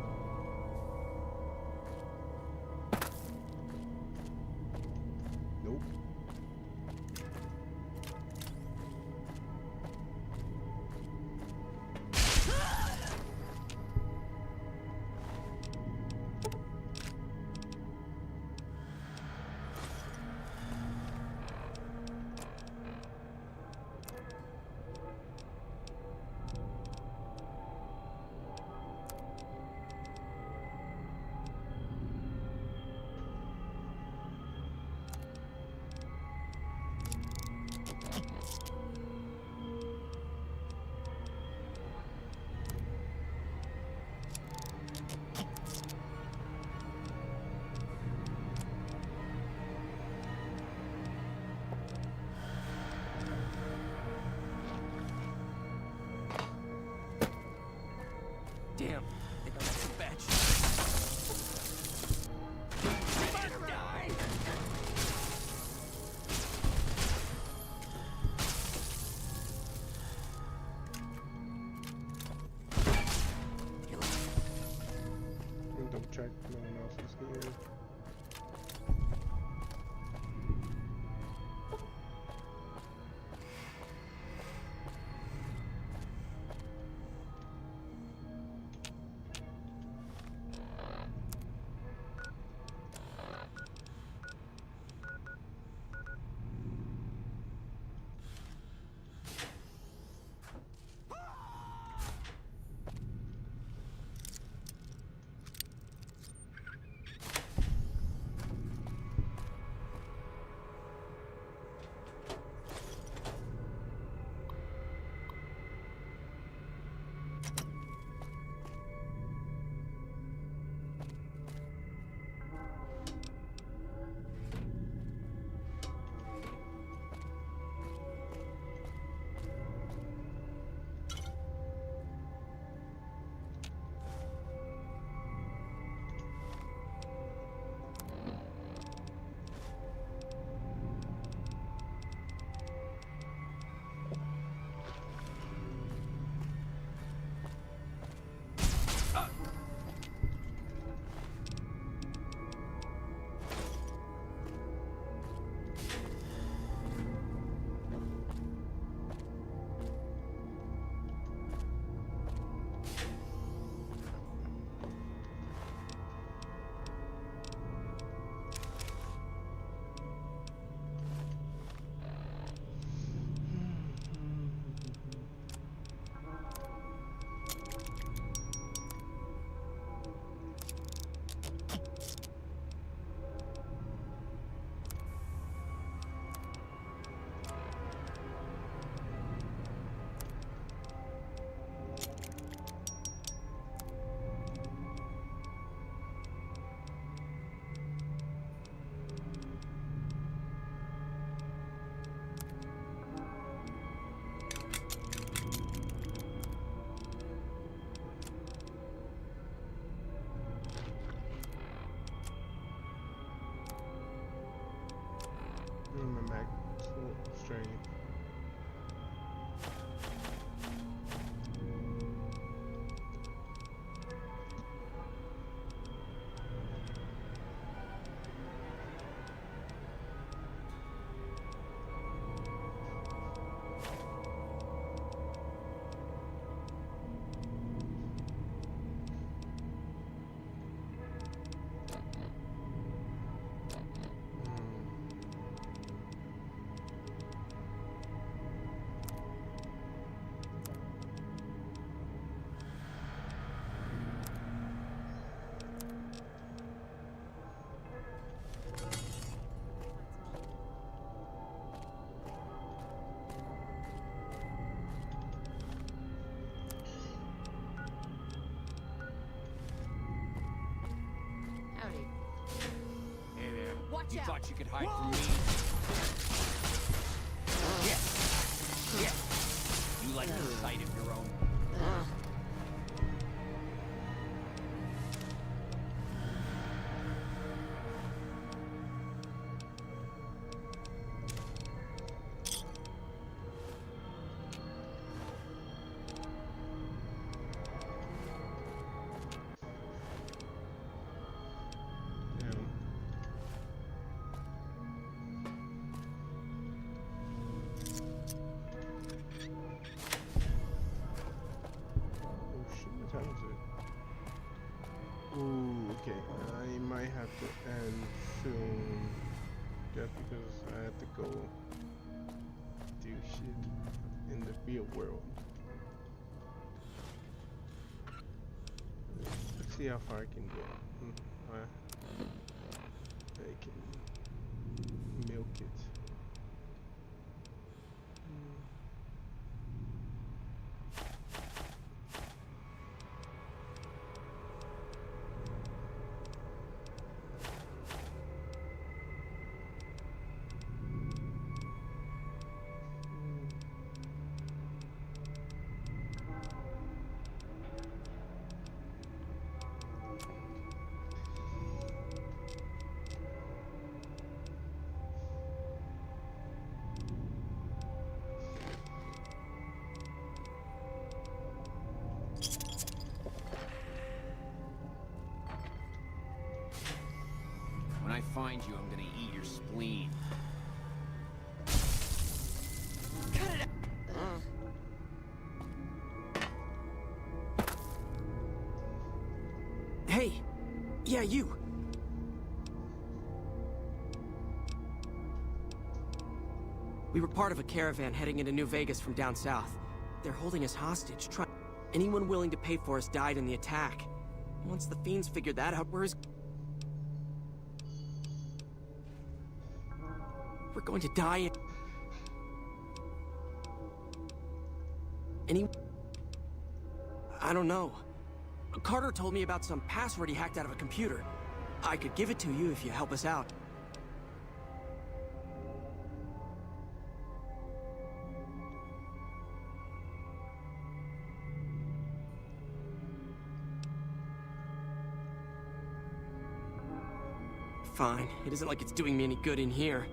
Nope. Damn, I think I got some bad shit. Ready to die? Let me double check no one else is here. strange. Howdy. Hey there. Watch You out. thought you could hide from me? Yeah. Yeah. You like the sight of your own? What time is it? Ooh, okay. I might have to end soon. Just because I have to go do shit in the real world. Let's see how far I can get. I can milk it. When I find you, I'm gonna eat your spleen. Cut it out. Hey! Yeah, you! We were part of a caravan heading into New Vegas from down south. They're holding us hostage. Anyone willing to pay for us died in the attack. Once the fiends figured that out, we're going to die. I don't know. Carter told me about some password he hacked out of a computer. I could give it to you if you help us out. Fine. It isn't like it's doing me any good in here.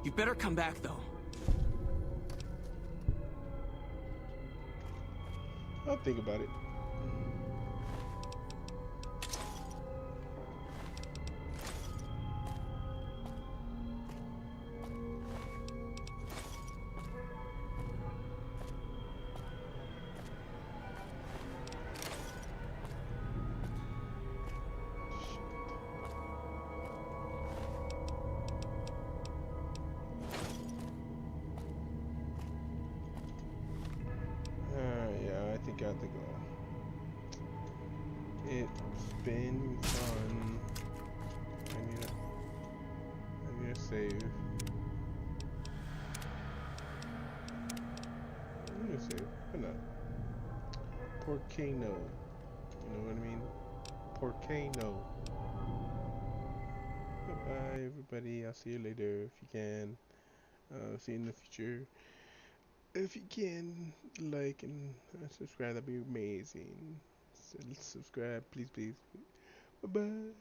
You'd better come back, though. I'll think about it. Yeah, I think I have to go. It's been fun. I need to save. I'm gonna save. Why not? Porcano. You know what I mean? Porcano. Bye-bye, everybody. I'll see you later if you can. See you in the future. If you can, like and subscribe, that'd be amazing. So let's subscribe, please, please. Bye-bye.